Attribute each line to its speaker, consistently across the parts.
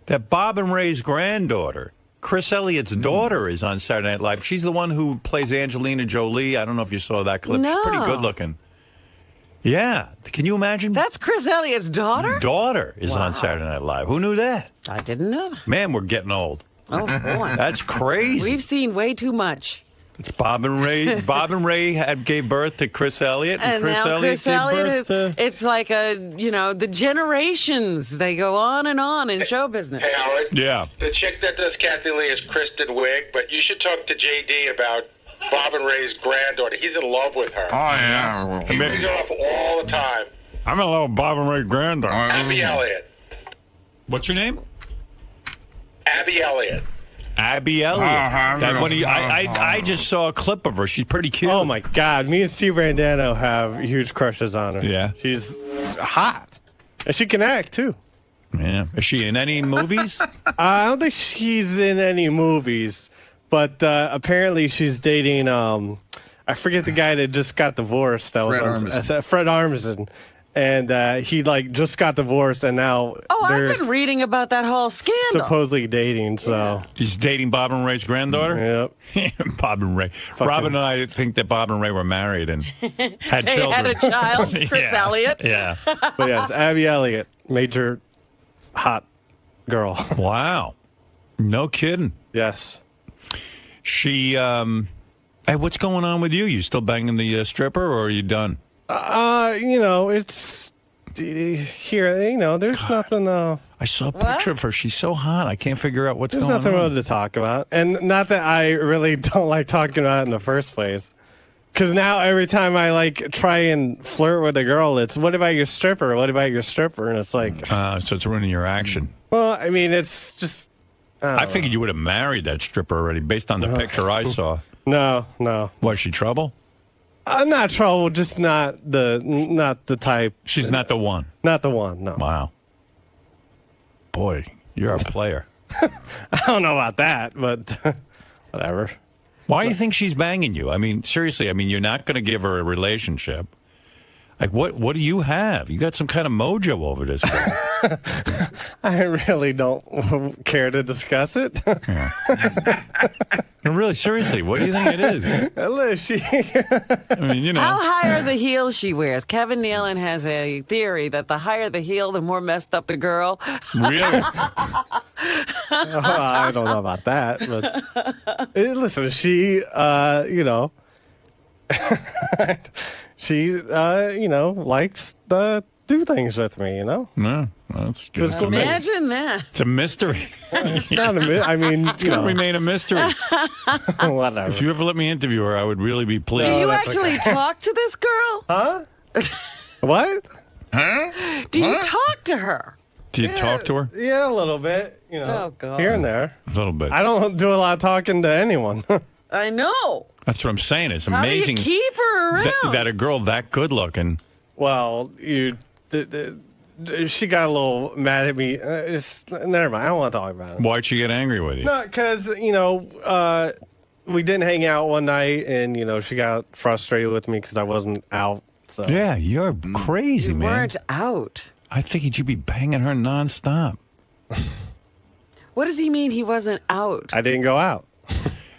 Speaker 1: That Bob and Ray's granddaughter, Chris Elliott's daughter, is on Saturday Night Live. She's the one who plays Angelina Jolie. I don't know if you saw that clip.
Speaker 2: No.
Speaker 1: She's pretty good looking. Yeah. Can you imagine?
Speaker 2: That's Chris Elliott's daughter?
Speaker 1: Daughter is on Saturday Night Live. Who knew that?
Speaker 2: I didn't know that.
Speaker 1: Man, we're getting old.
Speaker 2: Oh, boy.
Speaker 1: That's crazy.
Speaker 2: We've seen way too much.
Speaker 1: It's Bob and Ray. Bob and Ray gave birth to Chris Elliott, and Chris
Speaker 2: now
Speaker 1: Elliott
Speaker 2: Chris
Speaker 1: gave
Speaker 2: Elliott
Speaker 1: birth to...
Speaker 2: It's like the generations. They go on in show business.
Speaker 3: Hey, Howard.
Speaker 1: Yeah.
Speaker 3: The chick that does Kathy Lee is Kristen Wiig, but you should talk to JD about Bob and Ray's granddaughter. He's in love with her.
Speaker 4: Oh, yeah.
Speaker 3: He brings her up all the time.
Speaker 1: I'm in love with Bob and Ray granddaughter.
Speaker 3: Abby Elliott.
Speaker 1: What's your name?
Speaker 3: Abby Elliott.
Speaker 1: Abby Elliott. I just saw a clip of her. She's pretty cute.
Speaker 5: Oh, my God. Me and Steve Brandano have huge crushes on her.
Speaker 1: Yeah.
Speaker 5: She's hot. And she can act, too.
Speaker 1: Yeah. Is she in any movies?
Speaker 5: I don't think she's in any movies, but apparently she's dating, I forget the guy that just got divorced. That was Fred Armisen. And he just got divorced, and now
Speaker 2: I've been reading about that whole scandal.
Speaker 5: Supposedly dating. So
Speaker 1: he's dating Bob and Ray's granddaughter.
Speaker 5: Yep.
Speaker 1: Bob and Ray. Robin and I think that Bob and Ray were married and had
Speaker 2: they
Speaker 1: children.
Speaker 2: had a child, Chris Elliott.
Speaker 1: Yeah.
Speaker 5: But yes, Abby Elliott, major hot girl.
Speaker 1: Wow. No kidding.
Speaker 5: Yes.
Speaker 1: She. Hey, what's going on with you? You still banging the stripper, or are you done?
Speaker 5: It's here. There's nothing.
Speaker 1: I saw a picture of her. She's so hot. I can't figure out what's
Speaker 5: There's
Speaker 1: going on.
Speaker 5: nothing really to talk about, and not that I really don't like talking about it in the first place. Because now every time I try and flirt with a girl, it's what about your stripper? What about your stripper? And it's like,
Speaker 1: so it's ruining your action.
Speaker 5: Well, I mean, it's just.
Speaker 1: I figured you would have married that stripper already, based on the picture I saw.
Speaker 5: No.
Speaker 1: Was she trouble?
Speaker 5: Not trouble, just not the type.
Speaker 1: She's not the one.
Speaker 5: Not the one. No.
Speaker 1: Wow. Boy, you're a player.
Speaker 5: I don't know about that, but whatever.
Speaker 1: Why do you think she's banging you? I mean, seriously. I mean, you're not going to give her a relationship. Like, what do you have? You got some kind of mojo over this girl.
Speaker 5: I really don't care to discuss it.
Speaker 1: Yeah. No, really, seriously, what do you think it is?
Speaker 5: I
Speaker 1: mean,
Speaker 2: How high are the heels she wears? Kevin Nealon has a theory that the higher the heel, the more messed up the girl.
Speaker 1: Really?
Speaker 5: I don't know about that, but listen, she, she, likes to do things with me,
Speaker 1: Yeah, that's good.
Speaker 2: Imagine that.
Speaker 1: It's a mystery.
Speaker 5: It's not I mean,
Speaker 1: it's going to remain a mystery.
Speaker 5: Whatever.
Speaker 1: If you ever let me interview her, I would really be pleased.
Speaker 2: Do you actually talk to this girl?
Speaker 5: Huh? What?
Speaker 4: Huh?
Speaker 2: Do you talk to her?
Speaker 1: Do you talk to her?
Speaker 5: Yeah, a little bit.
Speaker 2: Oh, God.
Speaker 5: Here and there.
Speaker 1: A little bit.
Speaker 5: I don't do a lot of talking to anyone.
Speaker 2: I know.
Speaker 1: That's what I'm saying. It's
Speaker 2: How
Speaker 1: amazing.
Speaker 2: do you keep her around?
Speaker 1: That a girl that good looking.
Speaker 5: Well, she got a little mad at me. Never mind. I don't want to talk about it.
Speaker 1: Why'd she get angry with you?
Speaker 5: No, because, we didn't hang out one night, and, she got frustrated with me because I wasn't out. So.
Speaker 1: Yeah, you're crazy,
Speaker 2: you
Speaker 1: man.
Speaker 2: weren't out.
Speaker 1: I figured you'd be banging her nonstop.
Speaker 2: What does he mean he wasn't out?
Speaker 5: I didn't go out.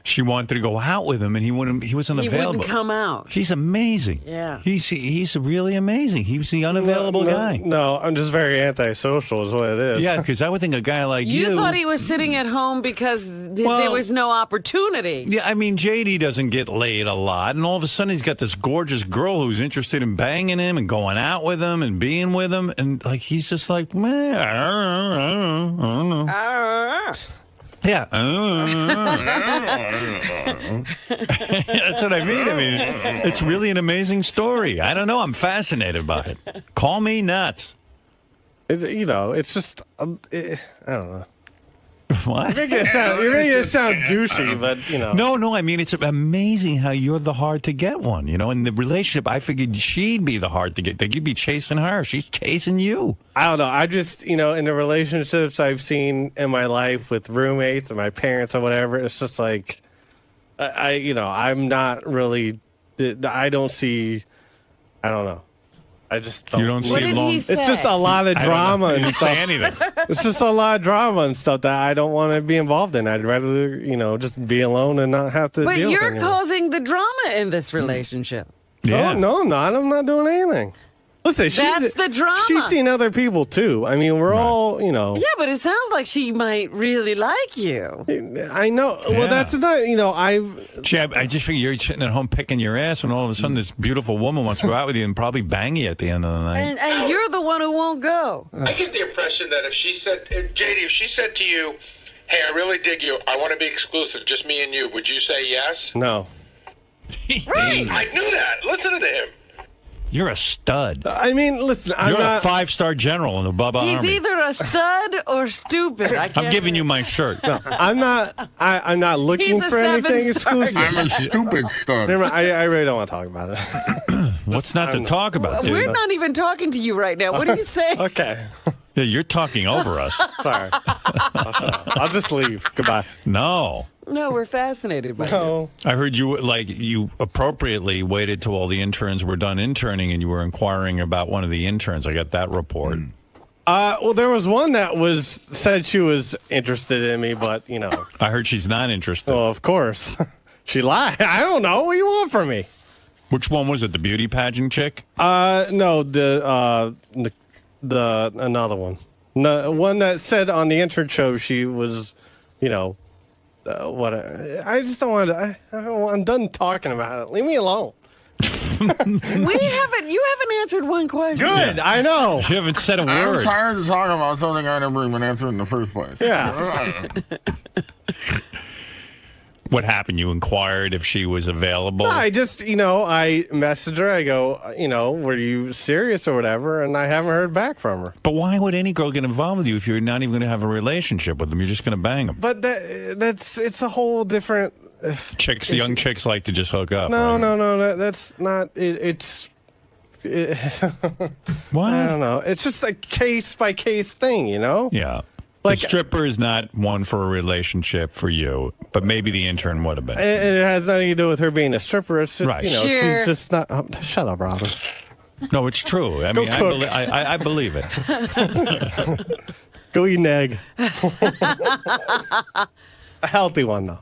Speaker 1: She wanted to go out with him, and he wasn't
Speaker 2: He
Speaker 1: available.
Speaker 2: wouldn't come out.
Speaker 1: He's amazing.
Speaker 2: Yeah.
Speaker 1: He's really amazing. He's the unavailable guy.
Speaker 5: No, I'm just very antisocial is what it is.
Speaker 1: Yeah, because I would think a guy like you...
Speaker 2: You thought he was sitting at home because there was no opportunity.
Speaker 1: Yeah, I mean, JD doesn't get laid a lot, and all of a sudden he's got this gorgeous girl who's interested in banging him and going out with him and being with him, and he's just like, man, I don't know. Yeah. That's what I mean. I mean, it's really an amazing story. I don't know. I'm fascinated by it. Call me nuts.
Speaker 5: It's just, I don't know.
Speaker 1: What?
Speaker 5: You're making it sound douchey, but,
Speaker 1: No, I mean, it's amazing how you're the hard to get one, In the relationship, I figured she'd be the hard to get. That you'd be chasing her. She's chasing you.
Speaker 5: I don't know. I just, in the relationships I've seen in my life with roommates and my parents or whatever, it's just like, I'm not really, I don't see, I don't know. I just don't.
Speaker 1: You don't
Speaker 2: What
Speaker 1: see
Speaker 2: did
Speaker 1: long.
Speaker 2: he say?
Speaker 5: It's just a lot of
Speaker 1: I don't know.
Speaker 5: drama
Speaker 1: He
Speaker 5: and
Speaker 1: didn't say
Speaker 5: stuff.
Speaker 1: anything.
Speaker 5: It's just a lot of drama and stuff that I don't want to be involved in. I'd rather, just be alone and not have to
Speaker 2: But
Speaker 5: deal with
Speaker 2: you're
Speaker 5: anyone.
Speaker 2: causing the drama in this relationship.
Speaker 1: Yeah.
Speaker 5: No, I'm not. I'm not doing anything. Listen,
Speaker 2: That's the drama.
Speaker 5: She's seen other people too. I mean, we're all,
Speaker 2: Yeah, but it sounds like she might really like you.
Speaker 5: I know.
Speaker 1: Yeah.
Speaker 5: Well, that's not,
Speaker 1: Jeb, I just figure you're sitting at home picking your ass, and all of a sudden this beautiful woman wants to go out with you and probably bang you at the end of the night.
Speaker 2: And you're the one who won't go.
Speaker 3: I get the impression that if JD, if she said to you, "Hey, I really dig you. I want to be exclusive, just me and you," would you say yes?
Speaker 5: no.
Speaker 3: Right. I knew that. Listen to him.
Speaker 1: You're a stud.
Speaker 5: I mean, listen, I'm
Speaker 1: You're
Speaker 5: not.
Speaker 1: a 5-star general in the Bubba
Speaker 2: He's
Speaker 1: Army.
Speaker 2: either a stud or stupid.
Speaker 1: I'm giving you my shirt.
Speaker 5: I'm not. I'm not looking
Speaker 2: He's a
Speaker 5: for anything
Speaker 2: 7-star.
Speaker 5: exclusive.
Speaker 4: I'm a stupid stud.
Speaker 5: Never mind, I really don't want to talk about it.
Speaker 1: What's not to talk about, dude?
Speaker 2: We're not even talking to you right now. What are you saying?
Speaker 5: Okay.
Speaker 1: Yeah, you're talking over us.
Speaker 5: Sorry. I'll just leave. Goodbye.
Speaker 1: No.
Speaker 2: No, we're fascinated by you.
Speaker 5: No.
Speaker 1: I heard you appropriately waited till all the interns were done interning and you were inquiring about one of the interns. I got that report.
Speaker 5: Well, there was one that said she was interested in me, but
Speaker 1: I heard she's not interested.
Speaker 5: well, of course, she lied. I don't know what you want from me.
Speaker 1: Which one was it? The beauty pageant chick?
Speaker 5: No, the another one, no, one that said on the intern show she was, what? I just don't want to. I'm done talking about it. Leave me alone.
Speaker 2: You haven't answered one question.
Speaker 5: Good, I know.
Speaker 1: You haven't said a
Speaker 4: I'm
Speaker 1: word.
Speaker 4: tired of talking about something I never even answered in the first place.
Speaker 5: Yeah.
Speaker 1: What happened? You inquired if she was available?
Speaker 5: I just, I messaged her. I go, were you serious or whatever? And I haven't heard back from her.
Speaker 1: But why would any girl get involved with you if you're not even going to have a relationship with them? You're just going to bang them.
Speaker 5: But it's a whole different.
Speaker 1: Chicks, young chicks like to just hook up.
Speaker 5: No,
Speaker 1: right?
Speaker 5: no, that's not.
Speaker 1: What?
Speaker 5: I don't know. It's just a case by case thing,
Speaker 1: Yeah.
Speaker 5: Like-
Speaker 1: the stripper is not one for a relationship for you, but maybe the intern would have been.
Speaker 5: It has nothing to do with her being a stripper. It's just,
Speaker 1: Right.
Speaker 2: Sure.
Speaker 5: she's just not. Shut up, Robin.
Speaker 1: No, it's true. I mean,
Speaker 5: cook.
Speaker 1: I believe it.
Speaker 5: Go eat an egg. A healthy one, though.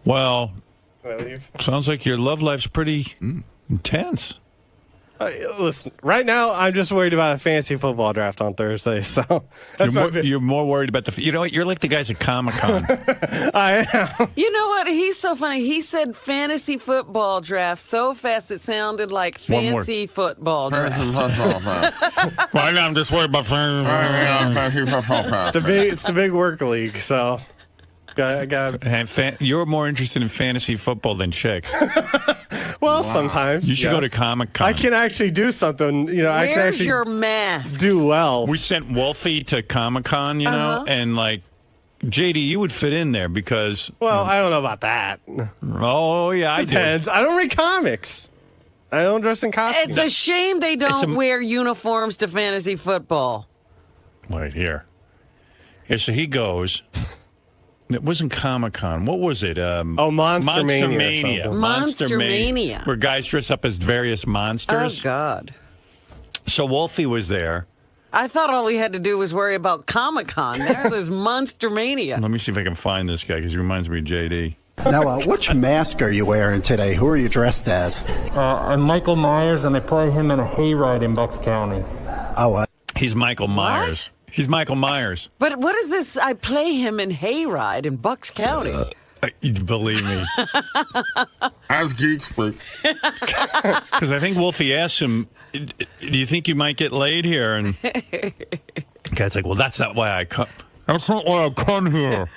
Speaker 1: Well, sounds like your love life's pretty intense.
Speaker 5: Listen, right now I'm just worried about a fantasy football draft on Thursday. So that's
Speaker 1: You're more worried about the. You know what? You're like the guys at Comic-Con.
Speaker 5: I am.
Speaker 2: You know what? He's so funny. He said fantasy football draft so fast it sounded like
Speaker 1: One word.
Speaker 2: fancy football draft.
Speaker 1: Right now, I'm just worried about.
Speaker 5: It's the big work league. So I got.
Speaker 1: You're more interested in fantasy football than chicks.
Speaker 5: Well, sometimes
Speaker 1: You should go to
Speaker 5: yes.
Speaker 1: Comic-Con.
Speaker 5: I can actually do something. I can
Speaker 2: Where's
Speaker 5: actually
Speaker 2: your mask?
Speaker 5: do well.
Speaker 1: We sent Wolfie to Comic-Con, and like, JD, you would fit in there because.
Speaker 5: Well, I don't know about that.
Speaker 1: Oh yeah, I do.
Speaker 5: Depends. I don't read comics. I don't dress in costumes.
Speaker 2: It's a shame they don't wear uniforms to fantasy football.
Speaker 1: Right here. Yeah, so he goes. It wasn't Comic-Con. What was it?
Speaker 5: Monster Mania or something.
Speaker 2: Monster Mania.
Speaker 1: Where guys dress up as various
Speaker 2: Oh,
Speaker 1: monsters.
Speaker 2: God.
Speaker 1: So Wolfie was there.
Speaker 2: I thought all we had to do was worry about Comic-Con. There's Monster Mania.
Speaker 1: Let me see if I can find this guy because he reminds me of JD.
Speaker 6: Now, which mask are you wearing today? Who are you dressed as?
Speaker 7: I'm Michael Myers, and I play him in a hayride in Bucks County.
Speaker 6: Oh,
Speaker 1: He's Michael Myers. He's Michael Myers.
Speaker 2: But what is this? I play him in Hayride in Bucks County.
Speaker 1: Believe me.
Speaker 4: As geeks speak.
Speaker 1: Because I think Wolfie asked him, do you think you might get laid here? And the guy's like, well, that's not why I come. That's not why I come here.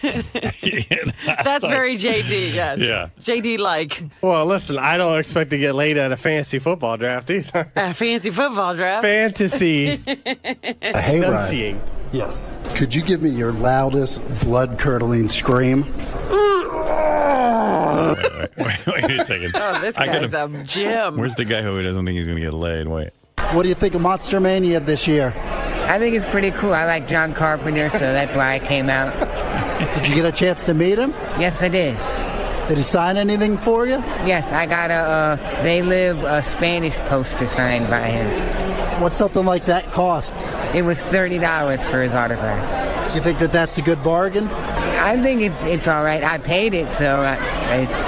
Speaker 2: That's very JD, yes.
Speaker 1: Yeah.
Speaker 2: JD like
Speaker 5: Well, listen, I don't expect to get laid at a fantasy football draft either.
Speaker 2: a fancy football draft.
Speaker 5: Fantasy.
Speaker 6: a hayride.
Speaker 5: Enunciate.
Speaker 7: Yes.
Speaker 6: Could you give me your loudest, blood-curdling scream?
Speaker 1: Wait a second.
Speaker 2: Oh, this guy's a gem.
Speaker 1: Where's the guy who doesn't think he's going to get laid? Wait.
Speaker 6: What do you think of Monster Mania this year?
Speaker 8: I think it's pretty cool. I like John Carpenter, so that's why I came out.
Speaker 6: Did you get a chance to meet him?
Speaker 8: Yes, I did.
Speaker 6: Did he sign anything for you?
Speaker 8: Yes, I got a They Live Spanish poster signed by him.
Speaker 6: What's something like that cost?
Speaker 8: It was $30 for his autograph.
Speaker 6: You think that that's a good bargain?
Speaker 8: I think it's all right. I paid it, so it's...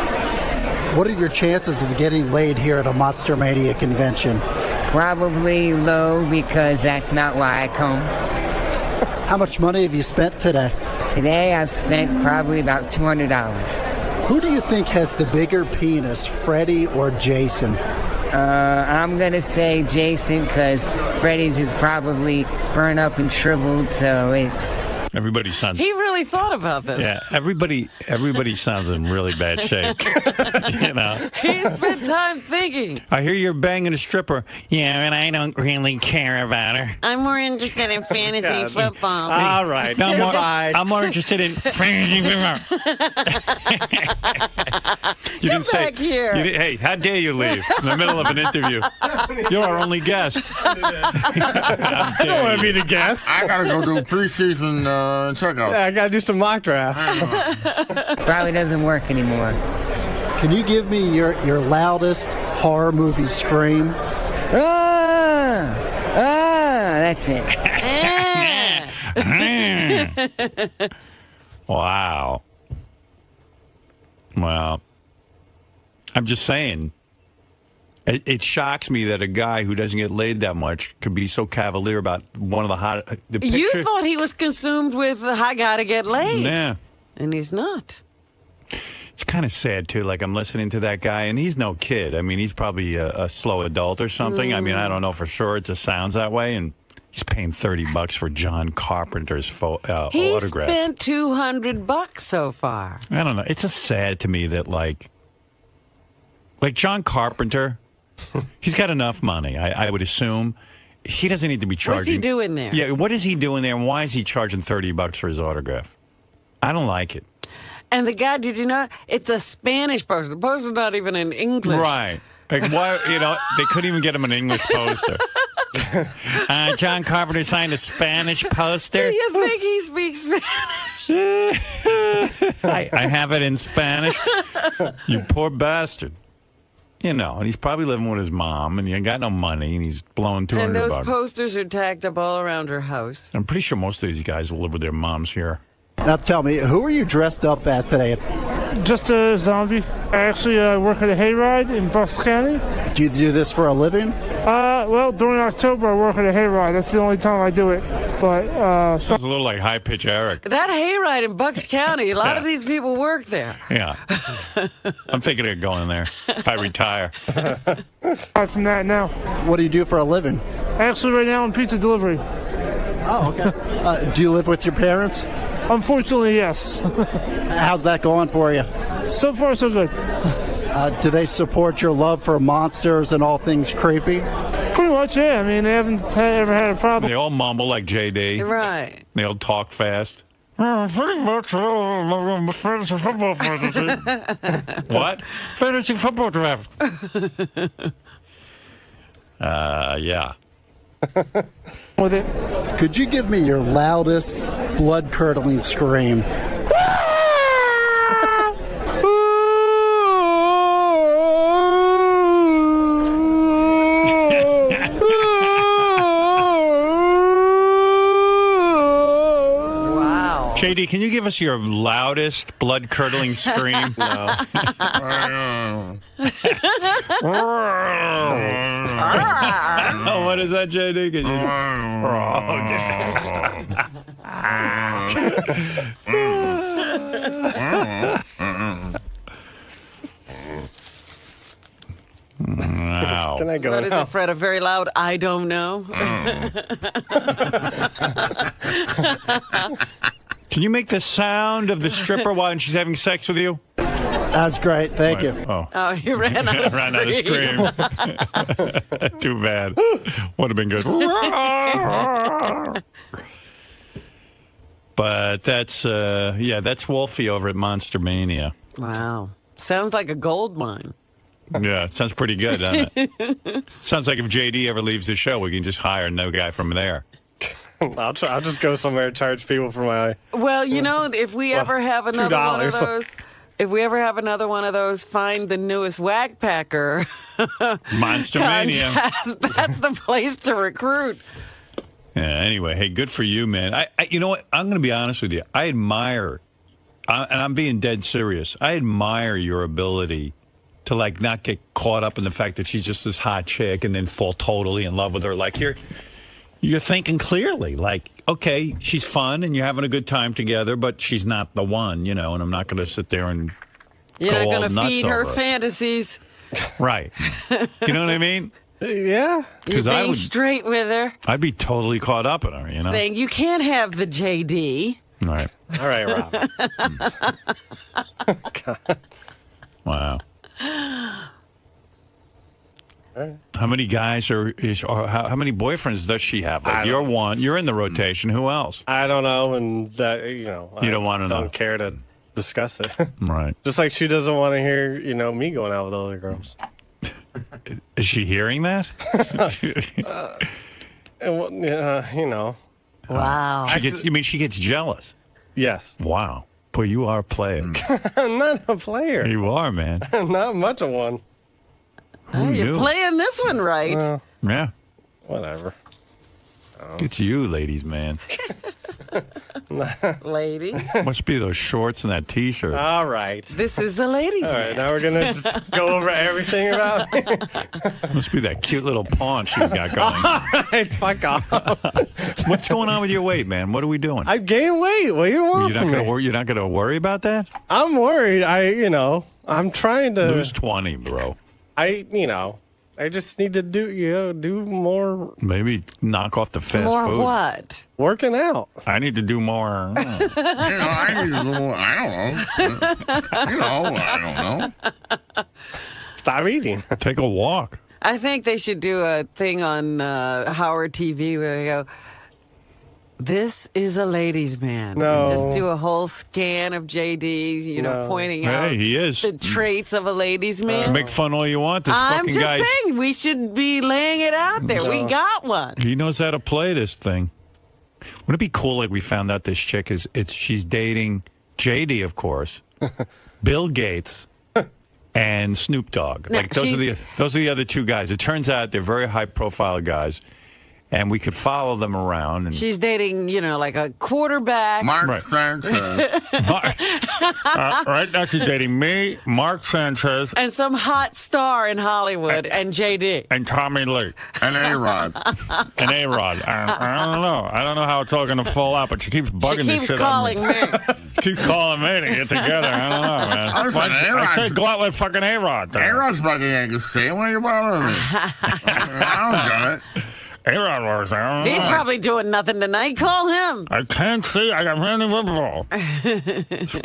Speaker 6: What are your chances of getting laid here at a Monster Mania convention?
Speaker 8: Probably low because that's not why I come.
Speaker 6: How much money have you spent today?
Speaker 8: Today I've spent probably about $200.
Speaker 6: Who do you think has the bigger penis, Freddie or Jason?
Speaker 8: I'm going to say Jason because Freddie's is probably burned up and shriveled, so it...
Speaker 1: Everybody sounds...
Speaker 2: He really thought about this.
Speaker 1: Yeah, everybody sounds in really bad shape. You know?
Speaker 2: He spent time thinking.
Speaker 1: I hear you're banging a stripper. Yeah, and I don't really care about her.
Speaker 2: I'm more interested in fantasy football.
Speaker 5: All right.
Speaker 1: No,
Speaker 5: Goodbye.
Speaker 1: I'm more interested in fantasy football. You
Speaker 2: Get back here.
Speaker 1: Hey, how dare you leave in the middle of an interview? You're our only guest.
Speaker 5: I don't want to be the guest.
Speaker 4: I gotta go do preseason checkout.
Speaker 5: Yeah, I got to do some mock drafts.
Speaker 8: Probably doesn't work anymore.
Speaker 6: Can you give me your loudest horror movie scream?
Speaker 8: That's it.
Speaker 1: Wow. Well, I'm just saying. It shocks me that a guy who doesn't get laid that much could be so cavalier about one of the hot. The picture.
Speaker 2: You thought he was consumed with I gotta get laid.
Speaker 1: Yeah.
Speaker 2: And he's not.
Speaker 1: It's kind of sad, too. Like, I'm listening to that guy, and he's no kid. I mean, he's probably a slow adult or something. I mean, I don't know for sure. It just sounds that way. And he's paying $30 for John Carpenter's
Speaker 2: He
Speaker 1: autograph.
Speaker 2: spent $200 so far.
Speaker 1: I don't know. It's just sad to me that, like John Carpenter, he's got enough money, I would assume. He doesn't need to be charging.
Speaker 2: What's he doing there?
Speaker 1: Yeah, what is he doing there, and why is he charging $30 for his autograph? I don't like it.
Speaker 2: And the guy, did you know? It's a Spanish poster. The poster's not even in English.
Speaker 1: Right. Like, why, they couldn't even get him an English poster. John Carpenter signed a Spanish poster.
Speaker 2: Do you think he speaks Spanish?
Speaker 1: I have it in Spanish. You poor bastard. You know, and he's probably living with his mom, and he ain't got no money, and he's blowing $200.
Speaker 2: And those posters are tacked up all around her house.
Speaker 1: I'm pretty sure most of these guys will live with their moms here.
Speaker 6: Now tell me, who are you dressed up as today?
Speaker 7: Just a zombie. I actually work at a hayride in Bucks County.
Speaker 6: Do you do this for a living?
Speaker 7: Well, during October I work at a hayride. That's the only time I do it. But
Speaker 1: Sounds a little like High Pitch Eric.
Speaker 2: That hayride in Bucks County, a lot of these people work there.
Speaker 1: Yeah. I'm thinking of going there if I retire.
Speaker 7: aside from that now.
Speaker 6: What do you do for a living?
Speaker 7: Actually, right now I'm pizza delivery.
Speaker 6: Oh, okay. Do you live with your parents?
Speaker 7: Unfortunately, yes.
Speaker 6: How's that going for you?
Speaker 7: So far, so good.
Speaker 6: Do they support your love for monsters and all things creepy?
Speaker 7: Pretty much, yeah. I mean, they haven't ever had a problem.
Speaker 1: They all mumble like JD.
Speaker 2: Right.
Speaker 1: They all talk fast.
Speaker 7: Pretty much, fantasy football fantasy.
Speaker 1: What?
Speaker 7: Fantasy football draft.
Speaker 1: Yeah.
Speaker 7: With it.
Speaker 6: Could you give me your loudest, blood-curdling scream?
Speaker 2: Wow.
Speaker 1: JD, can you give us your loudest, blood-curdling scream? No. Oh, what is that, JD? Can you... Wow.
Speaker 5: Can I go
Speaker 2: What is
Speaker 5: now?
Speaker 2: it, Fred? A very loud I don't know?
Speaker 1: Can you make the sound of the stripper while she's having sex with you?
Speaker 6: That's great. Thank you.
Speaker 1: Oh.
Speaker 2: Oh, he ran out of
Speaker 1: Ran out of
Speaker 2: scream.
Speaker 1: scream. Too bad. Would have been good. But that's that's Wolfie over at Monster Mania.
Speaker 2: Wow. Sounds like a gold mine.
Speaker 1: Yeah, it sounds pretty good, doesn't it? Sounds like if JD ever leaves the show, we can just hire another guy from there.
Speaker 5: I'll just go somewhere and charge people for my...
Speaker 2: Well, you know, if we ever have another one of
Speaker 5: $2.
Speaker 2: those if we ever have another one of those, find the newest Whack Packer
Speaker 1: Monster Mania.
Speaker 2: contest, that's the place to recruit.
Speaker 1: Yeah, anyway, hey, good for you, man. I you know what? I'm going to be honest with you. I admire, and I'm being dead serious, I admire your ability to, like, not get caught up in the fact that she's just this hot chick and then fall totally in love with her. Like, you're thinking clearly. Like, okay, she's fun and you're having a good time together, but she's not the one, you know, and I'm not going to sit there and
Speaker 2: You're
Speaker 1: go
Speaker 2: not
Speaker 1: all
Speaker 2: going to
Speaker 1: nuts
Speaker 2: feed her
Speaker 1: over it.
Speaker 2: fantasies.
Speaker 1: Right. You know what I mean?
Speaker 5: Yeah.
Speaker 2: You're
Speaker 1: I
Speaker 2: being
Speaker 1: would-
Speaker 2: straight with her,
Speaker 1: I'd be totally caught up in her, you know?
Speaker 2: saying you can't have the JD.
Speaker 1: Right.
Speaker 5: All right, Rob.
Speaker 1: Wow. How many guys or how many boyfriends does she have? Like, you're one. You're in the rotation. Who else?
Speaker 5: I don't know, and that you know.
Speaker 1: You don't want to know.
Speaker 5: Don't care to discuss it.
Speaker 1: Right.
Speaker 5: Just like she doesn't want to hear, you know, me going out with other girls.
Speaker 1: Is she hearing that?
Speaker 5: You know.
Speaker 2: Wow.
Speaker 1: She gets jealous.
Speaker 5: Yes.
Speaker 1: Wow. Boy, you are a player.
Speaker 5: I'm not a player.
Speaker 1: You are, man.
Speaker 5: I'm not much of one.
Speaker 1: Who
Speaker 2: You're
Speaker 1: knew?
Speaker 2: playing this one right.
Speaker 1: Yeah.
Speaker 5: Whatever.
Speaker 1: It's you, ladies, man.
Speaker 2: Ladies,
Speaker 1: Must be those shorts and that T-shirt.
Speaker 5: All right.
Speaker 2: this is a ladies'
Speaker 5: All right.
Speaker 2: man.
Speaker 5: Now we're gonna just go over everything about me.
Speaker 1: Must be that cute little paunch you got going.
Speaker 5: All right. Fuck off.
Speaker 1: What's going on with your weight, man? What are we doing?
Speaker 5: I gained weight. What do you want
Speaker 1: You're not
Speaker 5: from
Speaker 1: gonna
Speaker 5: me?
Speaker 1: worry. You're not gonna worry about that.
Speaker 5: I'm worried. I'm trying to
Speaker 1: Lose 20, bro.
Speaker 5: I just need to do more
Speaker 1: Maybe knock off the fast
Speaker 2: More
Speaker 1: food.
Speaker 2: what?
Speaker 5: working out.
Speaker 1: I need to do more.
Speaker 4: I need to go. I don't know.
Speaker 5: Stop eating.
Speaker 1: Take a walk.
Speaker 2: I think they should do a thing on Howard TV where they go, this is a ladies' man.
Speaker 5: No.
Speaker 2: Just do a whole scan of JD,
Speaker 5: No.
Speaker 2: pointing out
Speaker 1: Hey, he is.
Speaker 2: the traits of a ladies' man.
Speaker 1: Make fun all you want. This
Speaker 2: I'm
Speaker 1: fucking
Speaker 2: just
Speaker 1: guy.
Speaker 2: saying, we should be laying it out there. We got one.
Speaker 1: He knows how to play this thing. Wouldn't it be cool? Like, we found out this chick she's dating JD, of course, Bill Gates, and Snoop Dogg.
Speaker 2: No,
Speaker 1: Like, those are the other two guys. It turns out they're very high profile guys, and we could follow them around. And
Speaker 2: She's dating, like a quarterback.
Speaker 4: Mark
Speaker 1: Right.
Speaker 4: Sanchez.
Speaker 1: right now, she's dating me, Mark Sanchez,
Speaker 2: and some hot star in Hollywood, and JD.
Speaker 1: and Tommy Lee,
Speaker 4: And A-Rod.
Speaker 1: and A-Rod. I don't know. I don't know how it's all going to fall out, but she keeps bugging
Speaker 2: She
Speaker 1: this
Speaker 2: keeps
Speaker 1: shit
Speaker 2: calling
Speaker 1: on me.
Speaker 2: me.
Speaker 1: Keeps calling me to get together. I don't know, man.
Speaker 4: Listen,
Speaker 1: I said go out with fucking A-Rod.
Speaker 4: A-Rod's fucking ain't gonna say, what are you bothering me? I don't get it.
Speaker 1: A-Rod works. I don't know.
Speaker 2: He's probably doing nothing tonight. Call him.
Speaker 1: I can't see. I got fantasy football.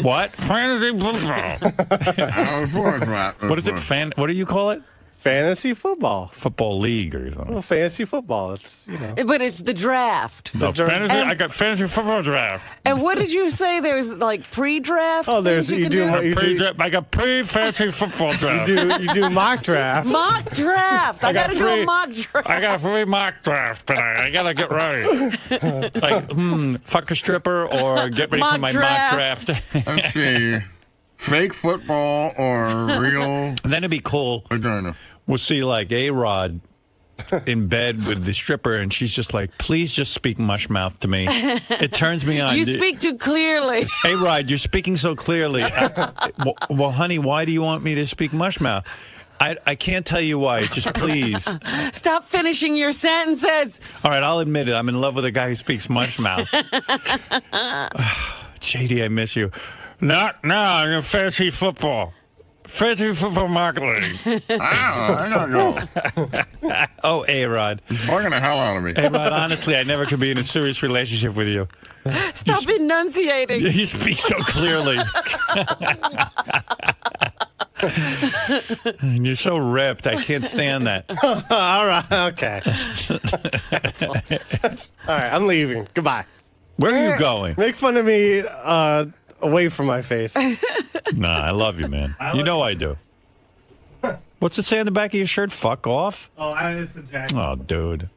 Speaker 1: What? Fantasy football. What is it? What do you call it?
Speaker 5: Fantasy football.
Speaker 1: Football league or something?
Speaker 5: Well, fantasy football. It's
Speaker 2: But it's the draft.
Speaker 1: No, fantasy. I got fantasy football draft.
Speaker 2: And what did you say? There's like pre-draft.
Speaker 5: Oh, there's
Speaker 2: things
Speaker 5: you
Speaker 2: can
Speaker 5: do
Speaker 2: do?
Speaker 1: I got pre-fantasy football draft.
Speaker 5: you do mock draft.
Speaker 2: Mock draft. I
Speaker 1: got
Speaker 2: got to do a
Speaker 1: free-
Speaker 2: mock draft.
Speaker 1: I got a free mock draft tonight. I gotta get ready. Like, fuck a stripper or get ready for
Speaker 2: Mock
Speaker 1: my
Speaker 2: draft.
Speaker 1: mock draft.
Speaker 4: Let's see. Fake football or real
Speaker 1: And then it'd be cool.
Speaker 4: vagina.
Speaker 1: We'll see like A-Rod in bed with the stripper, and she's just like, please just speak mushmouth to me. It turns me on.
Speaker 2: You speak too clearly.
Speaker 1: A-Rod, you're speaking so clearly. Well, honey, why do you want me to speak mushmouth? I can't tell you why. Just please.
Speaker 2: Stop finishing your sentences.
Speaker 1: All right, I'll admit it. I'm in love with a guy who speaks mushmouth. JD, I miss you. Not now. I'm in fantasy football. Fantasy football marketing.
Speaker 4: I gotta go.
Speaker 1: Oh, A-Rod.
Speaker 4: Working the hell out of me.
Speaker 1: A-Rod, honestly, I never could be in a serious relationship with you.
Speaker 2: Stop enunciating.
Speaker 1: You speak so clearly. And you're so ripped. I can't stand that.
Speaker 5: All right. Okay. All right. I'm leaving. Goodbye.
Speaker 1: Where are you going?
Speaker 5: Make fun of me away from my face.
Speaker 1: Nah, I love you, man. You know I do. What's it say on the back of your shirt? Fuck off?
Speaker 5: Oh, it's the jacket.
Speaker 1: Oh, dude.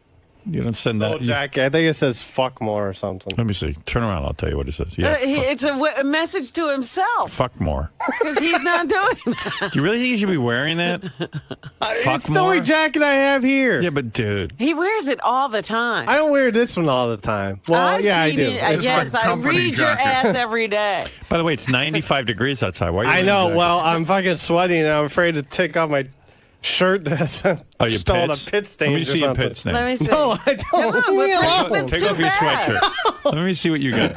Speaker 1: You don't send that.
Speaker 5: Jacket. I think it says "fuck more" or something.
Speaker 1: Let me see. Turn around. I'll tell you what it says. Yeah,
Speaker 2: It's a message to himself
Speaker 1: fuck more.
Speaker 2: because he's not doing that.
Speaker 1: Do you really think you should be wearing that? Fuck
Speaker 5: It's
Speaker 1: more.
Speaker 5: the only jacket I have here.
Speaker 1: Yeah, but dude,
Speaker 2: He wears it all the time.
Speaker 5: I don't wear this one all the time. Well,
Speaker 2: I've
Speaker 5: yeah, I
Speaker 2: seen
Speaker 5: do.
Speaker 2: it. Yes,
Speaker 4: like
Speaker 2: I
Speaker 4: company
Speaker 2: read your
Speaker 4: jacket.
Speaker 2: ass every day.
Speaker 1: by the way, it's 95 degrees outside. Why are you
Speaker 5: I
Speaker 1: wearing
Speaker 5: know.
Speaker 1: a jacket?
Speaker 5: Well, I'm fucking sweating, and I'm afraid to take off my shirt that's
Speaker 1: Oh, your
Speaker 5: all the
Speaker 1: pits?
Speaker 5: pit stains.
Speaker 1: Let me see
Speaker 5: or
Speaker 1: your
Speaker 5: something.
Speaker 1: pit stains.
Speaker 2: Let me see.
Speaker 5: No, I don't.
Speaker 2: Come on,
Speaker 5: Leave me
Speaker 2: we'll
Speaker 5: alone.
Speaker 2: take
Speaker 1: Take off your
Speaker 2: too bad.
Speaker 1: sweatshirt. Let me see what you got.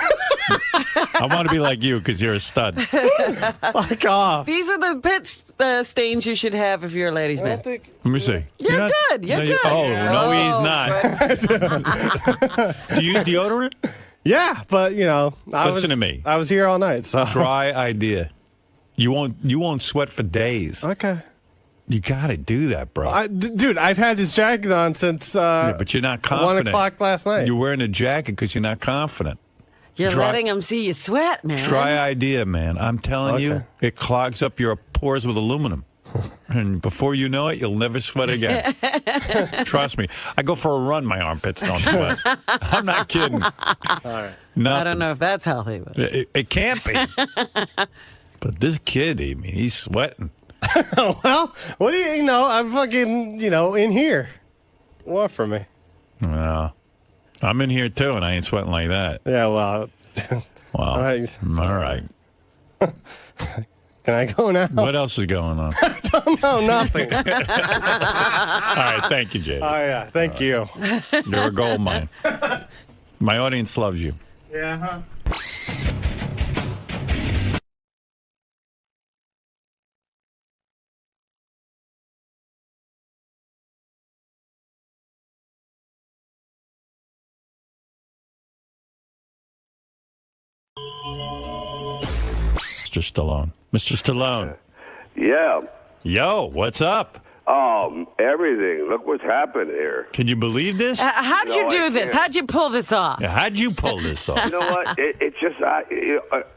Speaker 1: I want to be like you because you're a stud.
Speaker 5: Fuck off.
Speaker 2: These are the pit stains you should have if you're a ladies'
Speaker 5: I
Speaker 2: man.
Speaker 5: don't think.
Speaker 1: Let me see.
Speaker 2: You're
Speaker 1: not-
Speaker 2: good. You're
Speaker 1: no,
Speaker 2: good.
Speaker 1: Oh, no, he's
Speaker 2: Oh,
Speaker 1: not. Do you use deodorant?
Speaker 5: Yeah, but
Speaker 1: Listen to me.
Speaker 5: I was here all night, so.
Speaker 1: Try idea. You won't sweat for days.
Speaker 5: Okay.
Speaker 1: You got to do that, bro.
Speaker 5: Dude, I've had this jacket on since
Speaker 1: yeah, but you're not confident.
Speaker 5: 1 o'clock last night.
Speaker 1: You're wearing a jacket because you're not confident.
Speaker 2: You're
Speaker 1: Try-
Speaker 2: letting them see you sweat, man.
Speaker 1: Try idea, man. I'm telling you,
Speaker 5: Okay.
Speaker 1: it clogs up your pores with aluminum. And before you know it, you'll never sweat again. Trust me. I go for a run, my armpits don't sweat. I'm not kidding.
Speaker 5: All right.
Speaker 2: I don't know if that's healthy. But.
Speaker 1: It can't be. But this kid, I mean, he's sweating.
Speaker 5: Well, what do you know? I'm fucking, in here. What for me?
Speaker 1: Well, I'm in here too, and I ain't sweating like that.
Speaker 5: Yeah, well,
Speaker 1: Wow. All right.
Speaker 5: can I go now?
Speaker 1: What else is going on?
Speaker 5: No, nothing.
Speaker 1: All right. Thank you, Jay.
Speaker 5: Oh, yeah. Thank you.
Speaker 1: You're a gold mine. My audience loves you.
Speaker 5: Yeah, huh?
Speaker 1: Mr. Stallone. Mr. Stallone.
Speaker 9: Yeah.
Speaker 1: Yo, what's up?
Speaker 9: Everything. Look what's happened here.
Speaker 1: Can you believe this?
Speaker 2: How'd
Speaker 9: No,
Speaker 2: you do
Speaker 9: I
Speaker 2: this?
Speaker 9: can't.
Speaker 2: How'd you pull this off?
Speaker 1: Yeah, how'd you pull this off?
Speaker 9: You know what? It's just,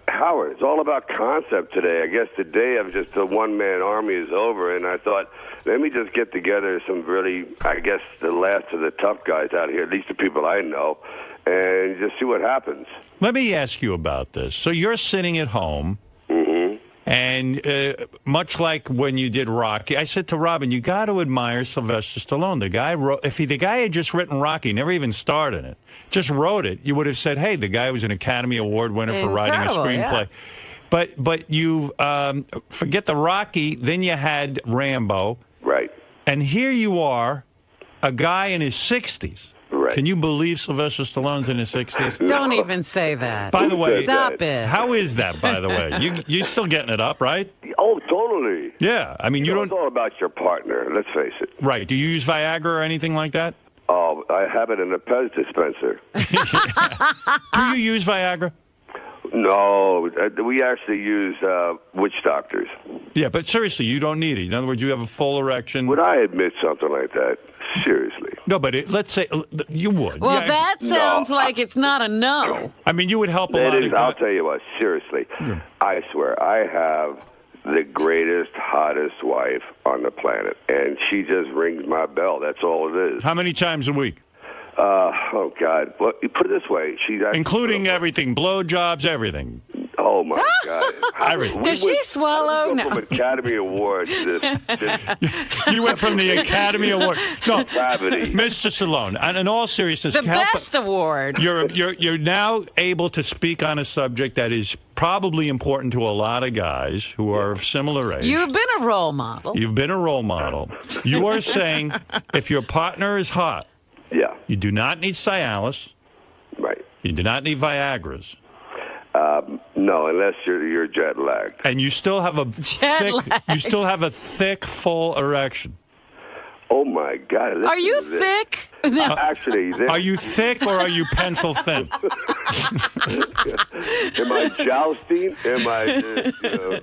Speaker 9: Howard, it's all about concept today. I guess the day of just the one-man army is over, and I thought, let me just get together some really, I guess, the last of the tough guys out here, at least the people I know, and just see what happens.
Speaker 1: Let me ask you about this. So you're sitting at home, and much like when you did Rocky, I said to Robin, you got to admire Sylvester Stallone. The guy wrote, if the guy had just written Rocky, never even starred in it, just wrote it, you would have said, hey, the guy was an Academy Award winner for writing a
Speaker 2: Incredible,
Speaker 1: screenplay.
Speaker 2: yeah.
Speaker 1: But you forget the Rocky, then you had Rambo.
Speaker 9: Right.
Speaker 1: And here you are, a guy in his 60s.
Speaker 9: Right.
Speaker 1: Can you believe Sylvester Stallone's in his 60s?
Speaker 2: Don't even say that.
Speaker 1: By the way,
Speaker 2: Stop it.
Speaker 1: how is that, by the way? You're still getting it up, right?
Speaker 9: Oh, totally.
Speaker 1: Yeah. I mean, you
Speaker 9: It's
Speaker 1: don't...
Speaker 9: all about your partner, let's face it.
Speaker 1: Right. Do you use Viagra or anything like that?
Speaker 9: Oh, I have it in a Pez dispenser.
Speaker 1: Do you use Viagra?
Speaker 9: No, we actually use witch doctors.
Speaker 1: Yeah, but seriously, you don't need it. In other words, you have a full erection.
Speaker 9: Would I admit something like that? Seriously.
Speaker 1: No, but let's say you would.
Speaker 2: Well,
Speaker 1: Yeah,
Speaker 2: that sounds
Speaker 9: No.
Speaker 2: like it's not a no.
Speaker 1: I mean, you would help a
Speaker 9: It
Speaker 1: lot
Speaker 9: is.
Speaker 1: of
Speaker 9: I'll
Speaker 1: guys.
Speaker 9: tell you what. Seriously, I swear, I have the greatest, hottest wife on the planet, and she just rings my bell. That's all it is.
Speaker 1: How many times a week?
Speaker 9: Oh God. Well, you put it this way, she's actually
Speaker 1: Including everything, blowjobs, everything.
Speaker 9: Oh my God.
Speaker 1: Everything.
Speaker 2: Does she swallow?
Speaker 9: From
Speaker 2: No.
Speaker 9: Academy Awards to this
Speaker 1: You went from the Academy Award. No,
Speaker 9: gravity.
Speaker 1: Mr. Stallone, and in all seriousness,
Speaker 2: The
Speaker 1: help-
Speaker 2: best award.
Speaker 1: You're now able to speak on a subject that is probably important to a lot of guys who are of similar age.
Speaker 2: You've been a role model.
Speaker 1: You've been a role model. You are saying if your partner is hot,
Speaker 9: Yeah.
Speaker 1: you do not need Cialis,
Speaker 9: Right.
Speaker 1: you do not need Viagras,
Speaker 9: No, unless you're jet lagged.
Speaker 1: and you still have a thick, full erection.
Speaker 9: Oh my God. listen
Speaker 2: Are you
Speaker 9: to this.
Speaker 2: thick? No.
Speaker 9: Actually, this,
Speaker 1: Are you thick or are you pencil thin?
Speaker 9: am I jousting? Am I?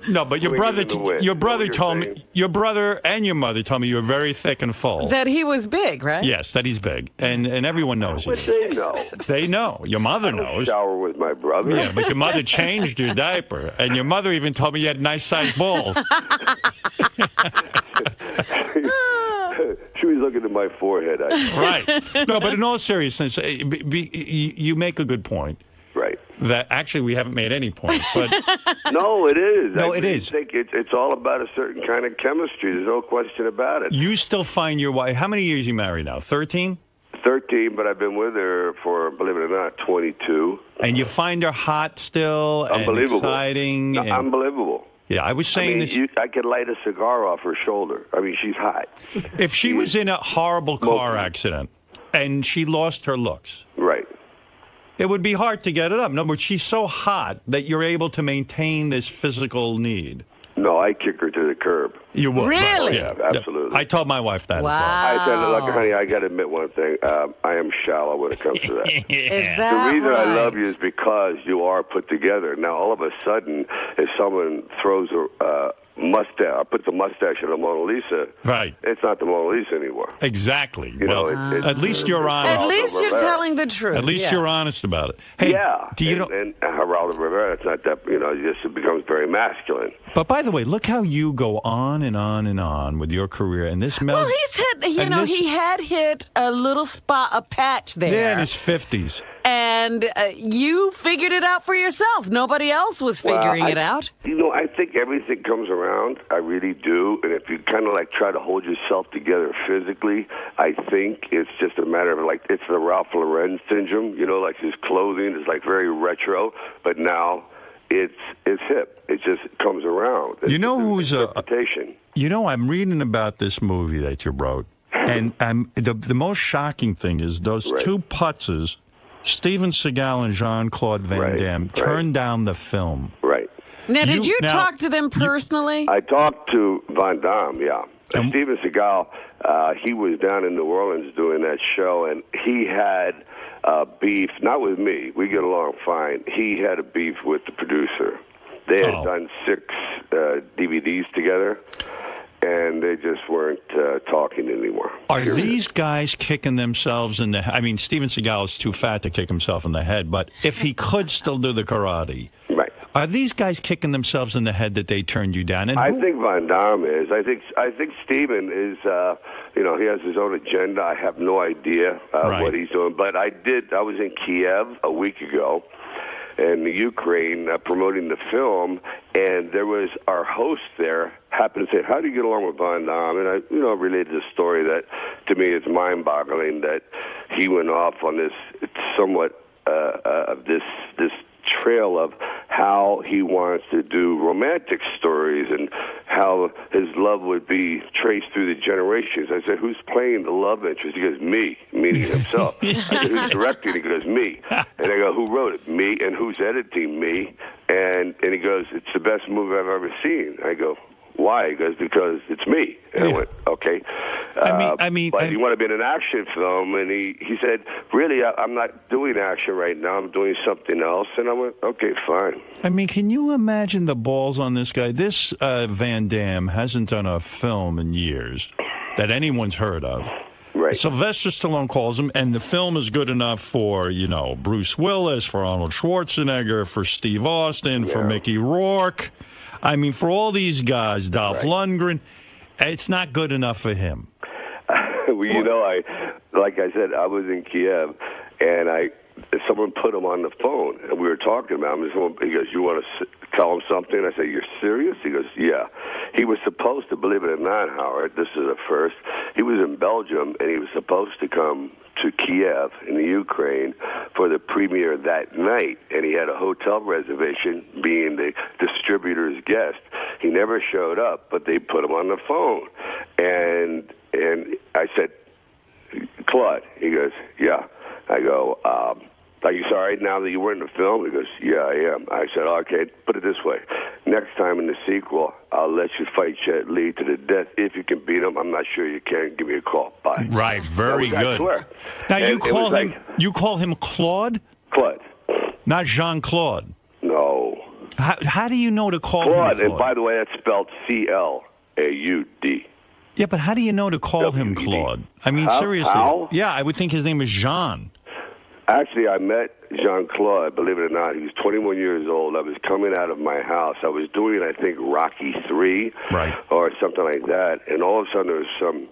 Speaker 1: No, but your
Speaker 9: swinging
Speaker 1: brother,
Speaker 9: in the wind?
Speaker 1: your
Speaker 9: Is that
Speaker 1: brother
Speaker 9: what you're
Speaker 1: told
Speaker 9: saying?
Speaker 1: me, your brother and your mother told me you were very thick and full.
Speaker 2: That he was big, right?
Speaker 1: Yes, that he's big, and everyone knows
Speaker 9: But
Speaker 1: it.
Speaker 9: they know.
Speaker 1: They know. Your mother
Speaker 9: I don't
Speaker 1: knows.
Speaker 9: shower with my brother.
Speaker 1: Yeah, but your mother changed your diaper, and your mother even told me you had nice sized balls.
Speaker 9: She was looking at my forehead.
Speaker 1: Right. No, but in all seriousness, you make a good point.
Speaker 9: Right.
Speaker 1: That actually we haven't made any point, but
Speaker 9: no, it is.
Speaker 1: No,
Speaker 9: I
Speaker 1: it is.
Speaker 9: think it's all about a certain kind of chemistry. There's no question about it.
Speaker 1: You still find your wife. How many years you married now? 13?
Speaker 9: 13, but I've been with her for, believe it or not, 22.
Speaker 1: And you find her hot still?
Speaker 9: Unbelievable.
Speaker 1: And exciting?
Speaker 9: No,
Speaker 1: and,
Speaker 9: unbelievable.
Speaker 1: Yeah, I was saying this.
Speaker 9: I could light a cigar off her shoulder. I mean, she's hot.
Speaker 1: If she was in a horrible car accident and she lost her looks.
Speaker 9: Right.
Speaker 1: It would be hard to get it up. No, but she's so hot that you're able to maintain this physical need.
Speaker 9: No, I kick her to the curb.
Speaker 1: You would.
Speaker 2: Really?
Speaker 1: Yeah,
Speaker 9: absolutely.
Speaker 1: I told my wife that
Speaker 2: Wow.
Speaker 1: as well.
Speaker 9: I said, look, honey, I got to admit one thing. I am shallow when it comes to that.
Speaker 2: Is that
Speaker 9: The reason
Speaker 2: right?
Speaker 9: I love you is because you are put together. Now, all of a sudden, if someone throws a mustache, puts a mustache in a Mona Lisa,
Speaker 1: Right.
Speaker 9: it's not the Mona Lisa anymore.
Speaker 1: Exactly.
Speaker 9: You know,
Speaker 1: Well,
Speaker 9: it's
Speaker 1: at least you're honest.
Speaker 2: At least you're
Speaker 9: Rivera.
Speaker 2: telling the truth.
Speaker 1: At least
Speaker 2: yeah.
Speaker 1: you're honest about it. Hey,
Speaker 9: Yeah.
Speaker 1: do you know?
Speaker 9: And Geraldo Rivera, it's not that, it becomes very masculine.
Speaker 1: But by the way, look how you go on and on and on with your career, and this.
Speaker 2: Well, he's hit. He had hit a little spot, a patch there.
Speaker 1: Yeah, in his 50s.
Speaker 2: And you figured it out for yourself. Nobody else was figuring it out.
Speaker 9: I think everything comes around. I really do. And if you kind of try to hold yourself together physically, I think it's just a matter of it's the Ralph Lauren syndrome. His clothing is very retro, but now it's hip. It just comes around. It's
Speaker 1: who's
Speaker 9: interpretation.
Speaker 1: I'm reading about this movie that you wrote, and the most shocking thing is those two putzes, Steven Seagal and Jean-Claude Van Damme, turned down the film.
Speaker 9: Right.
Speaker 2: Now, did you talk to them personally?
Speaker 9: I talked to Van Damme, yeah. Steven Seagal, he was down in New Orleans doing that show, and he had beef, not with me. We get along fine. He had a beef with the producer. They had done 6 DVDs together, and they just weren't talking anymore.
Speaker 1: Are these guys kicking themselves in the head? I mean, Steven Seagal is too fat to kick himself in the head, but if he could still do the karate,
Speaker 9: right?
Speaker 1: Are these guys kicking themselves in the head that they turned you down? And
Speaker 9: I think Van Damme is. I think Steven is. He has his own agenda. I have no idea what he's doing. But I was in Kiev a week ago, in Ukraine, promoting the film, and there was our host there. Happened to say, "How do you get along with Van Damme?" And I, related a story that to me is mind-boggling. That he went off on this somewhat this trail of how he wants to do romantic stories and how his love would be traced through the generations. I said, "Who's playing the love interest?" He goes, "Me," meaning himself. I said, "Who's directing?" He goes, "Me." And I go, "Who wrote it?" "Me." "And who's editing?" "Me." And he goes, "It's the best movie I've ever seen." I go, "Why?" He goes, "Because it's me." And I went, "Okay." But you want to be in an action film? And he said, "Really, I'm not doing action right now. I'm doing something else." And I went, "Okay, fine."
Speaker 1: I mean, can you imagine the balls on this guy? This Van Damme hasn't done a film in years that anyone's heard of.
Speaker 9: Right.
Speaker 1: Sylvester Stallone calls him, and the film is good enough for, Bruce Willis, for Arnold Schwarzenegger, for Steve Austin, for Mickey Rourke. I mean, for all these guys, Dolph Lundgren, it's not good enough for him.
Speaker 9: Well, like I said, I was in Kiev, and someone put him on the phone, and we were talking about him. He goes, "You want to tell him something?" I said, "You're serious?" He goes, "Yeah." He was supposed to, believe it or not, Howard, this is a first, he was in Belgium, and he was supposed to come to Kiev in the Ukraine for the premiere that night, and he had a hotel reservation being the distributor's guest. He never showed up, but they put him on the phone. And I said, "Claude," he goes, "Yeah." I go, "Are you sorry now that you were in the film?" He goes, "Yeah, I am." I said, "Okay, put it this way. Next time in the sequel, I'll let you fight Jet Li to the death. If you can beat him, I'm not sure you can. Give me a call. Bye."
Speaker 1: Right, very good. Now, you call him Claude?
Speaker 9: Claude.
Speaker 1: Not Jean-Claude?
Speaker 9: No.
Speaker 1: How do you know to call him Claude?
Speaker 9: And by the way, that's spelled C-L-A-U-D.
Speaker 1: Yeah, but how do you know to call him Claude? I mean, seriously.
Speaker 9: How?
Speaker 1: Yeah, I would think his name is Jean.
Speaker 9: Actually, I met Jean-Claude, believe it or not. He was 21 years old. I was coming out of my house. I was doing, I think, Rocky III or something like that. And all of a sudden, there was some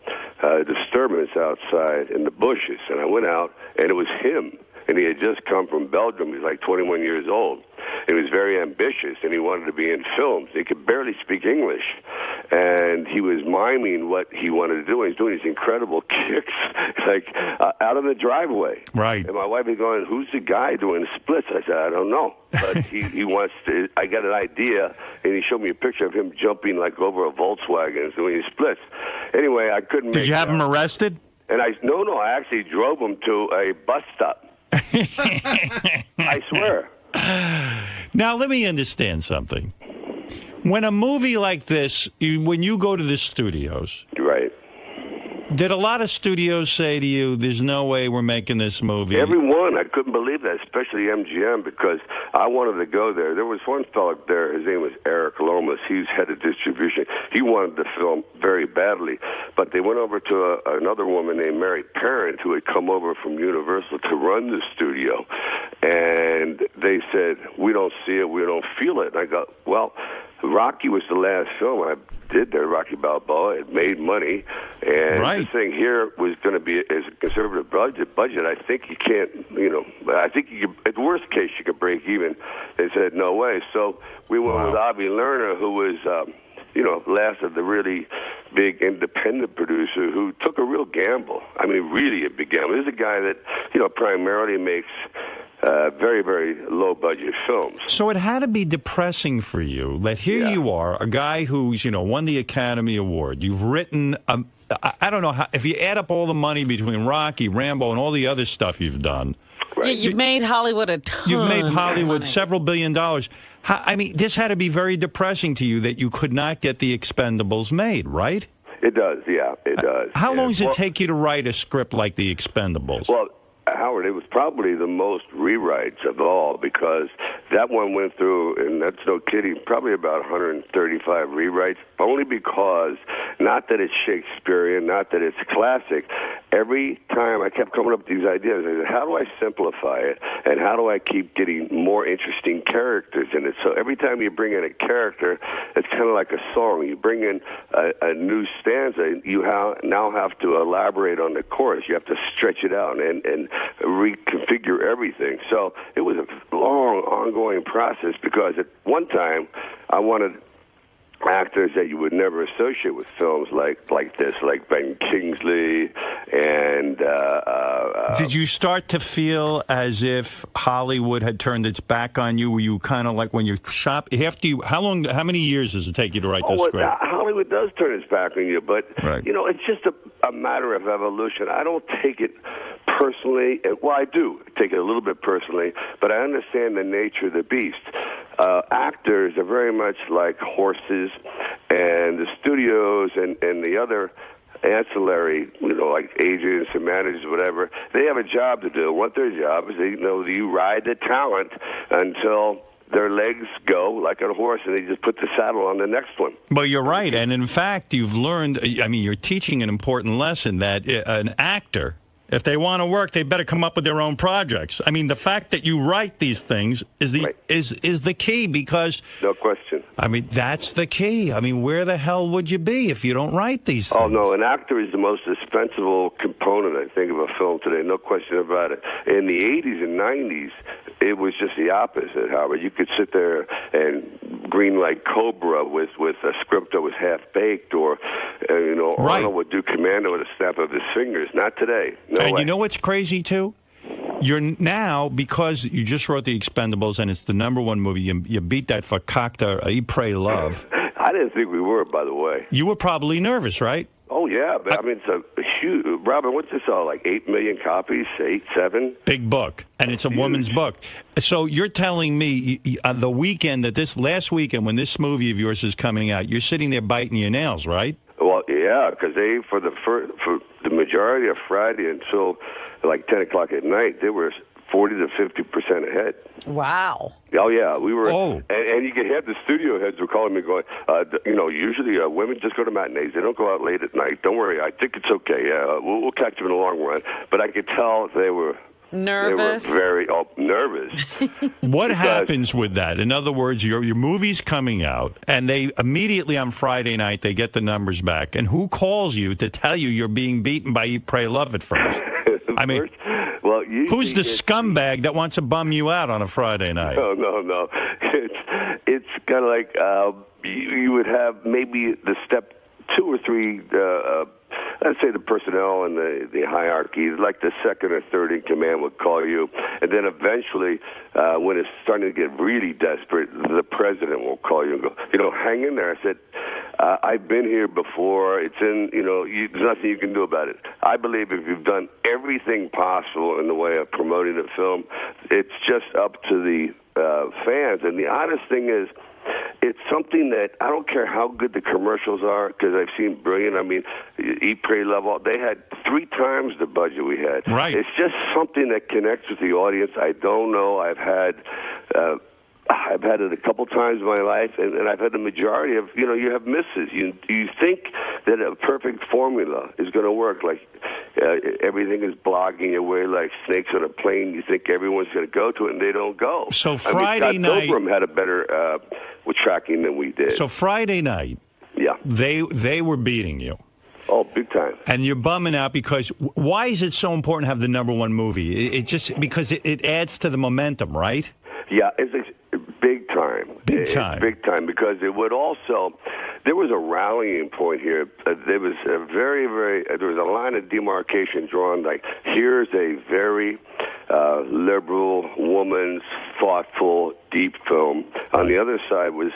Speaker 9: disturbance outside in the bushes. And I went out, and it was him. And he had just come from Belgium. He was like 21 years old. He was very ambitious, and he wanted to be in films. He could barely speak English. And he was miming what he wanted to do. And he's doing these incredible kicks, like out of the driveway.
Speaker 1: Right.
Speaker 9: And my wife was going, "Who's the guy doing splits?" I said, "I don't know." But he wants to. I got an idea, and he showed me a picture of him jumping like over a Volkswagen doing his splits. Anyway, I couldn't.
Speaker 1: Did you have him arrested?
Speaker 9: And no, I actually drove him to a bus stop. I swear.
Speaker 1: Now, let me understand something. When a movie like this, when you go to the studios,
Speaker 9: right?
Speaker 1: Did a lot of studios say to you, "There's no way we're making this movie"?
Speaker 9: Everyone. I couldn't believe that, especially MGM, because I wanted to go there. There was one fellow there. His name was Eric Lomas. He's head of distribution. He wanted the film very badly, but they went over to another woman named Mary Parent, who had come over from Universal to run the studio, and they said, "We don't see it. We don't feel it." And I go, "Well, Rocky was the last film I did there, Rocky Balboa. It made money, and the thing here was going to be as a conservative budget. I think you can't, I think you could, at the worst case, you could break even." They said, "No way." So we went with Avi Lerner, who was, last of the really big independent producer who took a real gamble. I mean, really a big gamble. This is a guy that, primarily makes very, very low-budget films.
Speaker 1: So it had to be depressing for you that here you are, a guy who's, won the Academy Award. You've written, I don't know, if you add up all the money between Rocky, Rambo, and all the other stuff you've done.
Speaker 2: Right. You've made Hollywood a ton.
Speaker 1: You've made Hollywood several $billion. I mean, this had to be very depressing to you that you could not get the Expendables made, right?
Speaker 9: It does, yeah, it does.
Speaker 1: How long does it take you to write a script like The Expendables?
Speaker 9: Well, Howard, it was probably the most rewrites of all, because that one went through, and that's no kidding, probably about 135 rewrites, only because, not that it's Shakespearean, not that it's classic, every time I kept coming up with these ideas, I said, how do I simplify it, and how do I keep getting more interesting characters in it? So every time you bring in a character, it's kind of like a song. You bring in a new stanza, you now have to elaborate on the chorus. You have to stretch it out and reconfigure everything. So it was a long, ongoing process, because at one time I wanted actors that you would never associate with films like this, like Ben Kingsley and
Speaker 1: Did you start to feel as if Hollywood had turned its back on you? Were you kind of like when you shop? How many years does it take you to write this script?
Speaker 9: Hollywood does turn its back on you, but it's just a matter of evolution. I don't take it personally. Well, I do take it a little bit personally, but I understand the nature of the beast. Actors are very much like horses, and the studios and the other ancillary, like agents and managers, whatever, they have a job to do. What their job is, you ride the talent until their legs go like a horse, and they just put the saddle on the next one.
Speaker 1: Well, you're right, and in fact, you've learned, you're teaching an important lesson that an actor, if they want to work, they better come up with their own projects. I mean, the fact that you write these things is the key, because...
Speaker 9: No question.
Speaker 1: That's the key. Where the hell would you be if you don't write these things?
Speaker 9: Oh, no, an actor is the most dispensable component, I think, of a film today. No question about it. In the 80s and 90s, it was just the opposite, Howard. You could sit there and greenlight Cobra with a script that was half-baked, or, Arnold would do Commando with a snap of his fingers. Not today. No
Speaker 1: and
Speaker 9: way.
Speaker 1: You know what's crazy, too? You're now, because you just wrote The Expendables, and it's the #1 movie, you beat that for Cocteau, Eat, Pray, Love.
Speaker 9: I didn't think we were, by the way.
Speaker 1: You were probably nervous, right?
Speaker 9: Oh, yeah. But, it's a huge... Robin, what's this all, like 8 million copies? 8, 7?
Speaker 1: Big book. And it's a woman's book. So you're telling me the weekend last weekend when this movie of yours is coming out, you're sitting there biting your nails, right?
Speaker 9: Well, yeah, because for the majority of Friday until like 10 o'clock at night, they were 40 to 50% ahead.
Speaker 2: Wow.
Speaker 9: Oh, yeah. We were, and you could have the studio heads were calling me going, usually women just go to matinees. They don't go out late at night. Don't worry. I think it's okay. We'll catch them in the long run. But I could tell they were
Speaker 2: Nervous.
Speaker 9: They were very nervous.
Speaker 1: What happens with that? In other words, your movie's coming out, and they immediately on Friday night, they get the numbers back. And who calls you to tell you you're being beaten by Eat, Pray, Love at first? I mean,
Speaker 9: well,
Speaker 1: who's the scumbag that wants to bum you out on a Friday night?
Speaker 9: No. It's kind of like you would have maybe the step 2 or 3, let's say the personnel and the hierarchy, like the second or third in command would call you. And then eventually, when it's starting to get really desperate, the president will call you and go, hang in there. I said, I've been here before. It's in, there's nothing you can do about it. I believe if you've done everything possible in the way of promoting the film, it's just up to the fans. And the honest thing is, it's something that I don't care how good the commercials are, because I've seen brilliant. I mean, Eat, Pray, Love, they had 3 times the budget we had.
Speaker 1: Right.
Speaker 9: It's just something that connects with the audience. I don't know. I've had it a couple times in my life, and I've had the majority of, you have misses. You think that a perfect formula is going to work, like everything is blogging your way like snakes on a plane. You think everyone's going to go to it, and they don't go.
Speaker 1: So Friday night,
Speaker 9: Pilgrim had a better with tracking than we did.
Speaker 1: So Friday night,
Speaker 9: yeah,
Speaker 1: they were beating you.
Speaker 9: Oh, big time.
Speaker 1: And you're bumming out because why is it so important to have the number 1 movie? It just because it adds to the momentum, right?
Speaker 9: Yeah, it's big time.
Speaker 1: Big time.
Speaker 9: It's big time, because it would also, there was a rallying point here. There was a there was a line of demarcation drawn, like, here's a very liberal, woman's, thoughtful, deep film. On the other side was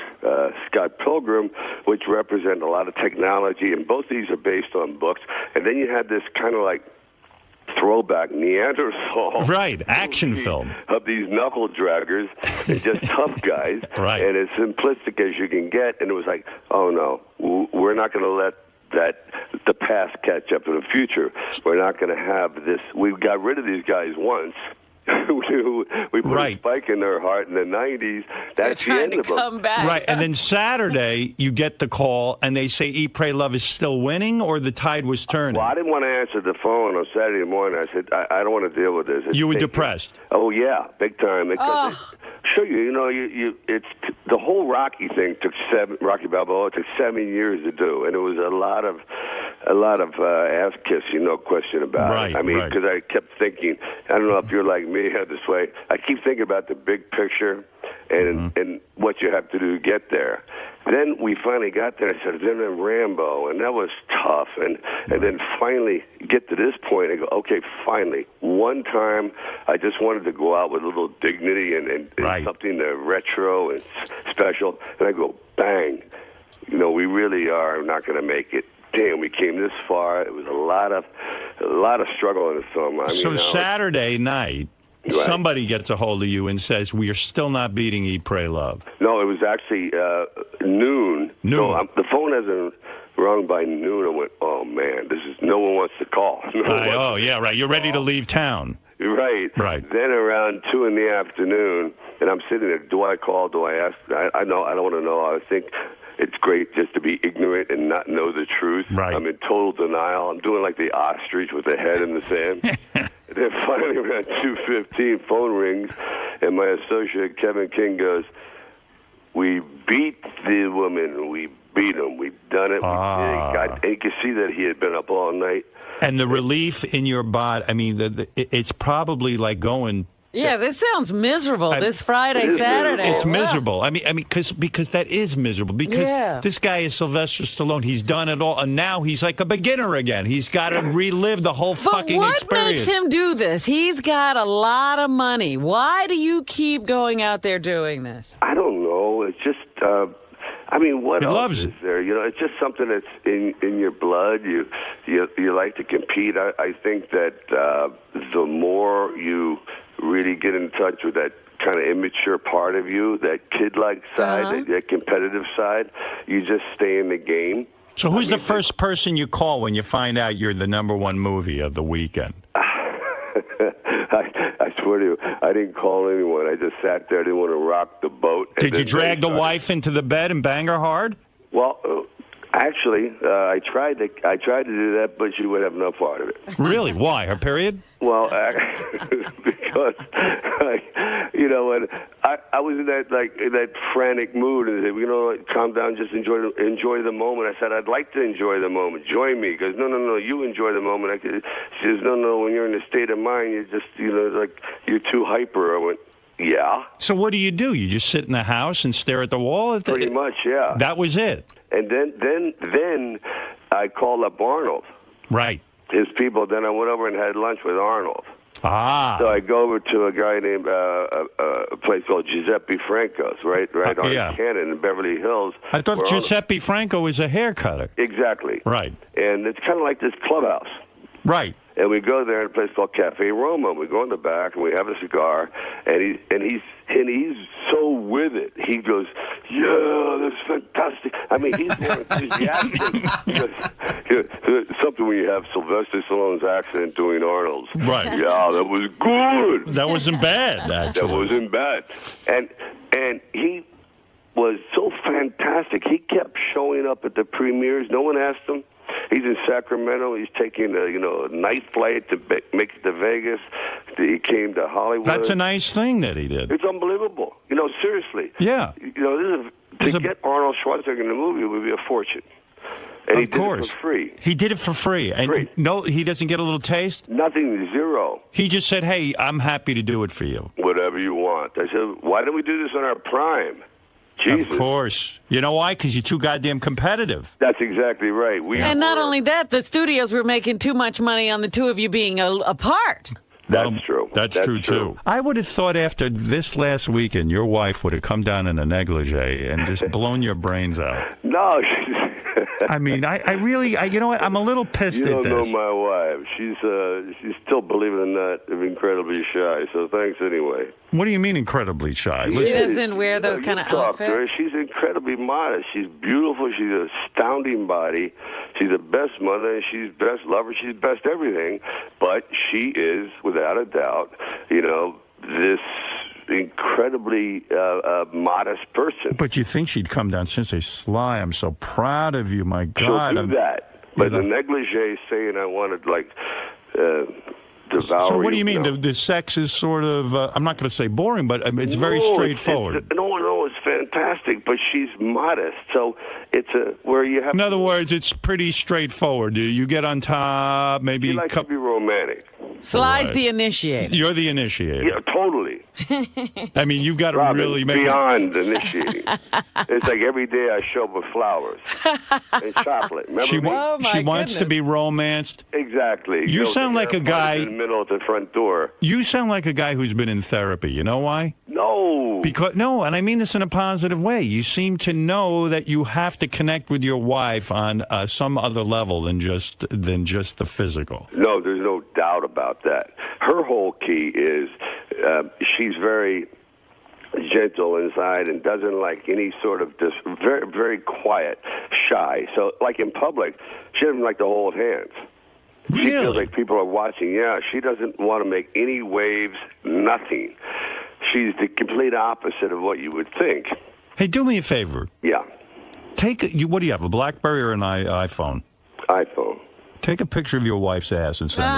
Speaker 9: Scott Pilgrim, which represented a lot of technology, and both these are based on books. And then you had this kind of like throwback Neanderthal
Speaker 1: action film
Speaker 9: of these knuckle draggers and just tough guys, and as simplistic as you can get. And it was like, oh no, we're not going to let the past catch up to the future. We're not going to have this. We got rid of these guys once. We put a spike in their heart in the 90s. That's the end of them.
Speaker 1: Right, and then Saturday, you get the call, and they say Eat, Pray, Love is still winning, or the tide was turning?
Speaker 9: Well, I didn't want to answer the phone on Saturday morning. I said, I don't want to deal with this.
Speaker 1: You were depressed?
Speaker 9: Oh, yeah, big time. Because show you, it's the whole Rocky thing Rocky Balboa took 7 years to do, and it was a lot of ass kissing, no question about it. I mean, because I kept thinking, I don't know if you're like me this way, I keep thinking about the big picture and what you have to do to get there. Then we finally got there. I said, then Rambo, and that was tough. And then finally get to this point and go, okay, finally, one time I just wanted to go out with a little dignity and something retro and special. And I go, bang, we really are not going to make it. Damn, we came this far. It was a lot of struggle in the film. I mean,
Speaker 1: Saturday night, somebody gets a hold of you and says, we are still not beating Eat, Pray, Love.
Speaker 9: No, it was actually noon. So the phone hasn't rung by noon. I went, oh, man, no one wants to call.
Speaker 1: You're ready to leave town.
Speaker 9: Right. Then around 2 in the afternoon, and I'm sitting there, do I call, do I ask? I know, I don't want to know. I think it's great just to be ignorant and not know the truth. I'm in total denial. I'm doing like the ostrich with the head in the sand. And then finally around 2:15, phone rings, and my associate Kevin King goes, we beat the woman. We beat him. We've done it. We did it. And you can see that he had been up all night.
Speaker 1: And the relief in your body, I mean, it's probably like going...
Speaker 2: Yeah, this sounds miserable. This Friday, Saturday.
Speaker 1: It's miserable. I mean, because that is miserable. Because this guy is Sylvester Stallone. He's done it all, and now he's like a beginner again. He's got to relive the whole fucking experience.
Speaker 2: But what makes him do this? He's got a lot of money. Why do you keep going out there doing this?
Speaker 9: I don't know. It's just. I mean, what else is there? It's just something that's in your blood. You like to compete. I think that the more you really get in touch with that kind of immature part of you, that kid-like side, that competitive side, you just stay in the game.
Speaker 1: So who's the first person you call when you find out you're the number 1 movie of the weekend?
Speaker 9: I swear to you, I didn't call anyone. I just sat there. I didn't want to rock the boat.
Speaker 1: Did you drag the wife into the bed and bang her hard?
Speaker 9: Well, Actually, I tried to do that, but she would have no part of it.
Speaker 1: Really? Why? Her period?
Speaker 9: Well, because when I was in that frantic mood, and said, calm down, just enjoy the moment. I said, I'd like to enjoy the moment. Join me. He goes, no, you enjoy the moment. She says, no, when you're in a state of mind, you're just you're too hyper. I went, yeah.
Speaker 1: So what do? You just sit in the house and stare at the wall?
Speaker 9: Pretty much, yeah.
Speaker 1: That was it.
Speaker 9: And then I called up Arnold.
Speaker 1: Right.
Speaker 9: His people. Then I went over and had lunch with Arnold.
Speaker 1: Ah.
Speaker 9: So I go over to a guy named a place called Giuseppe Franco's, right on Cannon in Beverly Hills.
Speaker 1: I thought Giuseppe Franco was a hair cutter.
Speaker 9: Exactly.
Speaker 1: Right.
Speaker 9: And it's kind of like this clubhouse.
Speaker 1: Right.
Speaker 9: And we go there in a place called Cafe Roma. We go in the back and we have a cigar, and he's so with it. He goes, "Yeah, that's fantastic." I mean, he's more enthusiastic. Something when you have Sylvester Stallone's accent doing Arnold's.
Speaker 1: Right.
Speaker 9: Yeah, that was good.
Speaker 1: That wasn't bad, actually.
Speaker 9: That wasn't bad. And he was so fantastic. He kept showing up at the premieres. No one asked him. He's in Sacramento. He's taking a night flight to make it to Vegas. He came to Hollywood.
Speaker 1: That's a nice thing that he did.
Speaker 9: It's unbelievable. Seriously.
Speaker 1: Yeah.
Speaker 9: To get Arnold Schwarzenegger in the movie would be a fortune. And he did it for free.
Speaker 1: He did it for free. And no, he doesn't get a little taste?
Speaker 9: Nothing, zero.
Speaker 1: He just said, "Hey, I'm happy to do it for you."
Speaker 9: Whatever you want. I said, "Why don't we do this on our prime?" Jesus.
Speaker 1: Of course. You know why? Because you're too goddamn competitive.
Speaker 9: That's exactly right.
Speaker 2: And not only that, the studios were making too much money on the two of you being apart.
Speaker 9: That's true.
Speaker 1: That's true, too. I would have thought after this last weekend, your wife would have come down in a negligee and just blown your brains out.
Speaker 9: No,
Speaker 1: I mean, I really, you know what? I'm a little pissed at this.
Speaker 9: You don't know my wife. She's still, believe it or not, incredibly shy. So thanks anyway.
Speaker 1: What do you mean incredibly shy?
Speaker 2: She doesn't wear those kind of outfits.
Speaker 9: She's incredibly modest. She's beautiful. She's an astounding body. She's the best mother. She's best lover. She's best everything. But she is, without a doubt, this incredibly modest person.
Speaker 1: But you think she'd come down since they Sly? I'm so proud of you, my God.
Speaker 9: She'll do that. But the negligee saying I wanted devour.
Speaker 1: So what do you mean? The sex is sort of, I'm not going to say boring, but it's very straightforward.
Speaker 9: No, it's fantastic, but she's modest. So it's where you have...
Speaker 1: In other words, it's pretty straightforward. You get on top, maybe...
Speaker 9: She likes to be romantic.
Speaker 2: Sly's the initiator.
Speaker 1: You're the initiator.
Speaker 9: Yeah, totally.
Speaker 1: I mean, you've got to really make
Speaker 9: beyond initiating. It's like every day I show up with flowers and chocolate. Remember
Speaker 1: she wants to be romanced.
Speaker 9: Exactly.
Speaker 1: You sound like a guy
Speaker 9: in the middle of the front door.
Speaker 1: You sound like a guy who's been in therapy. You know why?
Speaker 9: No.
Speaker 1: And I mean this in a positive way. You seem to know that you have to connect with your wife on some other level than just the physical.
Speaker 9: No, there's no doubt about that. Her whole key is she's very gentle inside and doesn't like any sort of very, very quiet, shy. So, like in public, she doesn't like to hold hands.
Speaker 1: Really?
Speaker 9: She feels like people are watching. Yeah, she doesn't want to make any waves, nothing. She's the complete opposite of what you would think.
Speaker 1: Hey, do me a favor.
Speaker 9: Yeah.
Speaker 1: What do you have, a BlackBerry or an iPhone?
Speaker 9: iPhone.
Speaker 1: Take a picture of your wife's ass and send it to me.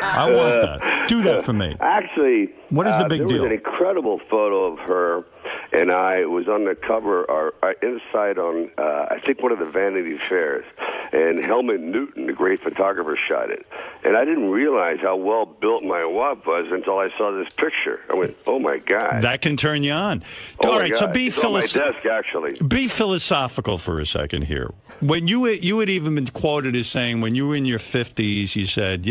Speaker 1: I want that. Do that for me.
Speaker 9: Actually,
Speaker 1: what is the big
Speaker 9: deal?
Speaker 1: There
Speaker 9: was an incredible photo of her, and I was on the cover, or inside on, I think, one of the Vanity Fairs. And Helmut Newton, the great photographer, shot it. And I didn't realize how well built my wife was until I saw this picture. I went, "Oh my God!"
Speaker 1: That can turn you on.
Speaker 9: Oh
Speaker 1: All right,
Speaker 9: God.
Speaker 1: so be
Speaker 9: it's on my desk, actually.
Speaker 1: Be philosophical for a second here. When you had even been quoted as saying, when you were in your 50s, you said,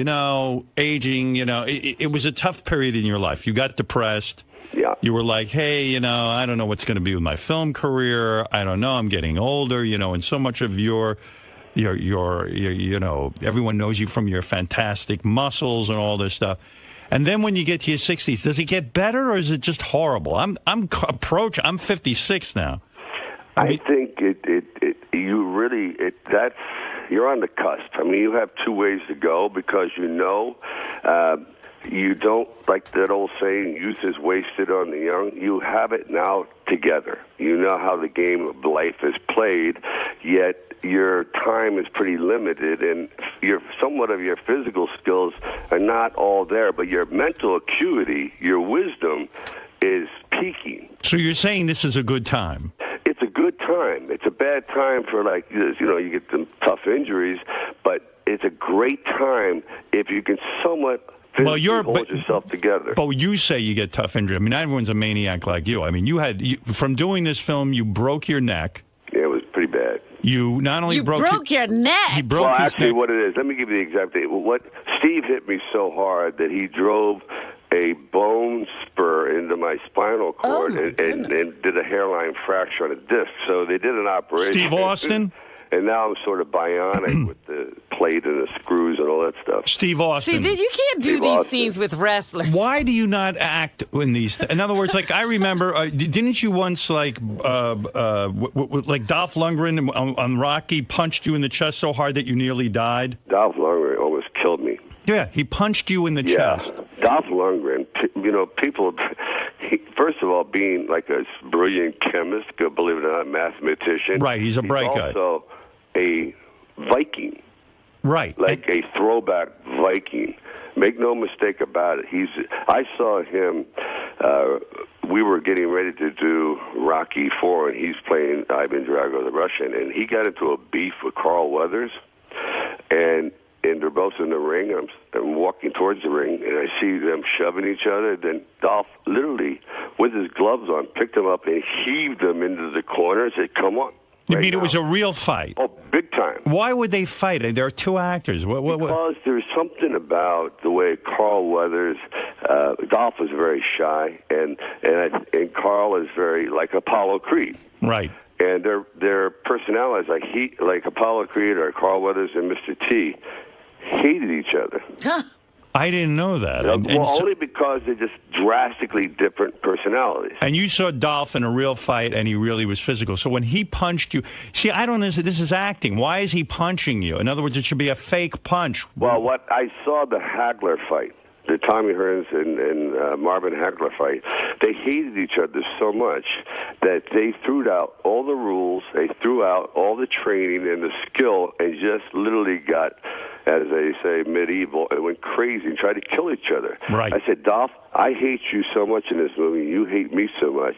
Speaker 1: aging, it was a tough period in your life. You got depressed.
Speaker 9: Yeah.
Speaker 1: You were like, hey, I don't know what's going to be with my film career. I don't know. I'm getting older, and so much of your everyone knows you from your fantastic muscles and all this stuff. And then when you get to your 60s, does it get better or is it just horrible? I'm 56 now.
Speaker 9: I think you're on the cusp. I mean, you have two ways to go because you don't, like that old saying, youth is wasted on the young. You have it now together. You know how the game of life is played. yet your time is pretty limited, and somewhat of your physical skills are not all there, but your mental acuity, your wisdom is peaking.
Speaker 1: So you're saying this is a good time?
Speaker 9: It's a good time. It's a bad time for, like, you get some tough injuries, but it's a great time if you can somewhat hold yourself together.
Speaker 1: But you say you get tough injury. I mean, everyone's a maniac like you. I mean, from doing this film, you broke your neck.
Speaker 9: Yeah, it was pretty bad.
Speaker 1: You not only broke
Speaker 2: your neck.
Speaker 1: He broke his
Speaker 9: actually,
Speaker 1: neck.
Speaker 9: what it is, let me give you the exact thing. What Steve hit me so hard that he drove a bone spur into my spinal cord and did a hairline fracture on a disc. So they did an operation.
Speaker 1: Steve Austin?
Speaker 9: And now I'm sort of bionic with the plate and the screws and all that stuff.
Speaker 1: Steve Austin.
Speaker 2: See, you can't do these scenes with wrestlers.
Speaker 1: Why do you not act in these? In other words, like I remember, didn't you once like Dolph Lundgren on Rocky punched you in the chest so hard that you nearly died?
Speaker 9: Dolph Lundgren almost killed me.
Speaker 1: Yeah, he punched you in the chest.
Speaker 9: Dolph Lundgren, people, first of all, being like a brilliant chemist, believe it or not, mathematician.
Speaker 1: Right, he's a bright guy.
Speaker 9: Also a Viking.
Speaker 1: Right.
Speaker 9: Like a throwback Viking. Make no mistake about it. I saw him, we were getting ready to do Rocky IV, and he's playing Ivan Drago the Russian, and he got into a beef with Carl Weathers, and they're both in the ring. I'm walking towards the ring, and I see them shoving each other. Then Dolph, literally, with his gloves on, picked him up and heaved them into the corner and said, "Come on."
Speaker 1: You mean it was a real fight?
Speaker 9: Oh, big time.
Speaker 1: Why would they fight? There are two actors.
Speaker 9: Because there's something about the way Carl Weathers, Dolph is very shy, and Carl is very like Apollo Creed.
Speaker 1: Right.
Speaker 9: And their personalities, like Apollo Creed or Carl Weathers and Mr. T, hated each other.
Speaker 1: I didn't know that.
Speaker 9: Only because they're just drastically different personalities.
Speaker 1: And you saw Dolph in a real fight, and he really was physical. So when he punched you, see, I don't know. This is acting. Why is he punching you? In other words, it should be a fake punch.
Speaker 9: Well, what I saw the Hagler fight, the Tommy Hearns and Marvin Hagler fight, they hated each other so much that they threw out all the rules, they threw out all the training and the skill, and just literally got, as they say, medieval, and went crazy and tried to kill each other.
Speaker 1: Right.
Speaker 9: I said, Dolph, I hate you so much in this movie, you hate me so much.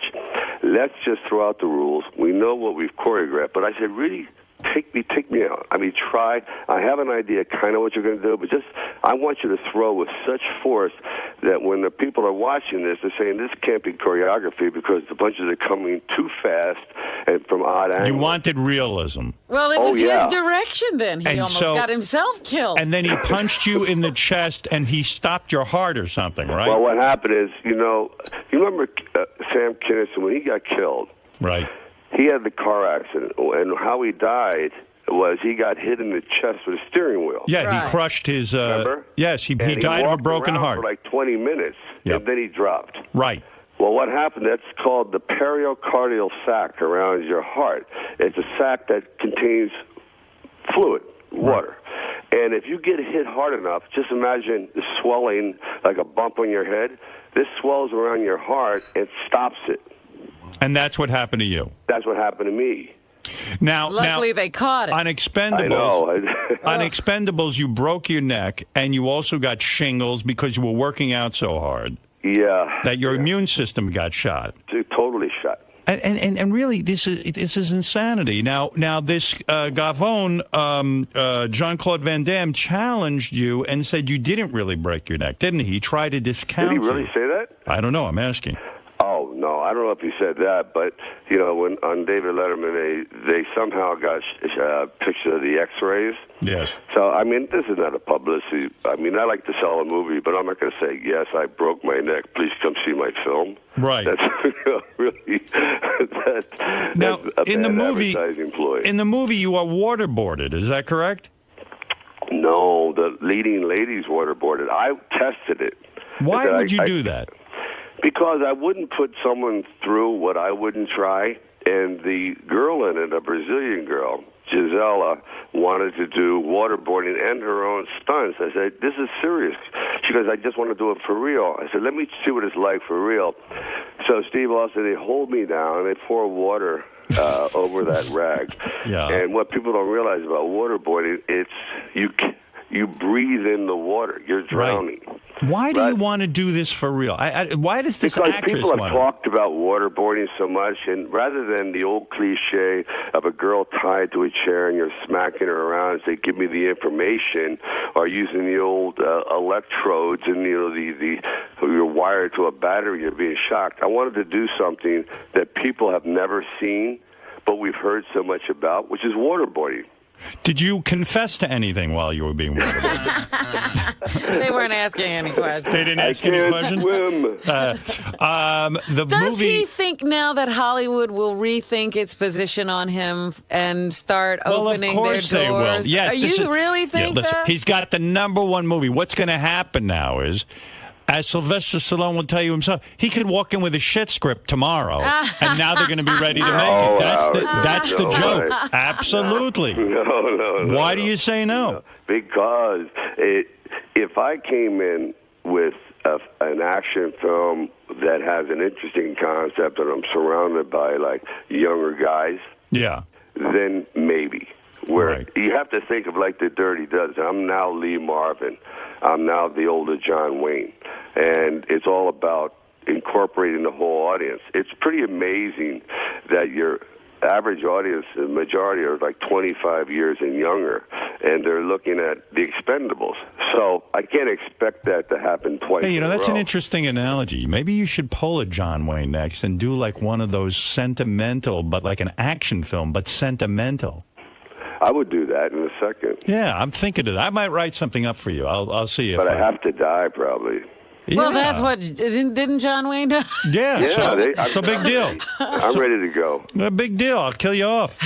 Speaker 9: Let's just throw out the rules. We know what we've choreographed. But I said, really? Take me out. I mean, try. I have an idea kind of what you're going to do, but just I want you to throw with such force that when the people are watching this, they're saying this can't be choreography because the punches are coming too fast and from odd angles.
Speaker 1: You wanted realism.
Speaker 2: Well, it was his direction then. He almost got himself killed.
Speaker 1: And then he punched you in the chest, and he stopped your heart or something, right?
Speaker 9: Well, what happened is, you remember Sam Kinison when he got killed?
Speaker 1: Right.
Speaker 9: He had the car accident, and how he died was he got hit in the chest with a steering wheel.
Speaker 1: Yeah, he crushed his...
Speaker 9: Remember?
Speaker 1: Yes, he died of a broken heart.
Speaker 9: For like 20 minutes, and then he dropped.
Speaker 1: Right.
Speaker 9: Well, what happened, that's called the pericardial sac around your heart. It's a sac that contains fluid, water. And if you get hit hard enough, just imagine the swelling like a bump on your head. This swells around your heart and stops it.
Speaker 1: And that's what happened to you.
Speaker 9: That's what happened to me.
Speaker 2: Luckily, they caught it.
Speaker 1: On Expendables,
Speaker 9: I know.
Speaker 1: on Expendables, you broke your neck, and you also got shingles because you were working out so hard.
Speaker 9: Yeah.
Speaker 1: That your immune system got shot.
Speaker 9: Totally shot.
Speaker 1: And really, this is insanity. Now this Gavone, Jean-Claude Van Damme, challenged you and said you didn't really break your neck, didn't he? He tried to discount you.
Speaker 9: Did he really say that?
Speaker 1: I don't know. I'm asking.
Speaker 9: Oh, no, I don't know if he said that, but, when on David Letterman, they somehow got a picture of the x-rays.
Speaker 1: Yes.
Speaker 9: So, I mean, this is not a publicity. I mean, I like to sell a movie, but I'm not going to say, yes, I broke my neck. Please come see my film.
Speaker 1: Right.
Speaker 9: That's really
Speaker 1: now,
Speaker 9: that's a
Speaker 1: in the
Speaker 9: bad
Speaker 1: movie,
Speaker 9: advertising ploy.
Speaker 1: In the movie, you are waterboarded. Is that correct?
Speaker 9: No, the leading lady's waterboarded. I tested it.
Speaker 1: Why would you do that?
Speaker 9: Because I wouldn't put someone through what I wouldn't try. And the girl in it, a Brazilian girl, Gisela, wanted to do waterboarding and her own stunts. I said, this is serious. She goes, I just want to do it for real. I said, let me see what it's like for real. So, Steve, also, they hold me down, they pour water over that rag.
Speaker 1: Yeah.
Speaker 9: And what people don't realize about waterboarding, it's you breathe in the water. You're drowning.
Speaker 1: Right. Why do you want to do this for real? Why does this
Speaker 9: because
Speaker 1: actress
Speaker 9: people have
Speaker 1: want
Speaker 9: talked about waterboarding so much, and rather than the old cliche of a girl tied to a chair and you're smacking her around and say, "Give me the information," or using the old electrodes and you're wired to a battery, you're being shocked. I wanted to do something that people have never seen, but we've heard so much about, which is waterboarding.
Speaker 1: Did you confess to anything while you were being waterboarded?
Speaker 2: They weren't asking any questions.
Speaker 1: They didn't ask any questions?
Speaker 2: Does he think now that Hollywood will rethink its position on him and start opening their doors?
Speaker 1: They will. Yes,
Speaker 2: you really think that?
Speaker 1: He's got the #1 movie. What's going to happen now is, as Sylvester Stallone will tell you himself, he could walk in with a shit script tomorrow, and now they're going to be ready to make it. That's the joke. Absolutely.
Speaker 9: No.
Speaker 1: Why do you say no?
Speaker 9: Because if I came in with an action film that has an interesting concept and I'm surrounded by, like, younger guys, then maybe. Where you have to think of, like, the Dirty Dozen. I'm now Lee Marvin. I'm now the older John Wayne. And it's all about incorporating the whole audience. It's pretty amazing that your average audience, the majority are like 25 years and younger, and they're looking at The Expendables. So I can't expect that to happen twice in a
Speaker 1: that's
Speaker 9: row.
Speaker 1: an interesting analogy. Maybe you should pull a John Wayne next and do like one of those sentimental, but like an action film, but sentimental.
Speaker 9: I would do that in a second.
Speaker 1: Yeah, I'm thinking of that. I might write something up for you. I'll see if
Speaker 9: But I have to die, probably.
Speaker 2: Well, that's what didn't John Wayne do?
Speaker 1: Yeah, so big deal.
Speaker 9: I'm ready to go.
Speaker 1: A big deal. I'll kill you off.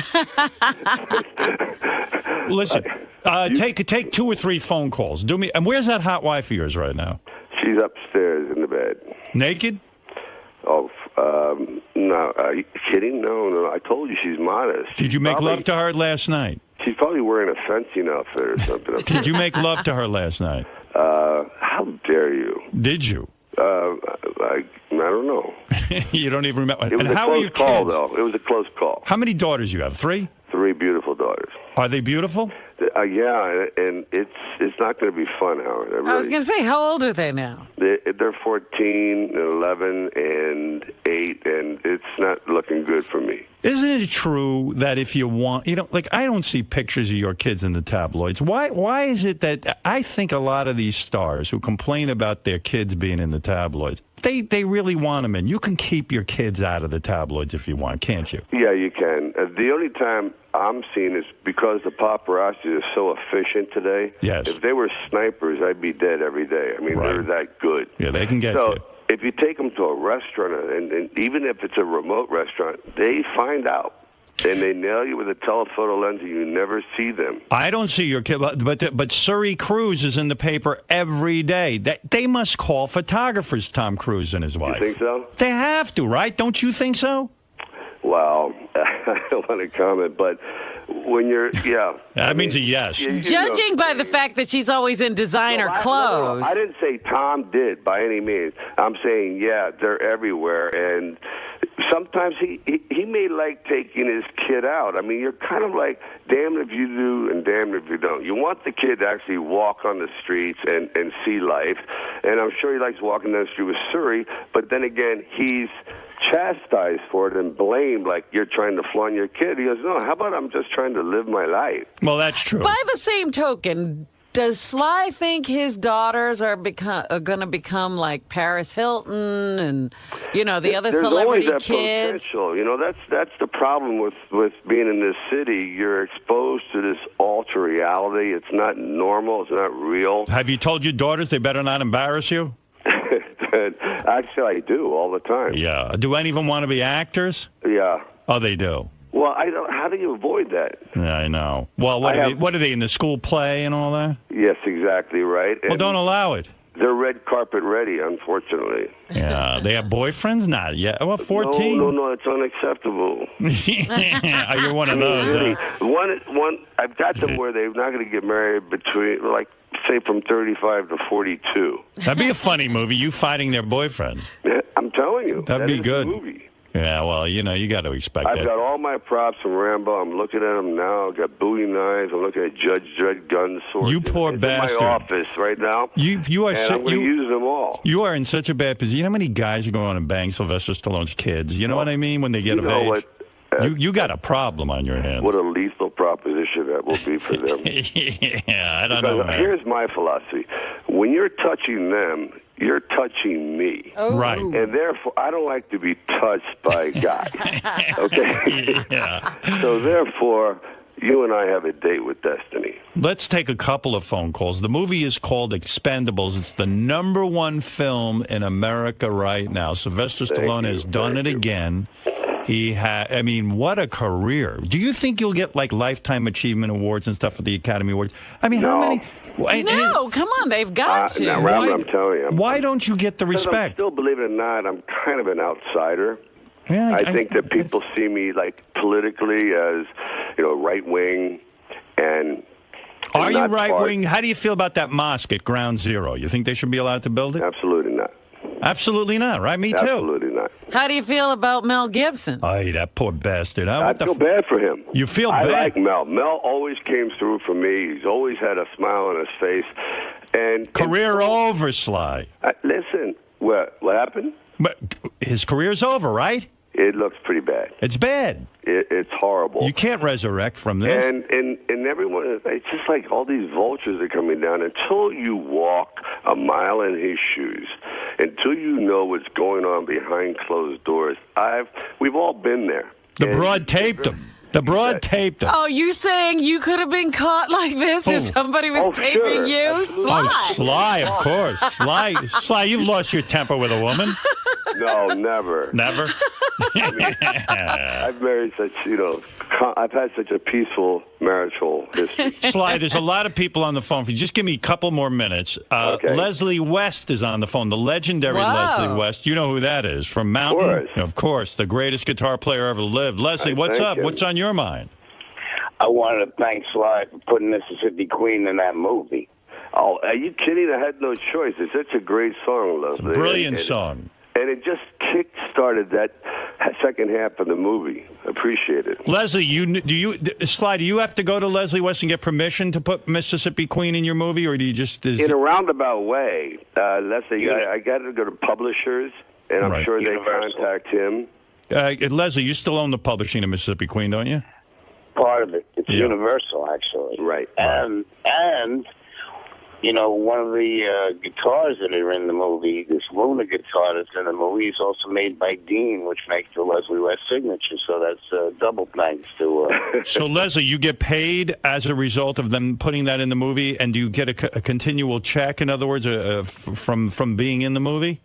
Speaker 1: Listen, take 2 or 3 phone calls. Do me. And where's that hot wife of yours right now?
Speaker 9: She's upstairs in the bed.
Speaker 1: Naked?
Speaker 9: Oh, no. Are you kidding? No. I told you she's modest.
Speaker 1: Did you make love to her last night?
Speaker 9: She's probably wearing a fencing outfit or something.
Speaker 1: Did you make love to her last night?
Speaker 9: How dare you?
Speaker 1: Did you?
Speaker 9: I don't know.
Speaker 1: You don't even remember.
Speaker 9: It was a close call, though. It was a close call.
Speaker 1: How many daughters you have? 3?
Speaker 9: 3 beautiful daughters.
Speaker 1: Are they beautiful?
Speaker 9: Yeah, and it's not going to be fun, Howard.
Speaker 2: I was going to say, how old are they now?
Speaker 9: They're 14, and 11, and 8, and it's not looking good for me.
Speaker 1: Isn't it true that if you want, like I don't see pictures of your kids in the tabloids. Why is it that I think a lot of these stars who complain about their kids being in the tabloids, they really want them in? You can keep your kids out of the tabloids if you want, can't you?
Speaker 9: Yeah, you can. The only time I'm seeing is because the paparazzi is so efficient today.
Speaker 1: Yes.
Speaker 9: If they were snipers, I'd be dead every day. I mean, they're that good.
Speaker 1: Yeah, they can get
Speaker 9: so,
Speaker 1: you.
Speaker 9: If you take them to a restaurant, and even if it's a remote restaurant, they find out. And they nail you with a telephoto lens and you never see them.
Speaker 1: I don't see your kid, but Surrey Cruise is in the paper every day. They must call photographers, Tom Cruise and his wife.
Speaker 9: You think so?
Speaker 1: They have to, right? Don't you think so?
Speaker 9: Well, I don't want to comment, but when you're,
Speaker 1: That means a yes.
Speaker 2: Judging by the fact that she's always in designer clothes.
Speaker 9: No, I didn't say Tom did by any means. I'm saying, they're everywhere. And sometimes he may like taking his kid out. I mean, you're kind of like, damned if you do and damned if you don't. You want the kid to actually walk on the streets and see life. And I'm sure he likes walking down the street with Surrey, but then again, he's chastised for it and blamed like you're trying to flaunt your kid. He goes, no, how about I'm just trying to live my life?
Speaker 1: Well, that's true.
Speaker 2: By the same token, does Sly think his daughters are going to become like Paris Hilton and, the other celebrity
Speaker 9: There's always that
Speaker 2: kids?
Speaker 9: potential. That's the problem with being in this city. You're exposed to this altered reality. It's not normal. It's not real.
Speaker 1: Have you told your daughters they better not embarrass you?
Speaker 9: Actually, I do all the time.
Speaker 1: Yeah. Do any of them want to be actors?
Speaker 9: Yeah.
Speaker 1: Oh, they do.
Speaker 9: Well, how do you avoid that?
Speaker 1: Yeah, I know. Well, what are they in the school play and all that?
Speaker 9: Yes, exactly right.
Speaker 1: Well, don't allow it.
Speaker 9: They're red carpet ready, unfortunately.
Speaker 1: Yeah, they have boyfriends? Not yet. Well, 14.
Speaker 9: No, it's unacceptable.
Speaker 1: Oh, you're one of those.
Speaker 9: Really,
Speaker 1: huh?
Speaker 9: one. I've got them where they're not going to get married between, say, from 35 to 42.
Speaker 1: That'd be a funny movie. You fighting their boyfriend.
Speaker 9: I'm telling you.
Speaker 1: That'd be
Speaker 9: is
Speaker 1: good.
Speaker 9: The movie.
Speaker 1: Yeah, well, you got to expect
Speaker 9: I've
Speaker 1: that.
Speaker 9: got all my props from Rambo. I'm looking at them now. I've got Bowie knives. I'm looking at Judge Dredd guns, swords.
Speaker 1: You poor bastard.
Speaker 9: In my office right now.
Speaker 1: You are.
Speaker 9: And I'm going to use them all.
Speaker 1: You are in such a bad position. You know how many guys are going on and bang Sylvester Stallone's kids? You know what I mean? When they get of age.
Speaker 9: What?
Speaker 1: You got a problem on your hands.
Speaker 9: What a lethal proposition that will be for them.
Speaker 1: Yeah, I don't know, man.
Speaker 9: Here's my philosophy. When you're touching them, you're touching me.
Speaker 2: Oh.
Speaker 1: Right.
Speaker 9: And therefore, I don't like to be touched by a guy. Okay?
Speaker 1: Yeah.
Speaker 9: So therefore, you and I have a date with destiny.
Speaker 1: Let's take a couple of phone calls. The movie is called Expendables. It's the #1 film in America right now. Sylvester Stallone has done it again. I mean, what a career. Do you think you'll get, like, Lifetime Achievement Awards and stuff at the Academy Awards? I mean, how many?
Speaker 2: No, come on, they've got to.
Speaker 9: Now, Robert, I'm telling you.
Speaker 1: Why don't you get the respect?
Speaker 9: Still, believe it or not, I'm kind of an outsider.
Speaker 1: Yeah,
Speaker 9: I think that people see me, like, politically as, right-wing and...
Speaker 1: Are you right-wing? How do you feel about that mosque at Ground Zero? You think they should be allowed to build it?
Speaker 9: Absolutely not.
Speaker 1: Absolutely not, right? Me too.
Speaker 9: Absolutely not.
Speaker 2: How do you feel about Mel Gibson?
Speaker 1: Ay, that poor bastard.
Speaker 9: I feel bad for him.
Speaker 1: You feel
Speaker 9: I
Speaker 1: bad?
Speaker 9: like Mel. Mel always came through for me. He's always had a smile on his face. And
Speaker 1: Career over, Sly.
Speaker 9: Listen, what happened?
Speaker 1: But his career's over, right?
Speaker 9: It looks pretty bad.
Speaker 1: It's bad.
Speaker 9: It's horrible.
Speaker 1: You can't resurrect from this.
Speaker 9: And everyone, it's just like all these vultures are coming down. Until you walk a mile in his shoes, until you know what's going on behind closed doors, we've all been there.
Speaker 1: The broad taped him. The broad taped him.
Speaker 2: Oh, you saying you could have been caught like this if somebody was taping you?
Speaker 9: Absolutely.
Speaker 2: Sly.
Speaker 1: Oh, Sly, of course. Sly, you've lost your temper with a woman.
Speaker 9: No, never.
Speaker 1: Never?
Speaker 9: I've married such, I've had such a peaceful marital history.
Speaker 1: Sly, there's a lot of people on the phone. If you just give me a couple more minutes.
Speaker 9: Okay.
Speaker 1: Leslie West is on the phone, the legendary
Speaker 2: Wow.
Speaker 1: Leslie West. You know who that is, from Mountain? Of course, the greatest guitar player ever lived. Leslie, what's
Speaker 9: thank
Speaker 1: up?
Speaker 9: you.
Speaker 1: What's on your mind?
Speaker 10: I wanted to thank Sly for putting Mississippi Queen in that movie.
Speaker 9: Oh, are you kidding? I had no choice. It's such a great song, Leslie.
Speaker 1: It's a brilliant song.
Speaker 9: And it just kick-started that second half of the movie. Appreciate it.
Speaker 1: Leslie, Sly, do you have to go to Leslie West and get permission to put Mississippi Queen in your movie, or do you just...
Speaker 9: In a roundabout way, Leslie, I got to go to publishers, and I'm sure they contact him.
Speaker 1: Leslie, you still own the publishing of Mississippi Queen, don't you?
Speaker 10: Part of it. It's Universal, actually.
Speaker 9: Right.
Speaker 10: And one of the guitars that are in the movie, this Luna guitar that's in the movie, is also made by Dean, which makes the Leslie West signature. So that's double thanks to...
Speaker 1: So, Leslie, you get paid as a result of them putting that in the movie, and do you get a continual check, in other words, from being in the movie?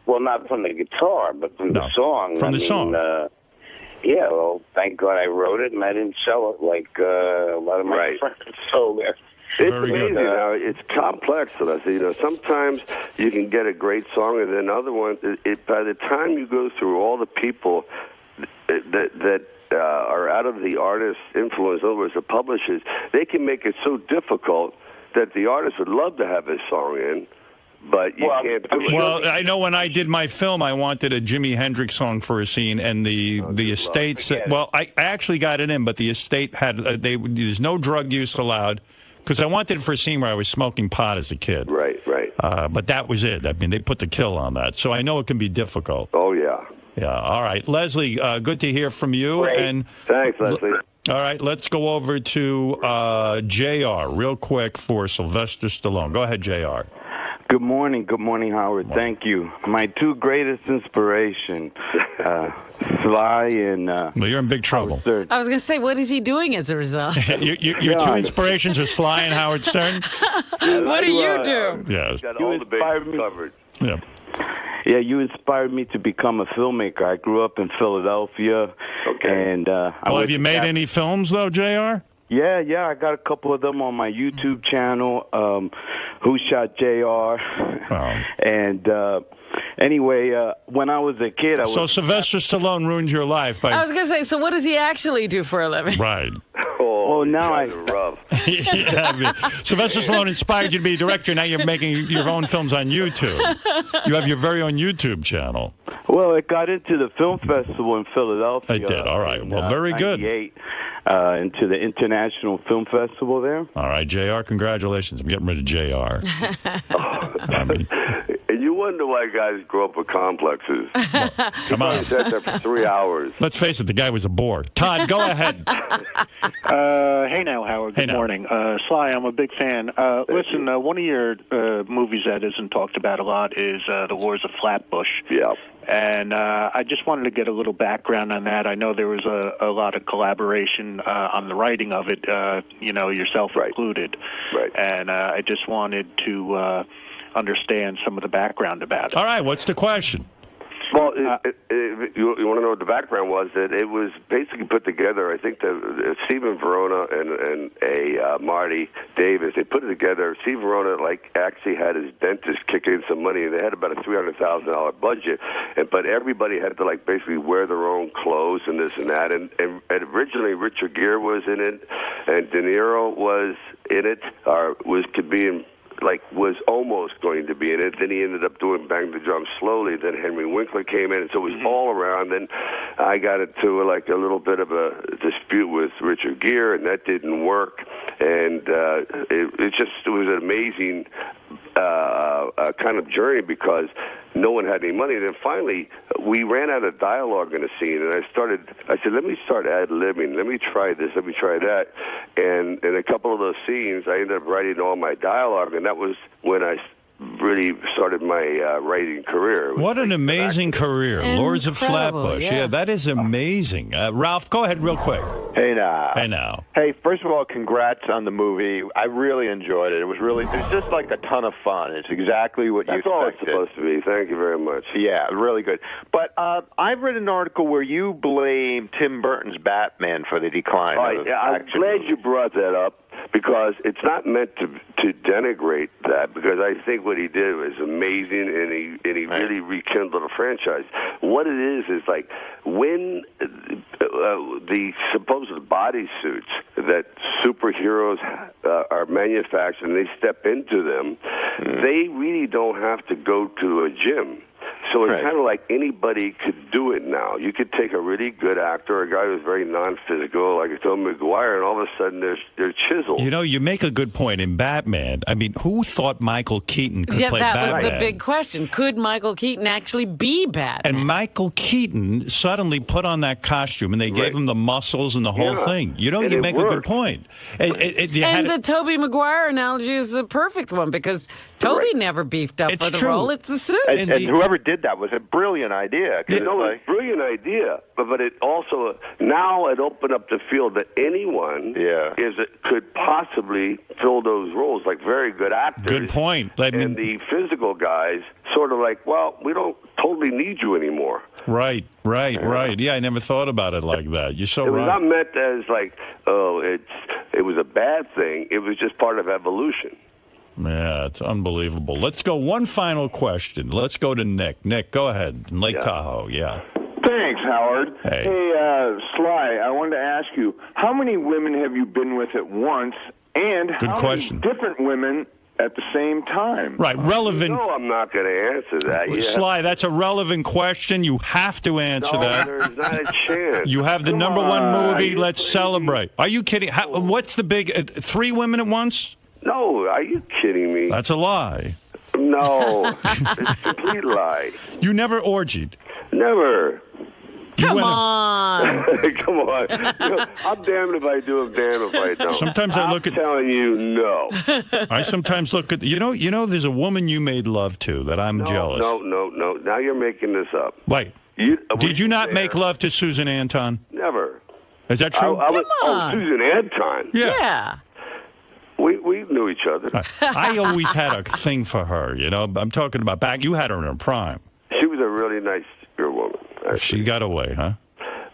Speaker 10: Well, not from the guitar, but from the song.
Speaker 1: From the song.
Speaker 10: Yeah, well, thank God I wrote it, and I didn't sell it like a lot of my friends sold it.
Speaker 9: It's amazing how it's complex, Leslie. Sometimes you can get a great song, and then other ones, by the time you go through all the people that are out of the artist's influence, in other words, the publishers, they can make it so difficult that the artist would love to have his song in, but you can't do it.
Speaker 1: Well, I know when I did my film, I wanted a Jimi Hendrix song for a scene, and the estate said, well, I actually got it in, but the estate had, there's no drug use allowed, because I wanted it for a scene where I was smoking pot as a kid.
Speaker 9: Right.
Speaker 1: But that was it. I mean, they put the kill on that. So I know it can be difficult.
Speaker 9: Oh, yeah.
Speaker 1: Yeah, all right. Leslie, good to hear from you.
Speaker 9: Great.
Speaker 1: And
Speaker 9: thanks, Leslie.
Speaker 1: All right, let's go over to JR real quick for Sylvester Stallone. Go ahead, JR.
Speaker 11: Good morning, Howard. Thank you. My two greatest inspirations, Sly and...
Speaker 1: well, you're in big trouble.
Speaker 2: I was going to say, what is he doing as a result?
Speaker 1: Your two inspirations are Sly and Howard Stern?
Speaker 2: What do you do?
Speaker 1: Yes.
Speaker 9: Got all the bases covered.
Speaker 1: Yeah.
Speaker 11: Yeah, you inspired me to become a filmmaker. I grew up in Philadelphia.
Speaker 9: Okay.
Speaker 11: And
Speaker 1: have you made any films, though, JR?
Speaker 11: Yeah, I got a couple of them on my YouTube channel, Who Shot JR.
Speaker 1: Oh.
Speaker 11: And anyway, when I was a kid, I was...
Speaker 1: So Sylvester Stallone ruined your life by...
Speaker 2: I was going to say, so what does he actually do for a living?
Speaker 1: Right.
Speaker 11: Well, now
Speaker 1: Sylvester Stallone inspired you to be a director. Now you're making your own films on YouTube. You have your very own YouTube channel.
Speaker 11: Well, it got into the film festival in Philadelphia.
Speaker 1: It did. All right. Well, very good.
Speaker 11: Into the International Film Festival there.
Speaker 1: All right, JR, congratulations. I'm getting rid of JR.
Speaker 9: And you wonder why guys grow up with complexes.
Speaker 1: Come on.
Speaker 9: Sat there for 3 hours.
Speaker 1: Let's face it, the guy was a bore. Todd, go ahead.
Speaker 12: Hey now, Howard. Good morning. Sly, I'm a big fan. Listen, one of your movies that isn't talked about a lot is The Wars of Flatbush.
Speaker 9: Yeah.
Speaker 12: And I just wanted to get a little background on that. I know there was a lot of collaboration on the writing of it, yourself included.
Speaker 9: Right.
Speaker 12: And I just wanted to understand some of the background about it.
Speaker 1: All right, what's the question?
Speaker 9: Well, you want to know what the background was? That it was basically put together. I think that Stephen Verona and Marty Davis, they put it together. Steve Verona actually had his dentist kick in some money, and they had about a $300,000 budget. But everybody had to basically wear their own clothes and this and that. And originally Richard Gere was in it, and De Niro was in it, or could be in. Was almost going to be in it. Then he ended up doing Bang the Drum Slowly. Then Henry Winkler came in, and so it was all around. Then I got into a little bit of a dispute with Richard Gere, and that didn't work. And it was an amazing kind of journey because no one had any money. And then finally, we ran out of dialogue in a scene, and I said, let me start ad-libbing. Let me try this. Let me try that. And in a couple of those scenes, I ended up writing all my dialogue, and that was when I really started my writing career.
Speaker 1: What an amazing career. Lords of Flatbush. Yeah, that is amazing. Ralph, go ahead real quick.
Speaker 13: Hey now.
Speaker 1: Hey now.
Speaker 13: Hey, first of all, congrats on the movie. I really enjoyed it. It was just like a ton of fun. It's exactly what you expected.
Speaker 9: That's all it's supposed to be. Thank you very much.
Speaker 13: Yeah, really good. But I've read an article where you blame Tim Burton's Batman for the decline of
Speaker 9: I'm glad you brought that up, because it's not meant to denigrate that, because I think what he did was amazing, and he really rekindled a franchise. What it is when the supposed bodysuits that superheroes are manufactured and they step into them, they really don't have to go to a gym. So it's kind of like anybody could do it now. You could take a really good actor, a guy who's very non-physical, like Tobey Maguire, and all of a sudden they're chiseled.
Speaker 1: You make a good point. In Batman, I mean, who thought Michael Keaton could play Batman?
Speaker 2: That was the big question. Could Michael Keaton actually be Batman?
Speaker 1: And Michael Keaton suddenly put on that costume, and they gave him the muscles and the whole thing. You make a good point. And
Speaker 2: the Tobey Maguire analogy is the perfect one, because Tobey never beefed up for the role. It's the suit.
Speaker 13: And whoever did that was a brilliant idea.
Speaker 9: It's a brilliant idea, but it also now it opened up the field that anyone could possibly fill those roles, like very good actors.
Speaker 1: Good point.
Speaker 9: And the physical guys sort of we don't totally need you anymore.
Speaker 1: Right. Yeah, I never thought about it like that. You're so right.
Speaker 9: It was not meant as it was a bad thing. It was just part of evolution.
Speaker 1: Yeah, it's unbelievable. Let's go one final question. Let's go to Nick. Nick, go ahead. In Lake Tahoe,
Speaker 14: Thanks, Howard.
Speaker 1: Hey,
Speaker 14: Sly, I wanted to ask you, how many women have you been with at once, and how many different women at the same time?
Speaker 1: Right, relevant.
Speaker 9: No, I'm not going to answer that.
Speaker 1: Sly, that's a relevant question. You have to answer that.
Speaker 9: There's not a chance.
Speaker 1: You have the #1 movie. Let's celebrate. Are you kidding? What's the big 3 women at once?
Speaker 9: No, are you kidding me?
Speaker 1: That's a lie.
Speaker 9: No, it's a complete lie.
Speaker 1: You never orgied?
Speaker 9: Never.
Speaker 2: Come on.
Speaker 9: Come on. I'm damned if I do, I'm damned if I don't.
Speaker 1: Sometimes I look at...
Speaker 9: I'm telling you, no.
Speaker 1: I sometimes look at... You know, there's a woman you made love to that I'm jealous.
Speaker 9: No. Now you're making this up.
Speaker 1: Wait. Did you not make love to Susan Anton?
Speaker 9: Never.
Speaker 1: Is that true?
Speaker 2: Come on.
Speaker 9: Susan Anton?
Speaker 2: Yeah.
Speaker 9: We knew each other.
Speaker 1: I always had a thing for her, I'm talking about back. You had her in her prime.
Speaker 9: She was a really nice woman. Actually.
Speaker 1: She got away, huh?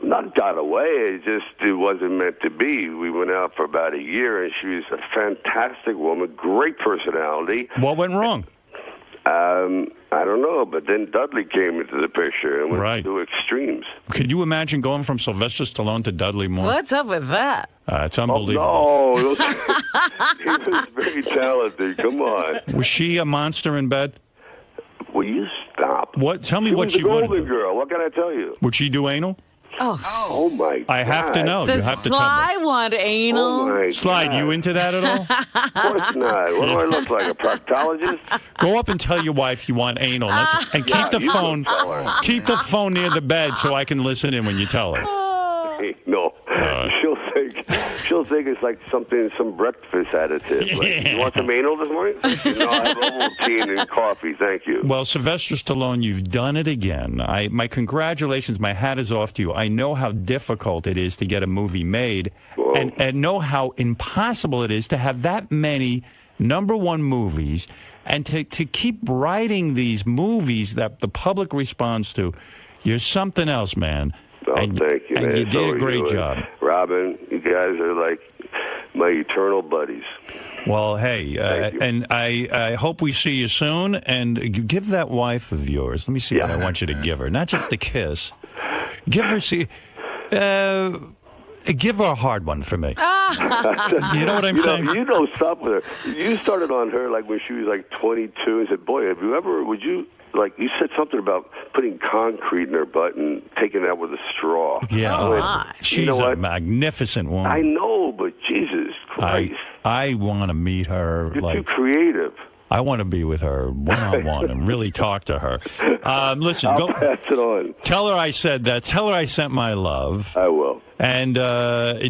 Speaker 9: Not got away. It wasn't meant to be. We went out for about a year, and she was a fantastic woman, great personality.
Speaker 1: What went wrong?
Speaker 9: I don't know, but then Dudley came into the picture and went to extremes.
Speaker 1: Can you imagine going from Sylvester Stallone to Dudley Moore?
Speaker 2: What's up with that?
Speaker 1: It's unbelievable.
Speaker 9: Oh, no. He was very talented. Come on.
Speaker 1: Was she a monster in bed?
Speaker 9: Will you stop.
Speaker 1: What? Tell me
Speaker 9: She
Speaker 1: what
Speaker 9: was
Speaker 1: she
Speaker 9: the
Speaker 1: would
Speaker 9: golden girl. What can I tell you?
Speaker 1: Would she do anal?
Speaker 9: Oh my!
Speaker 1: I have to know. You
Speaker 2: Does
Speaker 1: have to tell me.
Speaker 2: Sly want anal?
Speaker 9: Oh my
Speaker 1: Slide, you into that at all?
Speaker 9: Of course not. What do I look like? A proctologist?
Speaker 1: Go up and tell your wife you want anal, and keep the
Speaker 9: you
Speaker 1: phone.
Speaker 9: go tell her.
Speaker 1: Keep the phone near the bed so I can listen in when you tell her.
Speaker 9: No, she'll think it's like some breakfast additive. Like, you want some anal this morning? No, I have Ovaltine and coffee. Thank you.
Speaker 1: Well, Sylvester Stallone, you've done it again. My congratulations. My hat is off to you. I know how difficult it is to get a movie made, and know how impossible it is to have that many #1 movies, and to keep writing these movies that the public responds to. You're something else, man.
Speaker 9: Oh, thank you, man.
Speaker 1: And you did
Speaker 9: So
Speaker 1: a great
Speaker 9: you.
Speaker 1: job.
Speaker 9: Robin, you guys are like my eternal buddies.
Speaker 1: Well, hey, and I hope we see you soon. And give that wife of yours. Let me see what I want you to give her. Not just the kiss. Give her give her a hard one for me. You know what I'm saying?
Speaker 9: You don't stop with her. You started on her like when she was like 22 and said, "Boy, would you?" Like, you said something about putting concrete in her butt and taking that with a straw.
Speaker 1: Yeah, she's a magnificent woman.
Speaker 9: I know, but Jesus Christ.
Speaker 1: I want to meet her.
Speaker 9: You're too creative.
Speaker 1: I want to be with her one-on-one and really talk to her. Listen,
Speaker 9: I'll pass it on.
Speaker 1: Tell her I said that. Tell her I sent my love.
Speaker 9: I will.
Speaker 1: And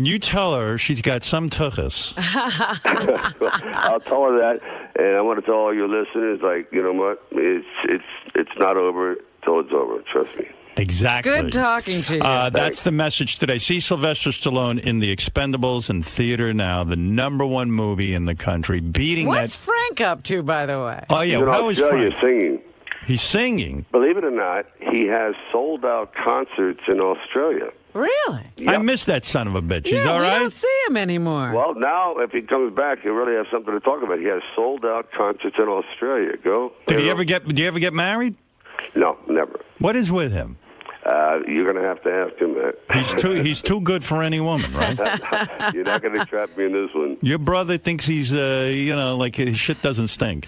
Speaker 1: you tell her she's got some tuchus.
Speaker 9: I'll tell her that, and I want to tell all your listeners, like, you know what? It's not over till it's over. Trust me.
Speaker 1: Exactly.
Speaker 2: Good talking to you.
Speaker 1: That's the message today. See Sylvester Stallone in The Expendables in theater now, the #1 movie in the country, beating
Speaker 2: What's Frank up to, by the way?
Speaker 1: Oh, yeah. How is
Speaker 9: Australia
Speaker 1: Frank?
Speaker 9: singing.
Speaker 1: He's singing.
Speaker 9: Believe it or not, he has sold out concerts in Australia.
Speaker 2: Really?
Speaker 1: I miss that son of a bitch. He's all
Speaker 2: we
Speaker 1: right?
Speaker 2: don't see him anymore.
Speaker 9: Well, now, if he comes back, he'll really have something to talk about. He has sold out concerts in Australia. Go.
Speaker 1: Did he ever get married?
Speaker 9: No, never.
Speaker 1: What is with him?
Speaker 9: You're going to have to ask him that.
Speaker 1: He's too good for any woman, right?
Speaker 9: You're not going to trap me in this one.
Speaker 1: Your brother thinks he's, like his shit doesn't stink.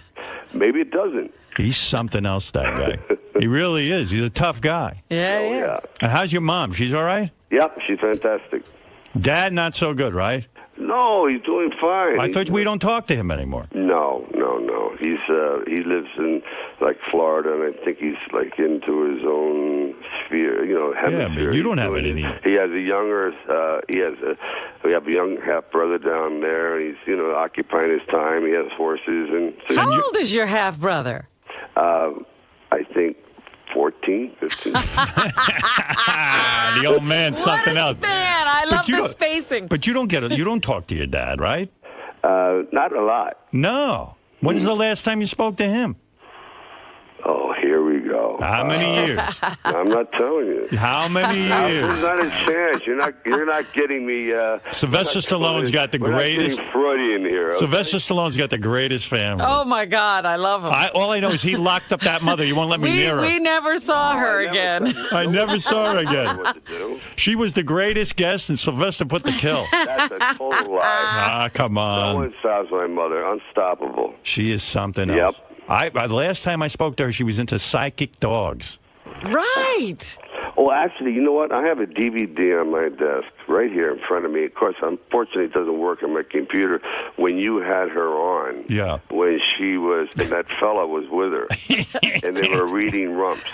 Speaker 9: Maybe it doesn't.
Speaker 1: He's something else, that guy. He really is. He's a tough guy.
Speaker 2: Yeah.
Speaker 1: And how's your mom? She's all right?
Speaker 9: Yep, she's fantastic.
Speaker 1: Dad, not so good, right?
Speaker 9: No, he's doing fine.
Speaker 1: I thought we don't talk to him anymore.
Speaker 9: No. He lives in like Florida, and I think he's like into his own sphere, hemisphere.
Speaker 1: Yeah, but you don't have anything.
Speaker 9: He has we have a young half brother down there, and he's occupying his time. He has horses and.
Speaker 2: How old is your half brother?
Speaker 9: I think 14, 15.
Speaker 1: The old man's something else.
Speaker 2: Man, I love the spacing.
Speaker 1: But you don't you don't talk to your dad, right?
Speaker 9: Not a lot.
Speaker 1: No. When's the last time you spoke to him?
Speaker 9: Oh, here we go.
Speaker 1: How many years?
Speaker 9: I'm not telling you.
Speaker 1: How many years?
Speaker 9: There's not a chance. You're not getting me.
Speaker 1: Sylvester Stallone's got the greatest.
Speaker 9: We're not getting Freudian here. Okay?
Speaker 1: Sylvester Stallone's got the greatest family.
Speaker 2: Oh my God, I love him.
Speaker 1: All I know is he locked up that mother. You won't let me near her.
Speaker 2: We never saw her again.
Speaker 1: I never saw her again.
Speaker 9: What to do.
Speaker 1: She was the greatest guest, and Sylvester put the kill.
Speaker 9: That's a total lie.
Speaker 1: Come on.
Speaker 9: No one stops my mother. Unstoppable.
Speaker 1: She is something else.
Speaker 9: Yep.
Speaker 1: The last time I spoke to her, she was into psychic dogs.
Speaker 2: Right.
Speaker 9: Oh, actually, you know what? I have a DVD on my desk right here in front of me. Of course, unfortunately, it doesn't work on my computer. When you had her on, when that fella was with her, and they were reading rumps.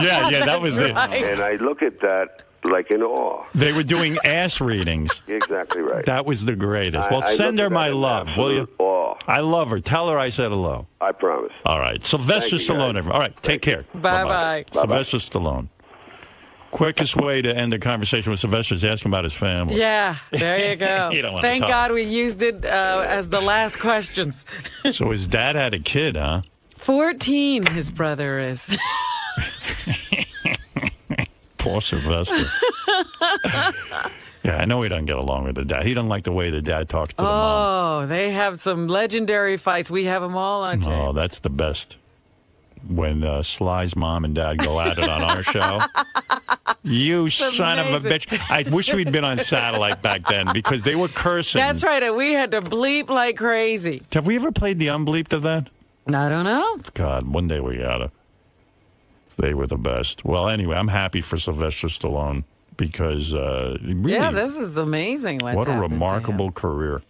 Speaker 1: Yeah, that was it.
Speaker 2: Right.
Speaker 9: And I look at that like in awe.
Speaker 1: They were doing ass readings.
Speaker 9: Exactly right.
Speaker 1: That was the greatest. Well,
Speaker 9: I
Speaker 1: send her
Speaker 9: look at
Speaker 1: my
Speaker 9: that in
Speaker 1: love, will you?
Speaker 9: Awe.
Speaker 1: I love her. Tell her I said hello.
Speaker 9: I promise.
Speaker 1: All right. Sylvester
Speaker 9: Thank you,
Speaker 1: Stallone.
Speaker 9: guys.
Speaker 1: All right. Take care.
Speaker 2: Bye-bye.
Speaker 1: Sylvester Stallone. Quickest way to end a conversation with Sylvester is ask him about his family.
Speaker 2: Yeah, there you go.
Speaker 1: You don't want to
Speaker 2: Thank
Speaker 1: talk.
Speaker 2: God we used it as the last questions.
Speaker 1: So his dad had a kid, huh?
Speaker 2: 14, his brother is.
Speaker 1: Poor Sylvester. Yeah, I know he doesn't get along with the dad. He doesn't like the way the dad talks to the mom.
Speaker 2: Oh, they have some legendary fights. We have them all on tape.
Speaker 1: Oh, that's the best. When Sly's mom and dad go at it on our show. You son of a bitch. I wish we'd been on satellite back then because they were cursing.
Speaker 2: That's right. And we had to bleep like crazy.
Speaker 1: Have we ever played the unbleeped of that?
Speaker 2: I don't know.
Speaker 1: God, one day we gotta. They were the best. Well, anyway, I'm happy for Sylvester Stallone because really,
Speaker 2: yeah, this is amazing.
Speaker 1: What a remarkable career.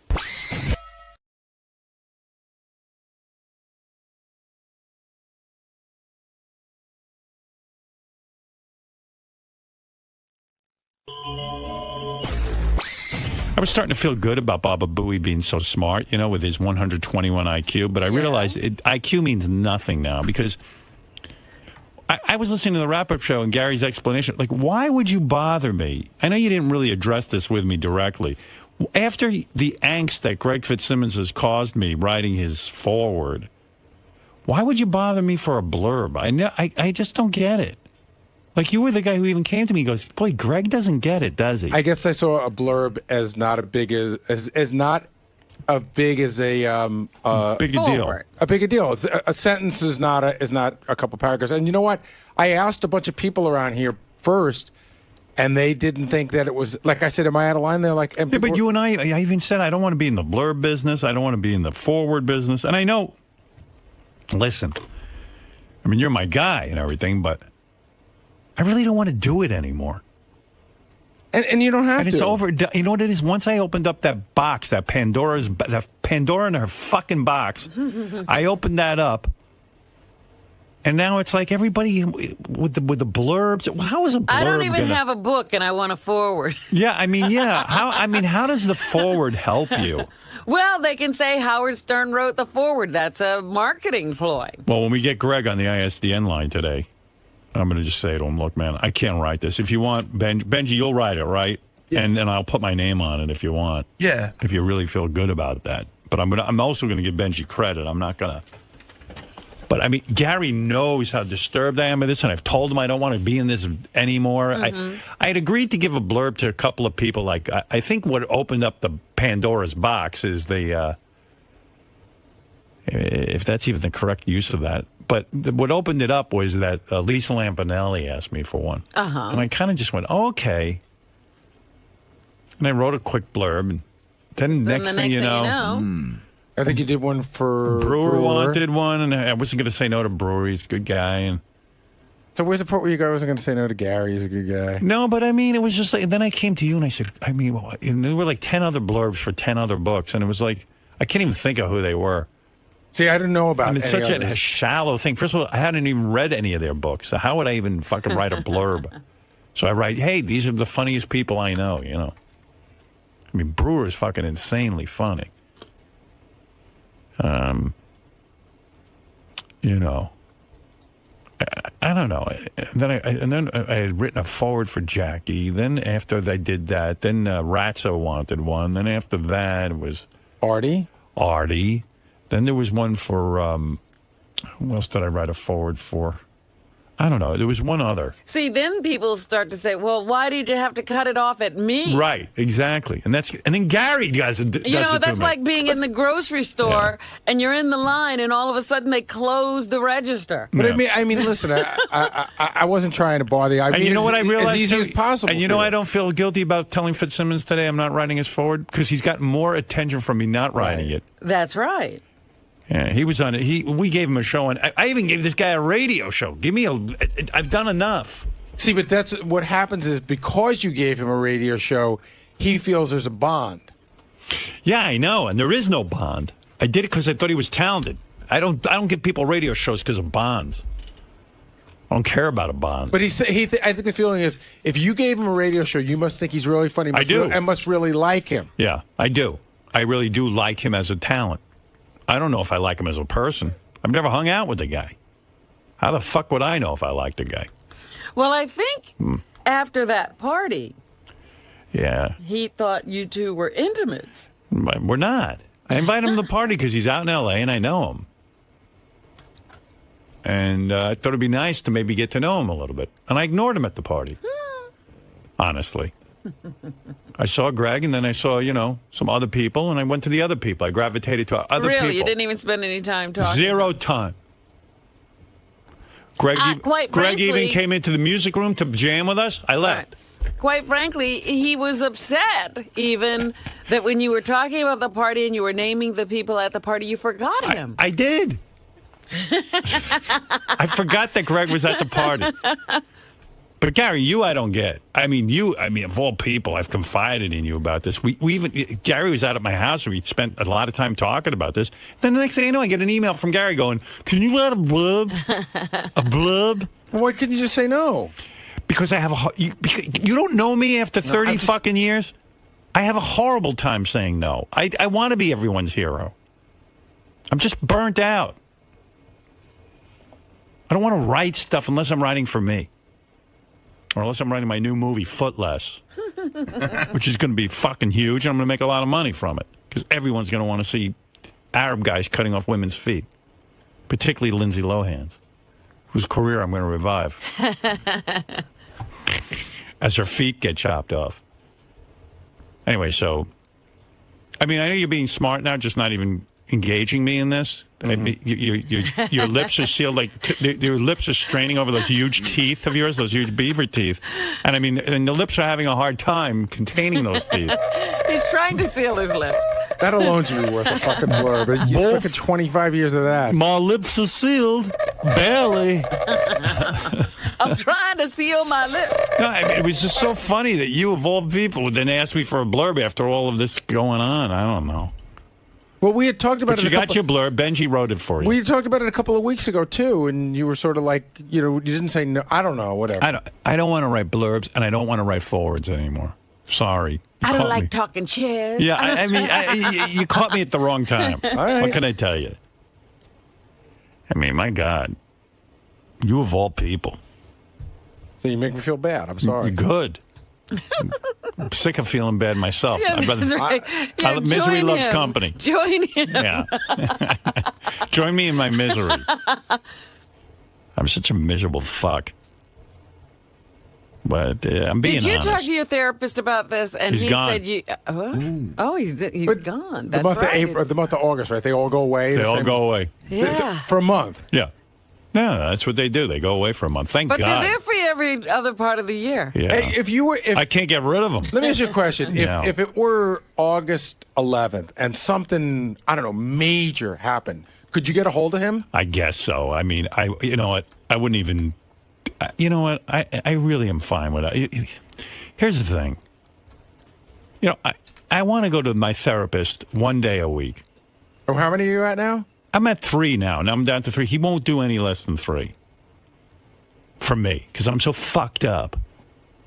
Speaker 1: I was starting to feel good about Baba Booey being so smart, you know, with his 121 IQ. But I realized IQ means nothing now because I was listening to the wrap-up show and Gary's explanation. Like, why would you bother me? I know you didn't really address this with me directly. After the angst that Greg Fitzsimmons has caused me writing his foreword, why would you bother me for a blurb? I just don't get it. Like, you were the guy who even came to me and goes, boy, Greg doesn't get it, does he?
Speaker 15: I guess I saw a blurb as not a big as not a big as a
Speaker 1: big a deal.
Speaker 15: A big a deal. A sentence is not a couple paragraphs. And you know what? I asked a bunch of people around here first, and they didn't think that it was, like I said, am I out of line? They're like,
Speaker 1: yeah, but you and I even said I don't want to be in the blurb business. I don't want to be in the forward business. And I know, listen, I mean, you're my guy and everything, but I really don't want to do it anymore.
Speaker 15: And you don't have to.
Speaker 1: And it's over. You know what it is? Once I opened up that box, that Pandora in her fucking box, I opened that up, and now it's like everybody with the blurbs. How is a blurb?
Speaker 2: I don't even have a book, and I want to forward.
Speaker 1: Yeah, I mean, yeah. How does the forward help you?
Speaker 2: Well, they can say Howard Stern wrote the forward. That's a marketing ploy.
Speaker 1: Well, when we get Greg on the ISDN line today, I'm going to just say to him, look, man, I can't write this. If you want, Benji, you'll write it, right? Yeah. And then I'll put my name on it if you want.
Speaker 16: Yeah. If
Speaker 1: you really feel good about that. But I'm also going to give Benji credit. I'm not going to. But, I mean, Gary knows how disturbed I am with this, and I've told him I don't want to be in this anymore. I had agreed to give a blurb to a couple of people. Like, I think what opened up the Pandora's box is the, if that's even the correct use of that. But what opened it up was that Lisa Lampanelli asked me for one. And I kind of just went, oh, okay. And I wrote a quick blurb. And then next thing you know,
Speaker 15: I think you did one for
Speaker 1: Brewer wanted one. And I wasn't going to say no to Brewer. He's a good guy. And
Speaker 15: so where's the part where you guys wasn't going to say no to Gary? He's a good guy.
Speaker 1: No, but I mean, it was just like, and then I came to you and I said, I mean, and there were like 10 other blurbs for 10 other books. And it was like, I can't even think of who they were.
Speaker 15: See, I didn't know about it.
Speaker 1: I mean, it's such a shallow thing. First of all, I hadn't even read any of their books. So how would I even fucking write a blurb? So I write, hey, these are the funniest people I know, you know. I mean, Brewer is fucking insanely funny. You know, I don't know. And then I had written a forward for Jackie. Then after they did that, then Ratso wanted one. Then after that, it was
Speaker 15: Artie.
Speaker 1: Then there was one for, who else did I write a forward for? I don't know. There was one other.
Speaker 2: See, then people start to say, well, why did you have to cut it off at me?
Speaker 1: Right, exactly. And then Gary does it.
Speaker 2: You know, that's like being in the grocery store and you're in the line and all of a sudden they close the register.
Speaker 15: But I mean, listen, I wasn't trying to bother you. I mean,
Speaker 1: you know what I realized?
Speaker 15: As easy as possible.
Speaker 1: And you know, I don't feel guilty about telling Fitzsimmons today I'm not writing his forward because he's got more attention from me not writing it.
Speaker 2: That's right.
Speaker 1: Yeah, he was on it. We gave him a show, and I even gave this guy a radio show. I've done enough.
Speaker 15: See, but that's what happens is because you gave him a radio show, he feels there's a bond.
Speaker 1: Yeah, I know, and there is no bond. I did it because I thought he was talented. I don't give people radio shows because of bonds. I don't care about a bond.
Speaker 15: But I think the feeling is if you gave him a radio show, you must think he's really funny.
Speaker 1: I do.
Speaker 15: And must really like him.
Speaker 1: Yeah, I do. I really do like him as a talent. I don't know if I like him as a person. I've never hung out with the guy. How the fuck would I know if I like the guy?
Speaker 2: Well, I think after that party, he thought you two were intimates.
Speaker 1: We're not. I invited him to the party because he's out in L.A. and I know him. And I thought it'd be nice to maybe get to know him a little bit. And I ignored him at the party. Honestly. I saw Greg, and then I saw, some other people, and I went to the other people. I gravitated to other people.
Speaker 2: Really? You didn't even spend any time talking?
Speaker 1: Zero time. Greg even came into the music room to jam with us. I left.
Speaker 2: Right. Quite frankly, he was upset even that when you were talking about the party and you were naming the people at the party, you forgot him.
Speaker 1: I did. I forgot that Greg was at the party. But Gary, I don't get. I mean, of all people, I've confided in you about this. Gary was out at my house, and we spent a lot of time talking about this. Then the next thing I know, I get an email from Gary going, "Can you let a blub? A blub?"
Speaker 15: Well, why couldn't you just say no?
Speaker 1: Because I have you don't know me after 30 fucking years. I have a horrible time saying no. I want to be everyone's hero. I'm just burnt out. I don't want to write stuff unless I'm writing for me. Or unless I'm writing my new movie, Footless, which is going to be fucking huge, and I'm going to make a lot of money from it. Because everyone's going to want to see Arab guys cutting off women's feet, particularly Lindsay Lohan's, whose career I'm going to revive as her feet get chopped off. Anyway, so, I mean, I know you're being smart now, just not even engaging me in this. Your lips are sealed, like your lips are straining over those huge teeth of yours, those huge beaver teeth. And I mean, and the lips are having a hard time containing those teeth.
Speaker 2: He's trying to seal his lips.
Speaker 15: That alone should be worth a fucking blurb. You fucking 25 years of that.
Speaker 1: My lips are sealed. Barely.
Speaker 2: I'm trying to seal my lips.
Speaker 1: No, I mean, it was just so funny that you, of all people, would then ask me for a blurb after all of this going on. I don't know.
Speaker 15: Well, we had talked about
Speaker 1: but
Speaker 15: it.
Speaker 1: You got your blurb. Benji wrote it for you.
Speaker 15: We talked about it a couple of weeks ago too, and you were sort of like, you didn't say no. I don't know, whatever.
Speaker 1: I don't want to write blurbs, and I don't want to write forwards anymore. Sorry.
Speaker 2: I don't like talking chairs.
Speaker 1: Yeah, I mean, you caught me at the wrong time.
Speaker 15: All right.
Speaker 1: What can I tell you? I mean, my God, you of all people.
Speaker 15: So you make me feel bad. I'm sorry.
Speaker 1: Good. I'm sick of feeling bad myself.
Speaker 2: Yeah,
Speaker 1: misery loves company.
Speaker 2: Join him.
Speaker 1: Yeah. Join me in my misery. I'm such a miserable fuck. But I'm being honest.
Speaker 2: Did you talk to your therapist about this? And
Speaker 1: he's
Speaker 2: he
Speaker 1: gone.
Speaker 2: said you. He's gone. That's
Speaker 15: the month
Speaker 2: right.
Speaker 15: of April, the month of August, right? They all go away.
Speaker 1: They all go away.
Speaker 2: Yeah.
Speaker 15: For a month.
Speaker 1: Yeah. Yeah, that's what they do. They go away for a month. Thank God.
Speaker 2: But they're there for you every other part of the year.
Speaker 1: Yeah.
Speaker 15: Hey,
Speaker 1: I can't get rid of them.
Speaker 15: Let me ask you a question. If it were August 11th and something, I don't know, major happened, could you get a hold of him?
Speaker 1: I guess so. I mean, you know what? I wouldn't even. You know what? I really am fine with it. Here's the thing. You know, I want to go to my therapist one day a week.
Speaker 15: Oh, how many are you at now?
Speaker 1: I'm at 3 now. Now I'm down to 3. He won't do any less than 3 for me because I'm so fucked up.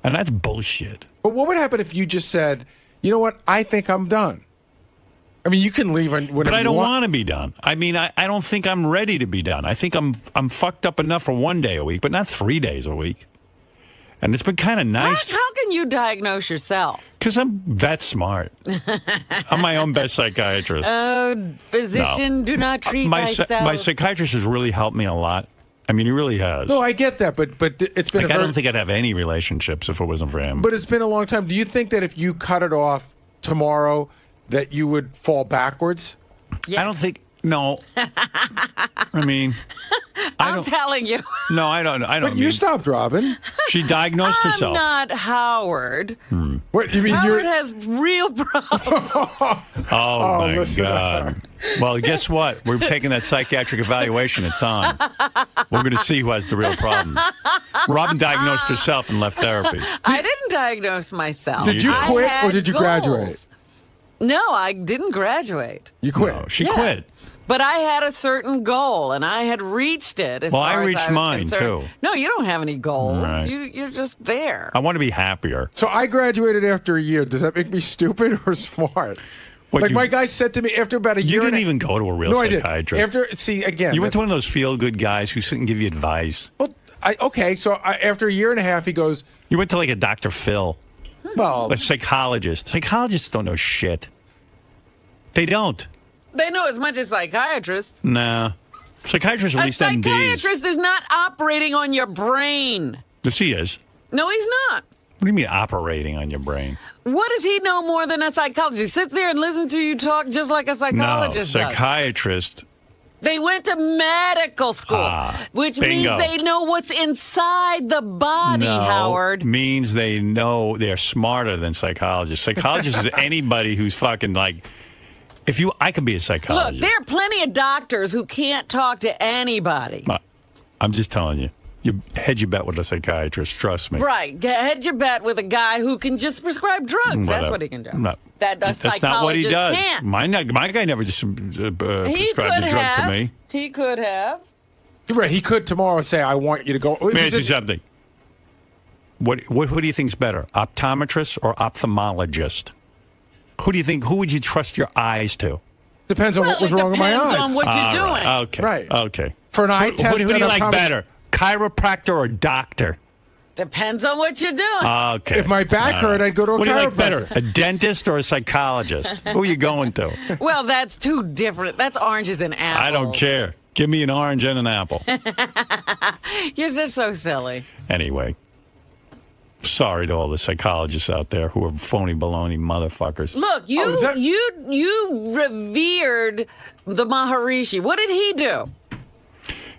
Speaker 1: And that's bullshit.
Speaker 15: But what would happen if you just said, you know what, I think I'm done? I mean, you can leave whenever you want.
Speaker 1: But I don't want to be done. I mean, I don't think I'm ready to be done. I think I'm fucked up enough for 1 day a week, but not 3 days a week. And it's been kind of nice.
Speaker 2: How can you diagnose yourself?
Speaker 1: Because I'm that smart. I'm my own best psychiatrist.
Speaker 2: Physician, do not treat thyself.
Speaker 1: My psychiatrist has really helped me a lot. I mean, he really has.
Speaker 15: No, I get that, but it's been.
Speaker 1: I don't think I'd have any relationships if it wasn't for him.
Speaker 15: But it's been a long time. Do you think that if you cut it off tomorrow, that you would fall backwards?
Speaker 2: Yeah.
Speaker 1: I don't think. No. I mean,
Speaker 2: I'm telling you.
Speaker 1: No, I don't.
Speaker 15: But you stopped, Robin.
Speaker 1: She diagnosed herself.
Speaker 2: I'm not Howard.
Speaker 15: What do you mean?
Speaker 2: Howard has real problems.
Speaker 1: Oh my God. Well, guess what? We're taking that psychiatric evaluation. It's on. We're going to see who has the real problem. Robin diagnosed herself and left therapy.
Speaker 2: I didn't diagnose myself.
Speaker 15: Did you quit or did you graduate?
Speaker 2: No, I didn't graduate.
Speaker 15: You quit.
Speaker 1: No, she quit.
Speaker 2: But I had a certain goal, and I had reached it.
Speaker 1: Well, I reached mine, too.
Speaker 2: No, you don't have any goals.
Speaker 1: Right.
Speaker 2: You're just there.
Speaker 1: I want to be happier.
Speaker 15: So I graduated after a year. Does that make me stupid or smart?
Speaker 1: What,
Speaker 15: my guy said to me after about a year.
Speaker 1: You didn't even go to a real psychiatrist.
Speaker 15: Again.
Speaker 1: You went to one of those feel-good guys who sit and give you advice.
Speaker 15: Well, after a year and a half, he goes.
Speaker 1: You went to like a Dr. Phil.
Speaker 15: Well,
Speaker 1: a psychologist. Psychologists don't know shit. They don't.
Speaker 2: They know as much as psychiatrists.
Speaker 1: Nah. Psychiatrists are at least MDs.
Speaker 2: A psychiatrist is not operating on your brain.
Speaker 1: Yes, he is.
Speaker 2: No, he's not.
Speaker 1: What do you mean operating on your brain?
Speaker 2: What does he know more than a psychologist? He sits there and listens to you talk just like a psychologist
Speaker 1: does. Psychiatrist.
Speaker 2: They went to medical school, which means they know what's inside the body, Howard.
Speaker 1: Means they know they're smarter than psychologists. Psychologists is anybody who's fucking like I could be a psychologist.
Speaker 2: Look, there are plenty of doctors who can't talk to anybody.
Speaker 1: I'm just telling you. You hedge your bet with a psychiatrist. Trust me.
Speaker 2: Right. Hedge your bet with a guy who can just prescribe drugs. That's what he can do.
Speaker 1: No.
Speaker 2: That's
Speaker 1: not what he does.
Speaker 2: Can't.
Speaker 1: My guy never just prescribed a drug to me.
Speaker 2: He could have.
Speaker 15: Right. He could tomorrow say, I want you to go.
Speaker 1: Let me ask you something. Who do you think's better, optometrist or ophthalmologist? Who do you think? Who would you trust your eyes to?
Speaker 15: Depends on what was wrong with my eyes.
Speaker 2: Depends on what you're doing.
Speaker 1: Right. Okay.
Speaker 15: Right.
Speaker 1: Okay.
Speaker 15: For an eye test,
Speaker 1: who do you like better, chiropractor or doctor?
Speaker 2: Depends on what you're doing.
Speaker 1: Okay.
Speaker 15: If my back hurt, I'd go to a chiropractor.
Speaker 1: What do you like better, a dentist or a psychologist? Who are you going to?
Speaker 2: Well, that's two different. That's oranges and apples.
Speaker 1: I don't care. Give me an orange and an apple.
Speaker 2: You're just so silly.
Speaker 1: Anyway. Sorry to all the psychologists out there who are phony baloney motherfuckers.
Speaker 2: Look, you revered the Maharishi. What did he do?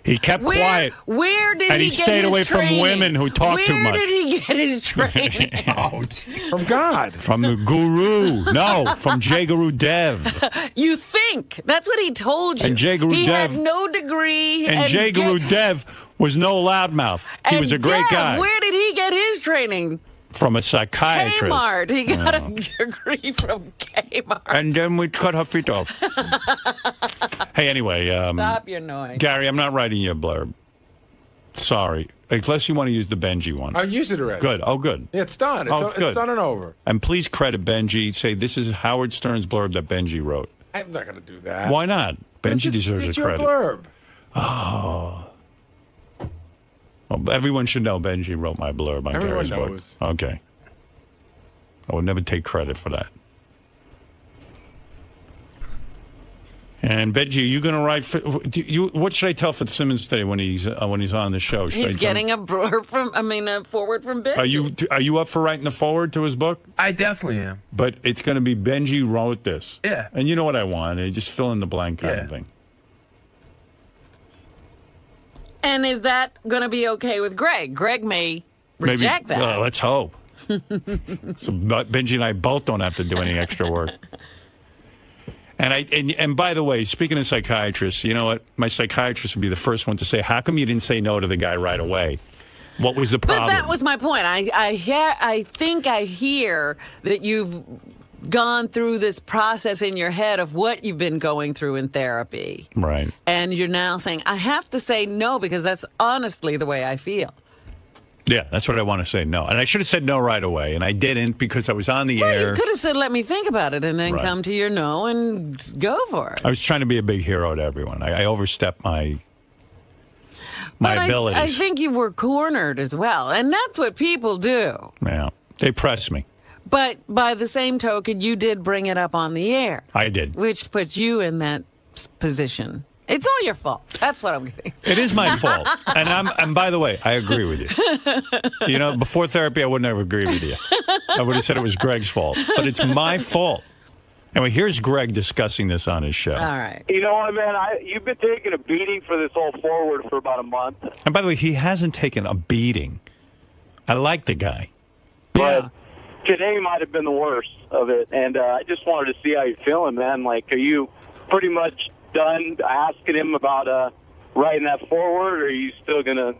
Speaker 1: He kept quiet.
Speaker 2: Where did
Speaker 1: and
Speaker 2: he
Speaker 1: get
Speaker 2: get
Speaker 1: stayed
Speaker 2: his
Speaker 1: away
Speaker 2: training?
Speaker 1: from women who talk too much.
Speaker 2: Where did he get his training?
Speaker 15: From God.
Speaker 1: From the guru. No, from Jay Guru Dev.
Speaker 2: You think. That's what he told you.
Speaker 1: And Jay Guru
Speaker 2: he
Speaker 1: Dev.
Speaker 2: had no degree.
Speaker 1: And Jay Guru Dev was no loudmouth. He was a great guy.
Speaker 2: Where did he get his training?
Speaker 1: From a psychiatrist.
Speaker 2: Kmart. He got a degree from Kmart.
Speaker 1: And then we cut her feet off. Hey, anyway.
Speaker 2: Stop your noise.
Speaker 1: Gary, I'm not writing you a blurb. Sorry. Unless you want to use the Benji one.
Speaker 15: I used it already.
Speaker 1: Good. Oh, good.
Speaker 15: Yeah, it's done. It's
Speaker 1: good.
Speaker 15: done and over.
Speaker 1: And please credit Benji. Say this is Howard Stern's blurb that Benji wrote.
Speaker 15: I'm not going to do that.
Speaker 1: Why not? Benji deserves
Speaker 15: it's
Speaker 1: a credit.
Speaker 15: Your blurb.
Speaker 1: Oh. Well, everyone should know Benji wrote my blurb on Gary's book.
Speaker 15: Knows.
Speaker 1: Okay. I would never take credit for that. And Benji, are you going to write? What should I tell Fitzsimmons today when he's on the show?
Speaker 2: He's getting a blurb a forward from Benji.
Speaker 1: Are you up for writing the forward to his book?
Speaker 16: I definitely am.
Speaker 1: But it's going to be Benji wrote this.
Speaker 16: Yeah.
Speaker 1: And you know what I want? Just fill in the blank kind of thing.
Speaker 2: And is that going to be okay with Greg? Greg may reject that.
Speaker 1: Let's hope. So Benji and I both don't have to do any extra work. And by the way, speaking of psychiatrists, you know what? My psychiatrist would be the first one to say, "How come you didn't say no to the guy right away? What was the problem?"
Speaker 2: But that was my point. I think I hear that you've gone through this process in your head of what you've been going through in therapy.
Speaker 1: Right.
Speaker 2: And you're now saying, I have to say no because that's honestly the way I feel.
Speaker 1: Yeah, that's what I want to say, no. And I should have said no right away, and I didn't because I was on the air.
Speaker 2: You could have said, let me think about it, and then come to your no and go for it.
Speaker 1: I was trying to be a big hero to everyone. I overstepped my abilities.
Speaker 2: I think you were cornered as well, and that's what people do.
Speaker 1: Yeah, they press me.
Speaker 2: But by the same token, you did bring it up on the air.
Speaker 1: I did.
Speaker 2: Which puts you in that position. It's all your fault. That's what I'm getting.
Speaker 1: It is my fault. And by the way, I agree with you. You know, before therapy, I wouldn't have agreed with you. I would have said it was Greg's fault. But it's my fault. Anyway, here's Greg discussing this on his show.
Speaker 2: All right.
Speaker 17: You know what, man? You've been taking a beating for this whole forward for about a month.
Speaker 1: And by the way, he hasn't taken a beating. I like the guy.
Speaker 17: But today might have been the worst of it. And I just wanted to see how you're feeling, man. Like, are you pretty much done asking him about writing that forward, or are you still going to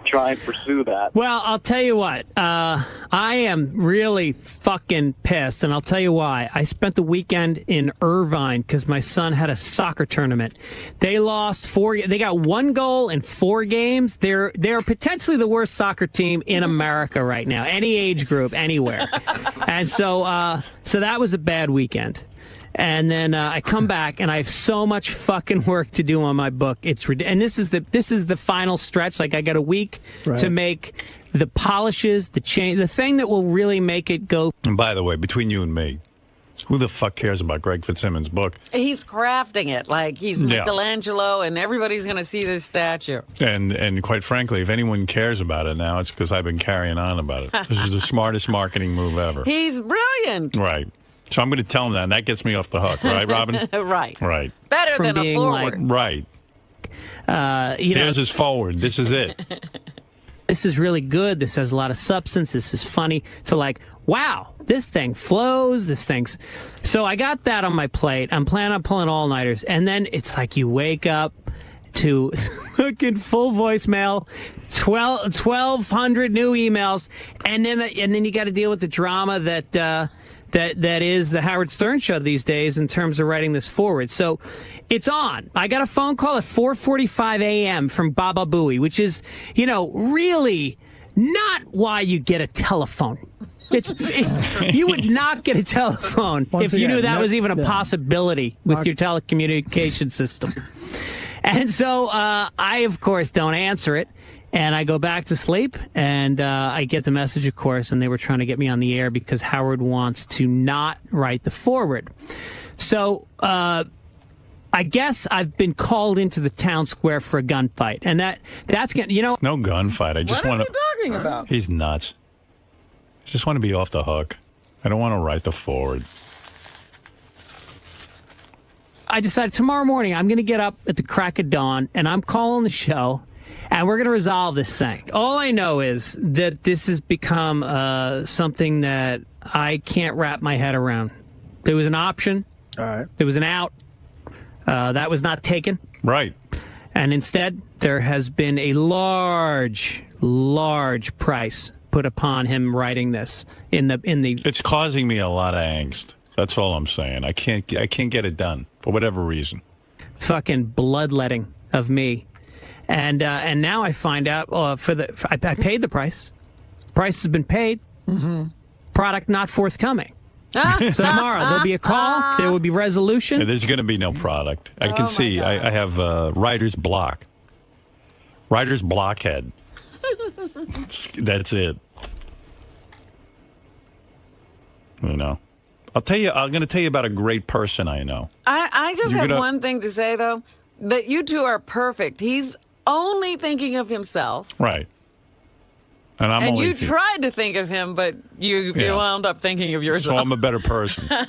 Speaker 17: try and pursue that?
Speaker 18: Well, I'll tell you what. I am really fucking pissed, and I'll tell you why. I spent the weekend in Irvine because my son had a soccer tournament. They lost they got 1 goal in 4 games. They're potentially the worst soccer team in America right now, any age group, anywhere. And so that was a bad weekend. And then I come back, and I have so much fucking work to do on my book. And this is the final stretch. Like, I got a week to make the polishes, the change, the thing that will really make it go.
Speaker 1: And by the way, between you and me, who the fuck cares about Greg Fitzsimmons' book?
Speaker 2: He's crafting it like he's Michelangelo, and everybody's going to see this statue.
Speaker 1: And quite frankly, if anyone cares about it now, it's because I've been carrying on about it. This is the smartest marketing move ever.
Speaker 2: He's brilliant.
Speaker 1: Right. So I'm going to tell him that, and that gets me off the hook, right, Robin?
Speaker 2: Right.
Speaker 1: Right.
Speaker 2: Better than a forward.
Speaker 1: Right. Here's his forward. This is it.
Speaker 18: this is really good. This has a lot of substance. This is funny. To like, wow, this thing flows. This thing's. So I got that on my plate. I'm planning on pulling all-nighters. And then it's like you wake up to fucking full voicemail, 1,200 new emails, and then you got to deal with the drama that is the Howard Stern show these days in terms of writing this forward. So it's on. I got a phone call at 4:45 a.m. from Baba Booey, which is, really not why you get a telephone. You would not get a telephone if you knew that was even a possibility with your telecommunication system. And so I, of course, don't answer it. And I go back to sleep, and I get the message, of course, and they were trying to get me on the air because Howard wants to not write the forward. So I guess I've been called into the town square for a gunfight. And that's going to,
Speaker 1: It's no gunfight. I just
Speaker 2: what
Speaker 1: want
Speaker 2: are you talking about?
Speaker 1: He's nuts. I just want to be off the hook. I don't want to write the forward.
Speaker 18: I decided tomorrow morning I'm going to get up at the crack of dawn, and I'm calling the show, and we're going to resolve this thing. All I know is that this has become something that I can't wrap my head around. There was an option.
Speaker 6: All right.
Speaker 18: There was an out. That was not taken.
Speaker 1: Right.
Speaker 18: And instead, there has been a large price put upon him writing this in the.
Speaker 1: It's causing me a lot of angst. That's all I'm saying. I can't get it done for whatever reason.
Speaker 18: Fucking bloodletting of me, and now I find out I paid the price. Price has been paid.
Speaker 6: Mm-hmm.
Speaker 18: Product not forthcoming. So tomorrow there'll be a call. There will be resolution.
Speaker 1: Yeah, there's going to be no product. I can see. I have writer's block. Writer's blockhead. That's it. I'll tell you. I'm going to tell you about a great person I know.
Speaker 2: I just have one thing to say, though, that you two are perfect. He's only thinking of himself.
Speaker 1: Right. And I'm
Speaker 2: and
Speaker 1: only
Speaker 2: you tried to think of him, but you wound up thinking of yourself.
Speaker 1: So I'm a better person. Robin,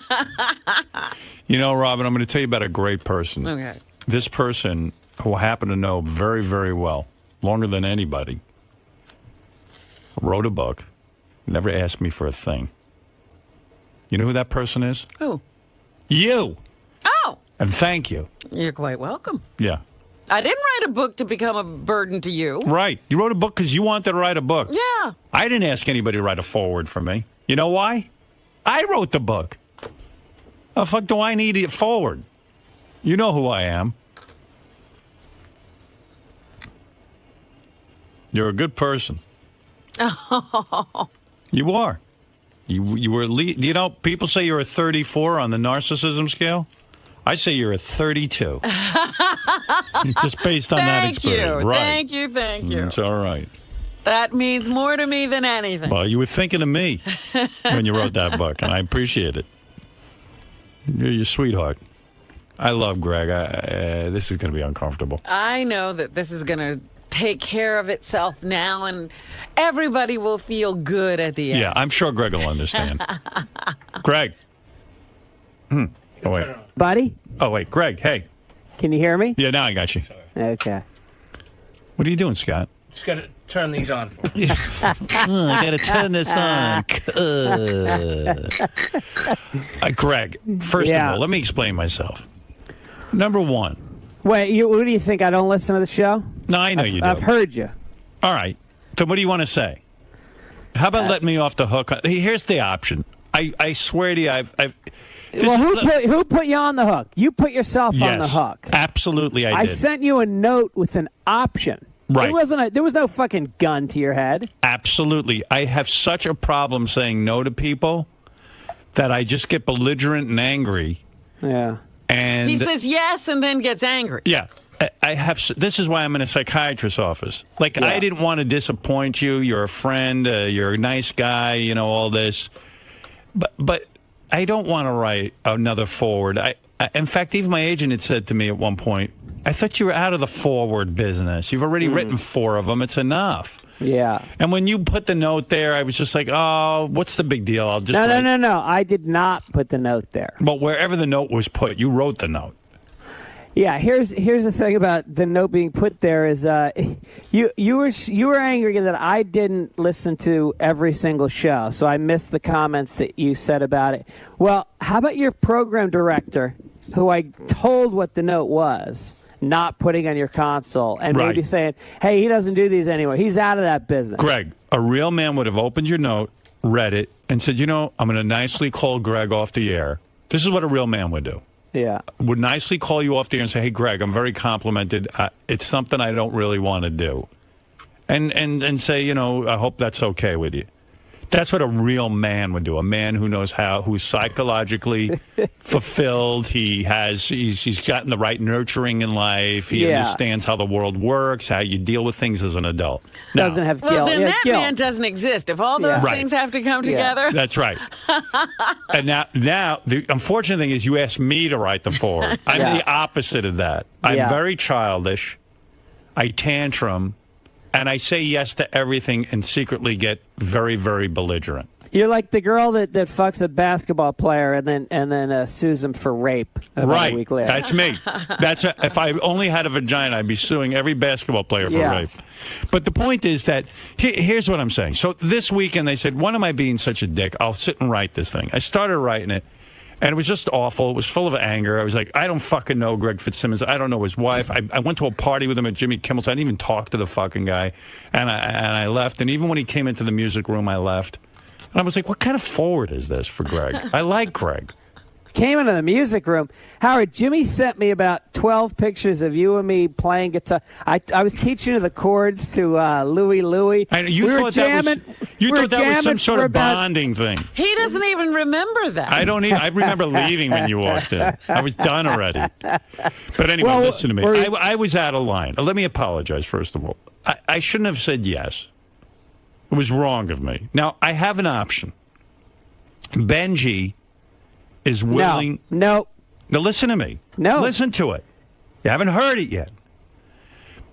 Speaker 1: I'm going to tell you about a great person.
Speaker 2: Okay.
Speaker 1: This person, who I happen to know very, very well, longer than anybody, wrote a book, never asked me for a thing. You know who that person is?
Speaker 2: Who?
Speaker 1: You.
Speaker 2: Oh.
Speaker 1: And thank you.
Speaker 2: You're quite welcome.
Speaker 1: Yeah.
Speaker 2: I didn't write a book to become a burden to you.
Speaker 1: Right. You wrote a book because you wanted to write a book.
Speaker 2: Yeah.
Speaker 1: I didn't ask anybody to write a foreword for me. You know why? I wrote the book. The fuck do I need a foreword? You know who I am. You're a good person.
Speaker 2: Oh.
Speaker 1: You are. You were. People say you're a 34 on the narcissism scale. I say you're a 32. Just based on that experience. Right.
Speaker 2: Thank you.
Speaker 1: It's all right.
Speaker 2: That means more to me than anything.
Speaker 1: Well, you were thinking of me when you wrote that book, and I appreciate it. You're your sweetheart. I love Greg. This is going to be uncomfortable.
Speaker 2: I know that this is going to take care of itself now, and everybody will feel good at the end.
Speaker 1: Yeah, I'm sure Greg will understand. Greg. Oh, wait.
Speaker 16: Buddy?
Speaker 1: Oh, wait. Greg, hey.
Speaker 16: Can you hear me?
Speaker 1: Yeah, now I got you.
Speaker 16: Okay.
Speaker 1: What are you doing, Scott?
Speaker 19: Just got to turn these on.
Speaker 1: I got to turn this on. Greg, first of all, let me explain myself. Number one.
Speaker 16: Wait, what do you think? I don't listen to the show?
Speaker 1: No, I know you do.
Speaker 16: I've heard you.
Speaker 1: All right. So what do you want to say? How about letting me off the hook? Here's the option. I swear to you,
Speaker 16: who put you on the hook? You put yourself on the hook.
Speaker 1: Absolutely, I did.
Speaker 16: I sent you a note with an option.
Speaker 1: Right.
Speaker 16: There was no fucking gun to your head.
Speaker 1: Absolutely. I have such a problem saying no to people that I just get belligerent and angry.
Speaker 16: Yeah.
Speaker 1: And
Speaker 2: he says yes and then gets angry.
Speaker 1: Yeah. This is why I'm in a psychiatrist's office. I didn't want to disappoint you. You're a friend. You're a nice guy. All this. But I don't want to write another forward. In fact, even my agent had said to me at one point, I thought you were out of the forward business. You've already written 4 of them. It's enough.
Speaker 16: Yeah.
Speaker 1: And when you put the note there, I was just like, oh, what's the big deal? I'll just
Speaker 16: No. I did not put the note there.
Speaker 1: But wherever the note was put, you wrote the note.
Speaker 16: Yeah, here's the thing about the note being put there is you were angry that I didn't listen to every single show, so I missed the comments that you said about it. Well, how about your program director, who I told what the note was, not putting on your console and maybe saying, hey, he doesn't do these anymore. He's out of that business.
Speaker 1: Greg, a real man would have opened your note, read it, and said, I'm going to nicely call Greg off the air. This is what a real man would do.
Speaker 16: Yeah.
Speaker 1: Would nicely call you off the air and say, hey, Greg, I'm very complimented. It's something I don't really want to do. And say, I hope that's okay with you. That's what a real man would do. A man who knows who's psychologically fulfilled. He's gotten the right nurturing in life. He understands how the world works, how you deal with things as an adult. Now,
Speaker 16: doesn't have guilt.
Speaker 2: Well, then that man doesn't exist. If all those things have to come together.
Speaker 1: That's right. And now the unfortunate thing is you asked me to write the foreword. I'm the opposite of that. I'm very childish. I tantrum. And I say yes to everything and secretly get very, very belligerent.
Speaker 16: You're like the girl that fucks a basketball player and then sues him for rape about a week later.
Speaker 1: That's me. If I only had a vagina, I'd be suing every basketball player for rape. But the point is that here's what I'm saying. So this weekend they said, when am I being such a dick? I'll sit and write this thing. I started writing it. And it was just awful. It was full of anger. I was like, I don't fucking know Greg Fitzsimmons. I don't know his wife. I went to a party with him at Jimmy Kimmel's. I didn't even talk to the fucking guy. And I left. And even when he came into the music room, I left. And I was like, what kind of forward is this for Greg? I like Greg.
Speaker 16: Came into the music room. Howard, Jimmy sent me about 12 pictures of you and me playing guitar. I was teaching you the chords to Louie Louie.
Speaker 1: And you thought that was some sort of bonding thing.
Speaker 2: He doesn't even remember that.
Speaker 1: I don't even. I remember leaving when you walked in. I was done already. But anyway, listen to me. I was out of line. Let me apologize, first of all. I shouldn't have said yes. It was wrong of me. Now, I have an option. Benji is willing.
Speaker 16: No.
Speaker 1: Now listen to me.
Speaker 16: No.
Speaker 1: Listen to it. You haven't heard it yet.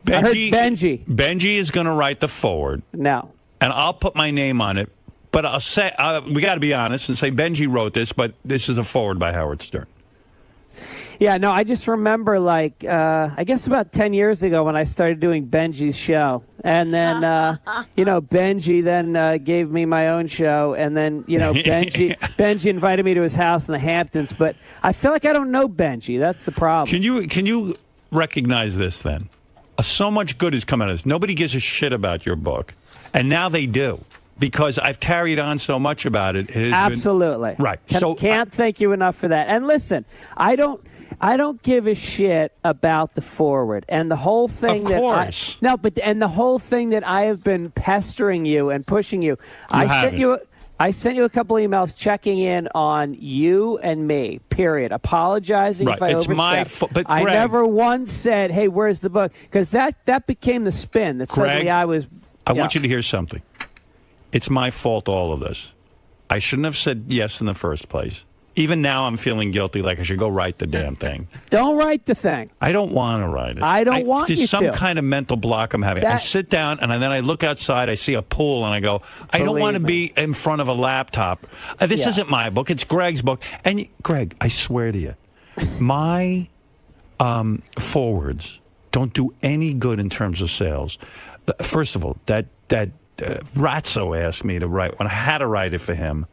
Speaker 16: I heard Benji.
Speaker 1: Benji is going to write the forward.
Speaker 16: No.
Speaker 1: And I'll put my name on it. But I'll say, we got to be honest and say Benji wrote this, but this is a forward by Howard Stern.
Speaker 16: Yeah, no, I just remember, I guess about 10 years ago when I started doing Benji's show. And then, Benji then gave me my own show. And then, Benji invited me to his house in the Hamptons. But I feel like I don't know Benji. That's the problem.
Speaker 1: Can you recognize this then? So much good has come out of this. Nobody gives a shit about your book. And now they do. Because I've carried on so much about it.
Speaker 16: Absolutely.
Speaker 1: Right.
Speaker 16: Can't thank you enough for that. And listen, I don't give a shit about the forward and the whole thing.
Speaker 1: Of course.
Speaker 16: And the whole thing that I have been pestering you and pushing you. I sent you a couple emails checking in on you and me. Period. Apologizing if I overstepped.
Speaker 1: But
Speaker 16: I never once said, "Hey, where's the book?" Because that became the spin. That suddenly I was.
Speaker 1: I want you to hear something. It's my fault, all of this. I shouldn't have said yes in the first place. Even now, I'm feeling guilty, like I should go write the damn thing.
Speaker 16: Don't write the thing.
Speaker 1: I don't want to write it.
Speaker 16: I don't want you to.
Speaker 1: There's some kind of mental block I'm having. I sit down, and then I look outside, I see a pool, and I go, I don't want to be in front of a laptop. This isn't my book. It's Greg's book. And, Greg, I swear to you, my forwards don't do any good in terms of sales. First of all, that Ratso asked me to write, when I had to write it for him,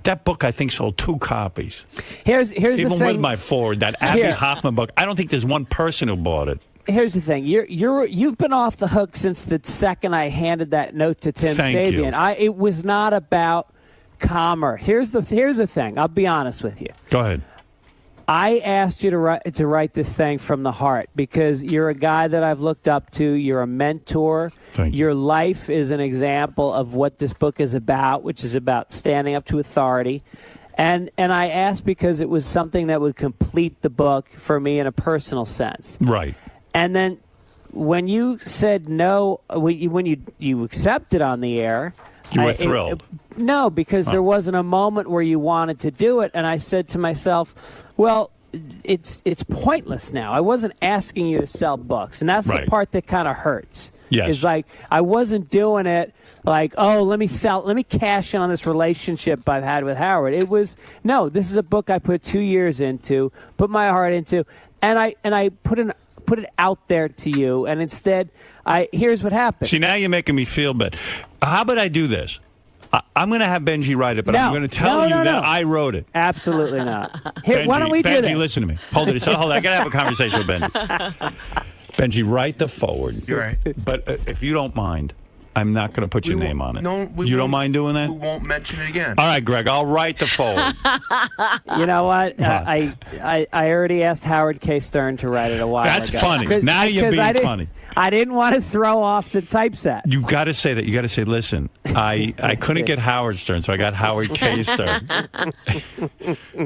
Speaker 1: that book, I think, sold 2 copies.
Speaker 16: Here's the thing.
Speaker 1: Even with my forward, that Abby Hoffman book, I don't think there's one person who bought it.
Speaker 16: Here's the thing. You've been off the hook since the second I handed that note to Tim Sabian. It was not about commerce. Here's the thing. I'll be honest with you.
Speaker 1: Go ahead.
Speaker 16: I asked you to write this thing from the heart because you're a guy that I've looked up to. You're a mentor.
Speaker 1: Thank you.
Speaker 16: Your life is an example of what this book is about, which is about standing up to authority. And I asked because it was something that would complete the book for me in a personal sense.
Speaker 1: Right.
Speaker 16: And then when you said no, when you accepted on the air,
Speaker 1: you were thrilled.
Speaker 16: No, because there wasn't a moment where you wanted to do it, and I said to myself, well, it's pointless now. I wasn't asking you to sell books, and that's the part that kind of hurts.
Speaker 1: Yes.
Speaker 16: It's like I wasn't doing it like, oh, let me cash in on this relationship I've had with Howard. It was, no, this is a book I put 2 years into, put my heart into, and I put it out there to you, and instead, here's what happened.
Speaker 1: See, now you're making me feel bad. How about I do this? I'm going to have Benji write it, but I'm going to tell you that I wrote it.
Speaker 16: Absolutely not. Here, why don't we do
Speaker 1: Benji,
Speaker 16: this?
Speaker 1: listen to me. Hold it. Hold it. I got to have a conversation with Benji. Benji, write the forward.
Speaker 19: You're right.
Speaker 1: But if you don't mind, I'm not going to put your name on it.
Speaker 19: No,
Speaker 1: you don't mind doing that?
Speaker 19: We won't mention it again.
Speaker 1: All right, Greg, I'll write the forward.
Speaker 16: You know what? I already asked Howard K. Stern to write it a while
Speaker 1: That's
Speaker 16: ago.
Speaker 1: funny. Now you're being funny.
Speaker 16: I didn't want to throw off the typeset.
Speaker 1: You got to say that. You got to say, listen, I couldn't get Howard Stern, so I got Howard K. Stern.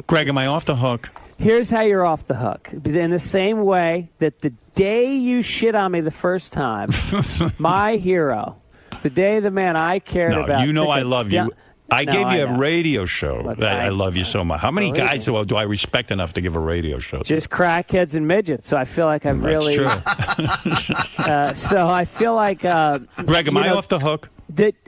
Speaker 1: Greg, am I off the hook?
Speaker 16: Here's how you're off the hook. In the same way that the day you shit on me the first time, my hero, the day the man I cared about.
Speaker 1: You know I love you. I gave you a
Speaker 16: know.
Speaker 1: radio show.
Speaker 16: Look,
Speaker 1: I love you so much. How many guys
Speaker 16: you.
Speaker 1: do I respect enough to give a radio show to?
Speaker 16: Just crackheads and midgets. So I feel like I've really.
Speaker 1: True.
Speaker 16: So I feel like.
Speaker 1: Greg, am I off the hook?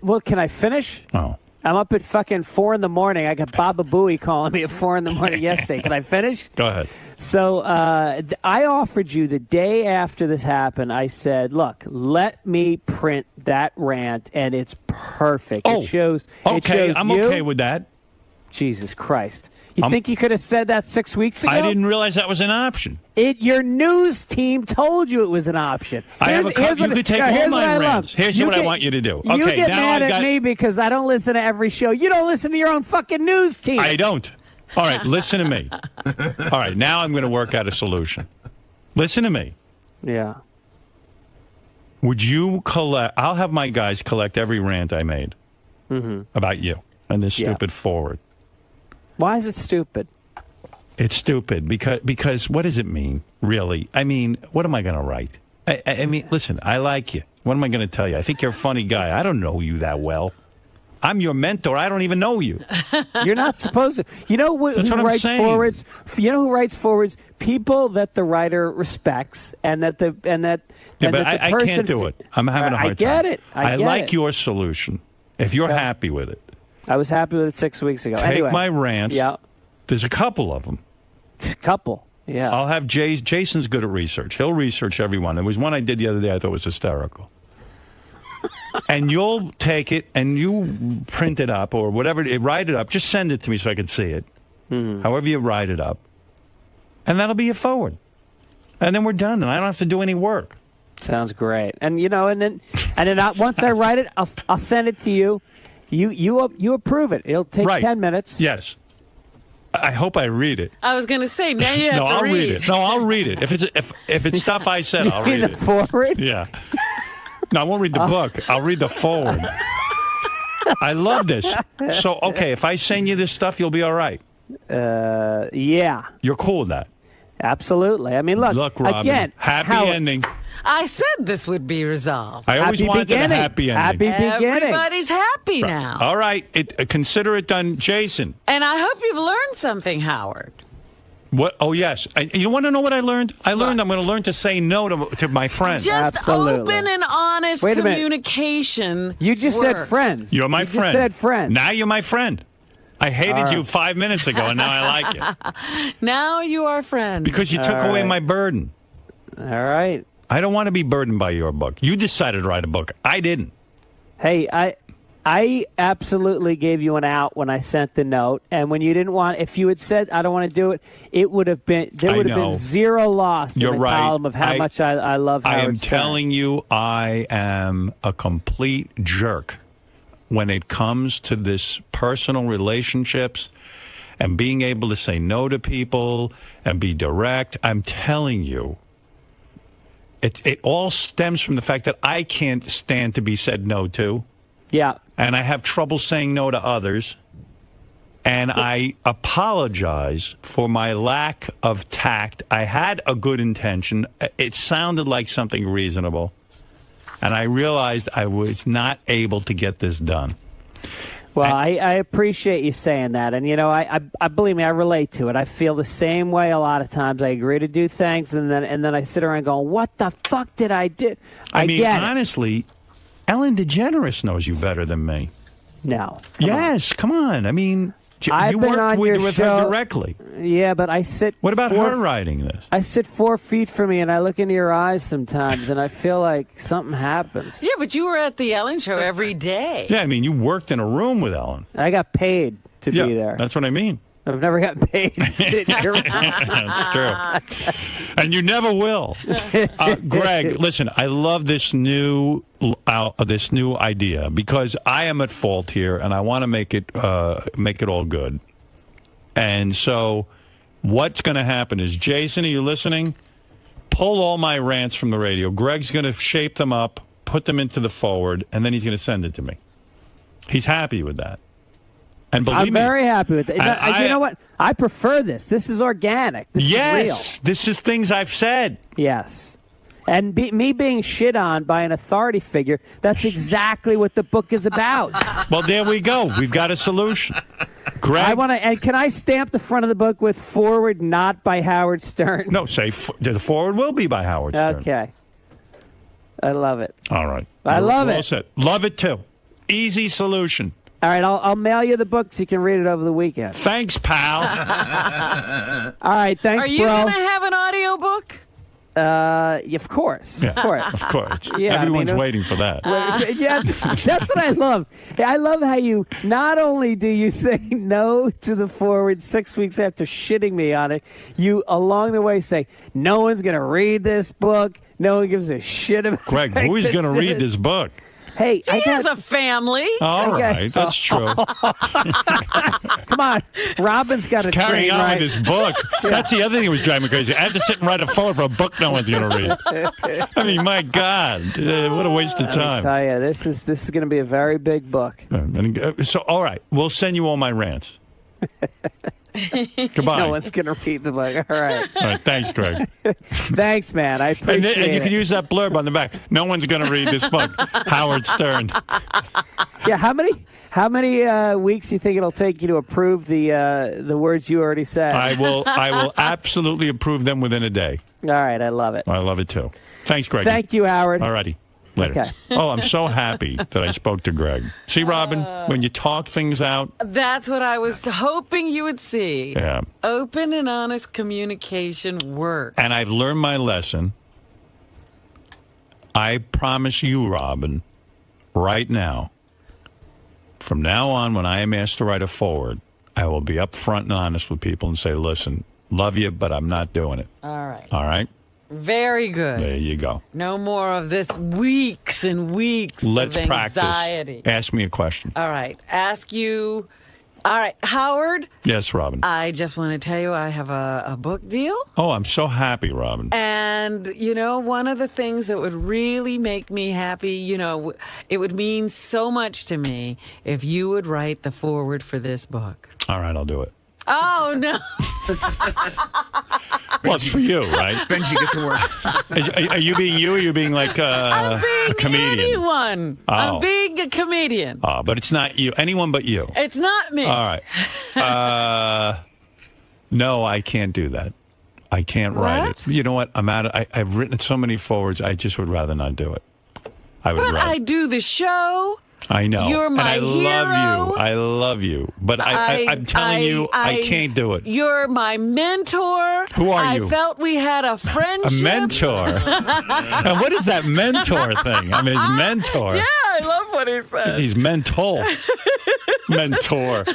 Speaker 16: Well, can I finish?
Speaker 1: Oh.
Speaker 16: I'm up at fucking 4 in the morning. I got Baba Booey calling me at 4 in the morning yesterday. Can I finish?
Speaker 1: Go ahead.
Speaker 16: So I offered you the day after this happened. I said, "Look, let me print that rant, and it's perfect.
Speaker 1: Oh,
Speaker 16: it shows.
Speaker 1: Okay,
Speaker 16: it shows
Speaker 1: I'm
Speaker 16: you."
Speaker 1: okay with that.
Speaker 16: Jesus Christ! You think you could have said that 6 weeks ago?
Speaker 1: I didn't realize that was an option.
Speaker 16: Your news team told you it was an option.
Speaker 1: You could take all my rants. Here's what I want you to do.
Speaker 16: You
Speaker 1: Okay,
Speaker 16: get
Speaker 1: now
Speaker 16: mad at me because I don't listen to every show. You don't listen to your own fucking news team.
Speaker 1: I don't. All right, listen to me. All right, now I'm going to work out a solution. Listen to me.
Speaker 16: Yeah.
Speaker 1: Would you collect? I'll have my guys collect every rant I made about you and this stupid forward.
Speaker 16: Why is it stupid?
Speaker 1: It's stupid because what does it mean, really? I mean, what am I going to write? I mean, listen, I like you. What am I going to tell you? I think you're a funny guy. I don't know you that well. I'm your mentor. I don't even know you.
Speaker 16: You're not supposed to. You know who writes forwards? You know who writes forwards? People that the writer respects, and that the person.
Speaker 1: I can't do it. I'm having a hard time.
Speaker 16: I get it.
Speaker 1: I like your solution. If you're happy with it,
Speaker 16: I was happy with it 6 weeks ago.
Speaker 1: Take my rants.
Speaker 16: Yeah.
Speaker 1: There's a couple of them.
Speaker 16: Couple. Yeah.
Speaker 1: I'll have Jason's good at research. He'll research every one. There was one I did the other day I thought was hysterical. And you'll take it and you print it up or whatever, write it up. Just send it to me so I can see it. However you write it up. And that'll be your forward. And then we're done. And I don't have to do any work.
Speaker 16: Sounds great. And, then once I write it, I'll send it to you. You approve it. It'll take 10 minutes.
Speaker 1: Yes. I hope I read it.
Speaker 2: I was going to say, now you have to
Speaker 1: I'll
Speaker 2: read.
Speaker 1: read it. No, I'll read it. If it's stuff I said, I'll read it.
Speaker 16: Forward?
Speaker 1: Yeah. No, I won't read the book. I'll read the forward. I love this. So, okay, if I send you this stuff, you'll be all right.
Speaker 16: Yeah.
Speaker 1: You're cool with that?
Speaker 16: Absolutely. I mean, look
Speaker 1: Robin,
Speaker 16: again.
Speaker 1: happy ending.
Speaker 2: I said this would be resolved.
Speaker 1: I always wanted a happy ending.
Speaker 16: Happy beginning.
Speaker 2: Everybody's happy now.
Speaker 1: All right. Consider it done, Jason.
Speaker 2: And I hope you've learned something, Howard.
Speaker 1: What? Oh, yes. You want to know what I learned? I'm going to learn to say no to my friends.
Speaker 2: Just open and honest communication.
Speaker 16: You just said friends.
Speaker 1: You're my friend.
Speaker 16: You said friends.
Speaker 1: Now you're my friend. I hated you 5 minutes ago, and now I like you.
Speaker 2: Now you are friends.
Speaker 1: Because you took away my burden.
Speaker 16: All right.
Speaker 1: I don't want to be burdened by your book. You decided to write a book. I didn't.
Speaker 16: Hey, I absolutely gave you an out when I sent the note, and when you didn't want, if you had said I don't want to do it, there would have been zero loss in the column of how much I love Howard
Speaker 1: I am
Speaker 16: Stern.
Speaker 1: telling you, I am a complete jerk when it comes to this personal relationships and being able to say no to people and be direct. I'm telling you, it all stems from the fact that I can't stand to be said no to.
Speaker 16: Yeah.
Speaker 1: And I have trouble saying no to others. And I apologize for my lack of tact. I had a good intention. It sounded like something reasonable. And I realized I was not able to get this done.
Speaker 16: Well, I appreciate you saying that, and I believe me, I relate to it. I feel the same way a lot of times. I agree to do things, and then I sit around going, "What the fuck did I do?"
Speaker 1: I mean,
Speaker 16: get
Speaker 1: honestly, Ellen DeGeneres knows you better than me.
Speaker 16: No.
Speaker 1: Yes, come on. I mean,
Speaker 16: I've
Speaker 1: you
Speaker 16: been
Speaker 1: worked
Speaker 16: on
Speaker 1: with
Speaker 16: your
Speaker 1: her
Speaker 16: show.
Speaker 1: directly.
Speaker 16: Yeah, but I sit.
Speaker 1: What about her writing this?
Speaker 16: I sit 4 feet from me, and I look into your eyes sometimes, and I feel like something happens.
Speaker 2: Yeah, but you were at the Ellen Show every day.
Speaker 1: Yeah, I mean, you worked in a room with Ellen.
Speaker 16: I got paid to be there.
Speaker 1: That's what I mean.
Speaker 16: I've never gotten paid to sit in your room.
Speaker 1: That's true. And you never will. Greg, listen, I love this new idea because I am at fault here, and I want to make it all good. And so what's going to happen is, Jason, are you listening? Pull all my rants from the radio. Greg's going to shape them up, put them into the forward, and then he's going to send it to me. He's happy with that. And believe
Speaker 16: I'm
Speaker 1: me,
Speaker 16: very happy with it. You know what? I prefer this. This is organic. This is real.
Speaker 1: This is things I've said.
Speaker 16: Yes. And me being shit on by an authority figure, that's exactly what the book is about.
Speaker 1: Well, there we go. We've got a solution. Greg?
Speaker 16: And can I stamp the front of the book with forward not by Howard Stern?
Speaker 1: No, say the forward will be by Howard Stern.
Speaker 16: Okay. I love it.
Speaker 1: All right.
Speaker 16: I love it.
Speaker 1: All set. Love it, too. Easy solution.
Speaker 16: All right, I'll mail you the book so you can read it over the weekend.
Speaker 1: Thanks, pal.
Speaker 16: All right, thanks,
Speaker 2: Are you
Speaker 16: bro.
Speaker 2: going to have an audiobook?
Speaker 16: Of course.
Speaker 1: Yeah,
Speaker 16: of course.
Speaker 1: Of course.
Speaker 16: Yeah,
Speaker 1: Everyone's waiting for that.
Speaker 16: Yeah, that's what I love. I love how you, not only do you say no to the forward 6 weeks after shitting me on it, you along the way say, no one's going to read this book. No one gives a shit about
Speaker 1: Greg, who is going to read this book?
Speaker 16: Hey,
Speaker 2: he has a family.
Speaker 1: All right, that's true.
Speaker 16: Come on, Robin's got a
Speaker 1: carrying
Speaker 16: train
Speaker 1: on
Speaker 16: right.
Speaker 1: with his book. That's the other thing that was driving me crazy. I had to sit and write a forward for a book no one's going to read. I mean, my God, what a waste of time.
Speaker 16: I tell you, this is going to be a very big book.
Speaker 1: So, all right, we'll send you all my rants. Goodbye.
Speaker 16: No one's going to read the book. All right.
Speaker 1: All right, thanks, Greg.
Speaker 16: Thanks, man. I appreciate it.
Speaker 1: And you can use that blurb on the back. No one's going to read this book. Howard Stern.
Speaker 16: Yeah, how many weeks do you think it'll take you to approve the words you already said?
Speaker 1: I will absolutely approve them within a day.
Speaker 16: All right, I love it.
Speaker 1: I love it too. Thanks, Greg.
Speaker 16: Thank you, Howard.
Speaker 1: All righty. Later.
Speaker 16: Okay.
Speaker 1: Oh, I'm so happy that I spoke to Greg. See, Robin, when you talk things out.
Speaker 2: That's what I was hoping you would see.
Speaker 1: Yeah.
Speaker 2: Open and honest communication works.
Speaker 1: And I've learned my lesson. I promise you, Robin, right now, from now on, when I am asked to write a forward, I will be upfront and honest with people and say, listen, love you, but I'm not doing it.
Speaker 2: All right.
Speaker 1: All right?
Speaker 2: Very good.
Speaker 1: There you go.
Speaker 2: No more of this weeks and weeks
Speaker 1: Let's
Speaker 2: of anxiety.
Speaker 1: practice. Ask me a question.
Speaker 2: All right. Ask you. All right, Howard.
Speaker 1: Yes, Robin.
Speaker 2: I just want to tell you I have a book deal.
Speaker 1: Oh, I'm so happy, Robin.
Speaker 2: And, one of the things that would really make me happy, it would mean so much to me if you would write the foreword for this book.
Speaker 1: All right, I'll do it.
Speaker 2: Oh, no.
Speaker 1: Well, it's for you, right?
Speaker 4: Benji, get to work.
Speaker 1: Are you being you, or are you being like
Speaker 2: I'm being
Speaker 1: a comedian?
Speaker 2: anyone.
Speaker 1: Oh.
Speaker 2: I'm being a comedian.
Speaker 1: Oh, but it's not you. Anyone but you.
Speaker 2: It's not me.
Speaker 1: All right. No, I can't do that. I can't write it. You know what? I've written so many forwards, I just would rather not do it. I would
Speaker 2: But
Speaker 1: rather.
Speaker 2: I do the show.
Speaker 1: I know.
Speaker 2: You're my
Speaker 1: and I
Speaker 2: hero.
Speaker 1: love you. I love you. But I'm telling you, I can't do it.
Speaker 2: You're my mentor.
Speaker 1: Who are you?
Speaker 2: I felt we had a friendship.
Speaker 1: A mentor? And what is that mentor thing? I mean, it's mentor.
Speaker 2: Yeah, I love what he said.
Speaker 1: He's mental. Mentor.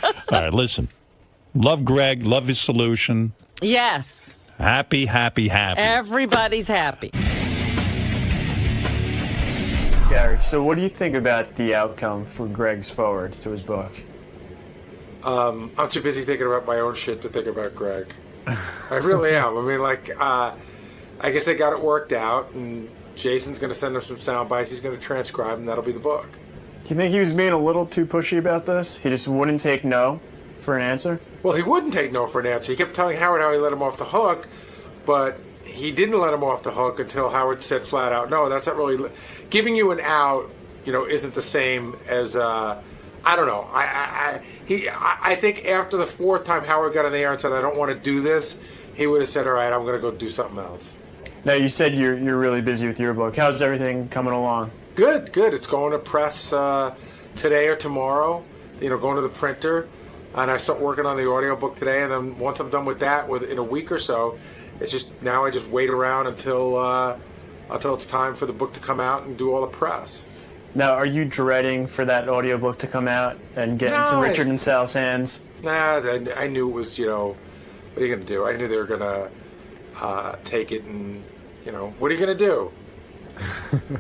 Speaker 1: All right, listen. Love Greg. Love his solution.
Speaker 2: Yes.
Speaker 1: Happy, happy, happy.
Speaker 2: Everybody's happy.
Speaker 19: Gary, so what do you think about the outcome for Greg's forward to his book?
Speaker 20: I'm too busy thinking about my own shit to think about Greg. I really am. I mean, I guess they got it worked out, and Jason's going to send him some sound bites. He's going to transcribe, and that'll be the book.
Speaker 19: Do you think he was being a little too pushy about this? He just wouldn't take no for an answer?
Speaker 20: Well, he wouldn't take no for an answer. He kept telling Howard how he let him off the hook, but he didn't let him off the hook until Howard said flat out, no, that's not really... Giving you an out, isn't the same as I don't know. I think after the fourth time Howard got on the air and said, I don't want to do this, he would have said, all right, I'm going to go do something else.
Speaker 19: Now, you said you're really busy with your book. How's everything coming along?
Speaker 20: Good. It's going to press today or tomorrow, going to the printer. And I start working on the audiobook today. And then once I'm done with that, in a week or so, it's just now I just wait around until it's time for the book to come out and do all the press.
Speaker 19: Now, are you dreading for that audiobook to come out and get into Richard and Sal's hands?
Speaker 20: Nah, I knew it was, what are you going to do? I knew they were going to take it and, what are you going to do?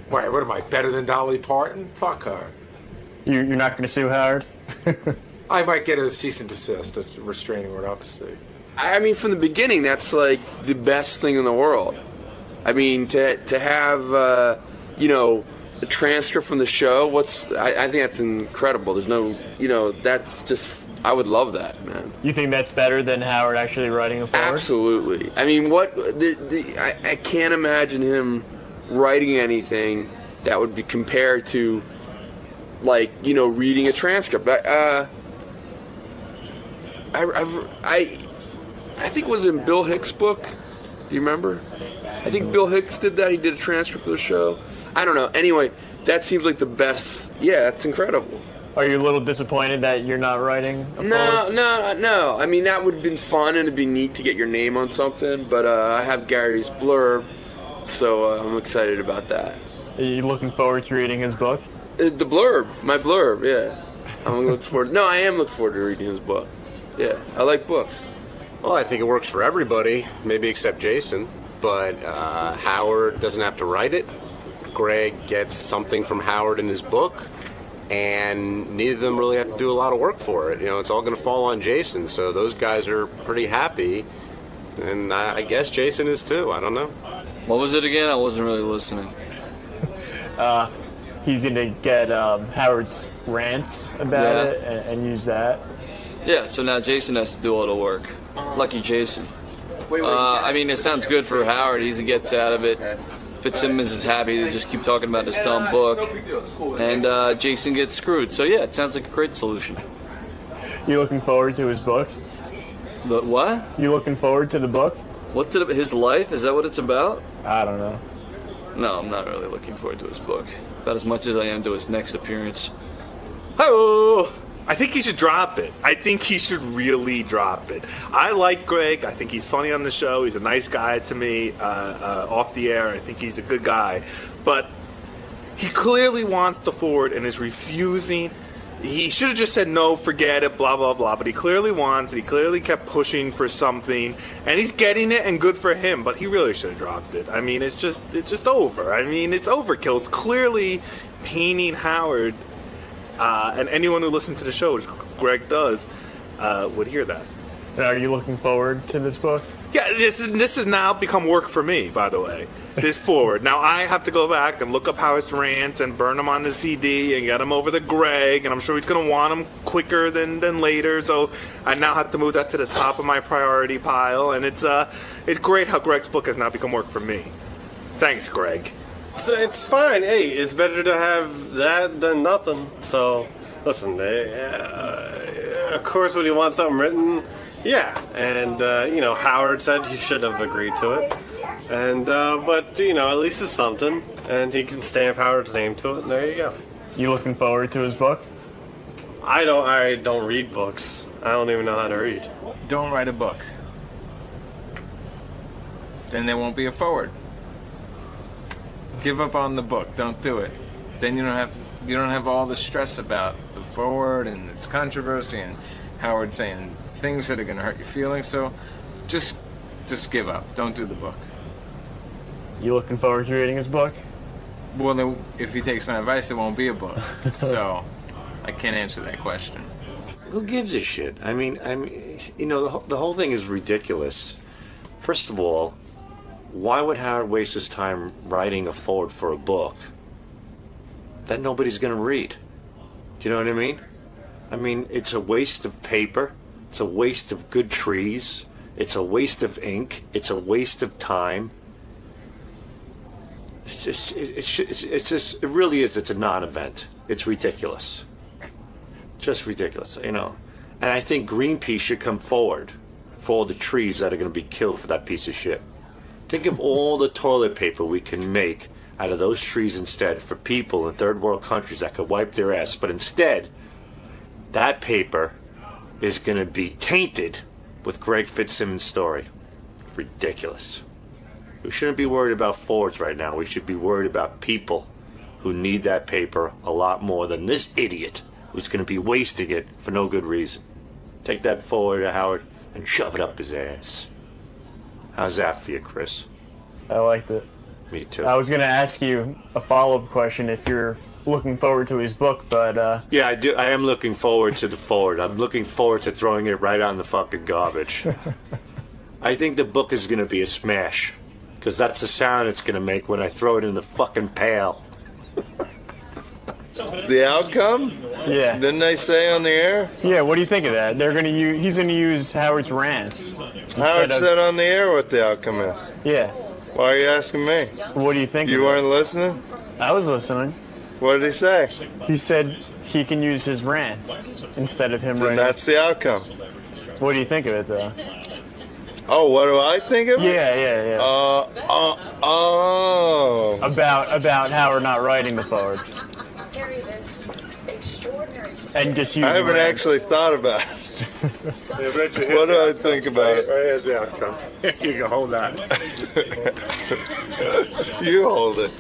Speaker 20: Why, what am I, better than Dolly Parton? Fuck her.
Speaker 19: You're not going to sue Howard?
Speaker 20: I might get a cease and desist, a restraining order, I'll have to see.
Speaker 21: I mean, from the beginning, that's like the best thing in the world. I mean, to have, a transcript from the show, I think that's incredible. There's no, that's just, I would love that, man.
Speaker 19: You think that's better than Howard actually writing a forward?
Speaker 21: Absolutely. I mean, I can't imagine him writing anything that would be compared to, like, reading a transcript. I think it was in Bill Hicks' book. Do you remember? I think Bill Hicks did that. He did a transcript of the show. I don't know. Anyway, that seems like the best. Yeah, it's incredible.
Speaker 19: Are you a little disappointed that you're not writing a forward?
Speaker 21: No. I mean, that would have been fun and it'd be neat to get your name on something, but I have Gary's blurb, so I'm excited about that.
Speaker 19: Are you looking forward to reading his book?
Speaker 21: The blurb, my blurb, yeah. I'm looking forward. No, I am looking forward to reading his book. Yeah, I like books.
Speaker 22: Well, I think it works for everybody, maybe except Jason. But Howard doesn't have to write it. Greg gets something from Howard in his book, and neither of them really have to do a lot of work for it. It's all going to fall on Jason, so those guys are pretty happy, and I guess Jason is too. I don't know.
Speaker 23: What was it again? I wasn't really listening.
Speaker 19: He's going to get Howard's rants about it and use that.
Speaker 23: Yeah, so now Jason has to do all the work. Lucky Jason. I mean, it sounds good for Howard. He gets out of it. Fitzsimmons is happy to just keep talking about his dumb book. And Jason gets screwed. So, yeah, it sounds like a great solution.
Speaker 19: You looking forward to his book?
Speaker 23: The what?
Speaker 19: You looking forward to the book?
Speaker 23: What's it? His life? Is that what it's about?
Speaker 19: I don't know.
Speaker 23: No, I'm not really looking forward to his book. About as much as I am to his next appearance. Hi-oh!
Speaker 24: I think he should drop it. I think he should really drop it. I like Greg. I think he's funny on the show. He's a nice guy to me off the air. I think he's a good guy. But he clearly wants the forward and is refusing. He should have just said, no, forget it, blah, blah, blah. But he clearly wants it. He clearly kept pushing for something. And he's getting it, and good for him. But he really should have dropped it. I mean, it's just over. I mean, it's overkill. It's clearly painting Howard. And anyone who listens to the show, which Greg does, would hear that.
Speaker 19: Are you looking forward to this book?
Speaker 24: Yeah, this has now become work for me, by the way. This forward. Now I have to go back and look up Howard's rants and burn them on the CD and get them over to Greg, and I'm sure he's going to want them quicker than later, so I now have to move that to the top of my priority pile, and it's great how Greg's book has now become work for me. Thanks, Greg.
Speaker 5: It's fine. Hey, it's better to have that than nothing. So, listen, of course, when you want something written, yeah. And, Howard said he should have agreed to it. And, but, at least it's something. And he can stamp Howard's name to it, and there you go.
Speaker 19: You looking forward to his book?
Speaker 5: I don't read books. I don't even know how to read.
Speaker 4: Don't write a book. Then there won't be a forward. Give up on the book. Don't do it. Then you don't have all the stress about the forward and its controversy and Howard saying things that are going to hurt your feelings. So just give up. Don't do the book.
Speaker 19: You looking forward to reading his book?
Speaker 4: Well, then, if he takes my advice, there won't be a book. So I can't answer that question.
Speaker 25: Who gives a shit? I mean, the whole thing is ridiculous. First of all, why would Howard waste his time writing a forward for a book that nobody's going to read? Do you know what I mean? I mean, it's a waste of paper. It's a waste of good trees. It's a waste of ink. It's a waste of time. It really is. It's a non-event. It's ridiculous. Just ridiculous, And I think Greenpeace should come forward for all the trees that are going to be killed for that piece of shit. Think of all the toilet paper we can make out of those trees instead for people in third world countries that could wipe their ass. But instead, that paper is going to be tainted with Greg Fitzsimmons' story. Ridiculous. We shouldn't be worried about Fords right now. We should be worried about people who need that paper a lot more than this idiot who's going to be wasting it for no good reason. Take that forward, Howard, and shove it up his ass. How's that for you, Chris?
Speaker 19: I liked it.
Speaker 25: Me too.
Speaker 19: I was going to ask you a follow-up question if you're looking forward to his book, but...
Speaker 25: Yeah, I do. I am looking forward to the forward. I'm looking forward to throwing it right out in the fucking garbage. I think the book is going to be a smash, because that's the sound it's going to make when I throw it in the fucking pail.
Speaker 3: The outcome?
Speaker 19: Yeah.
Speaker 3: Didn't they say on the air?
Speaker 19: Yeah, what do you think of that? They're going to use... He's going to use Howard's rants.
Speaker 3: Howard said on the air what the outcome is.
Speaker 19: Yeah.
Speaker 3: Why are you asking me?
Speaker 19: What do you think?
Speaker 3: You weren't listening?
Speaker 19: I was listening.
Speaker 3: What did he say?
Speaker 19: He said he can use his rants instead of him
Speaker 3: Then
Speaker 19: writing.
Speaker 3: that's the outcome.
Speaker 19: What do you think of it, though?
Speaker 3: Oh, what do I think of it?
Speaker 19: Yeah. About Howard not writing the forward. And just using
Speaker 3: I haven't
Speaker 19: rants.
Speaker 3: actually thought about it. What do I think about it?
Speaker 25: Right here's the outcome. You can hold that.
Speaker 3: You hold it.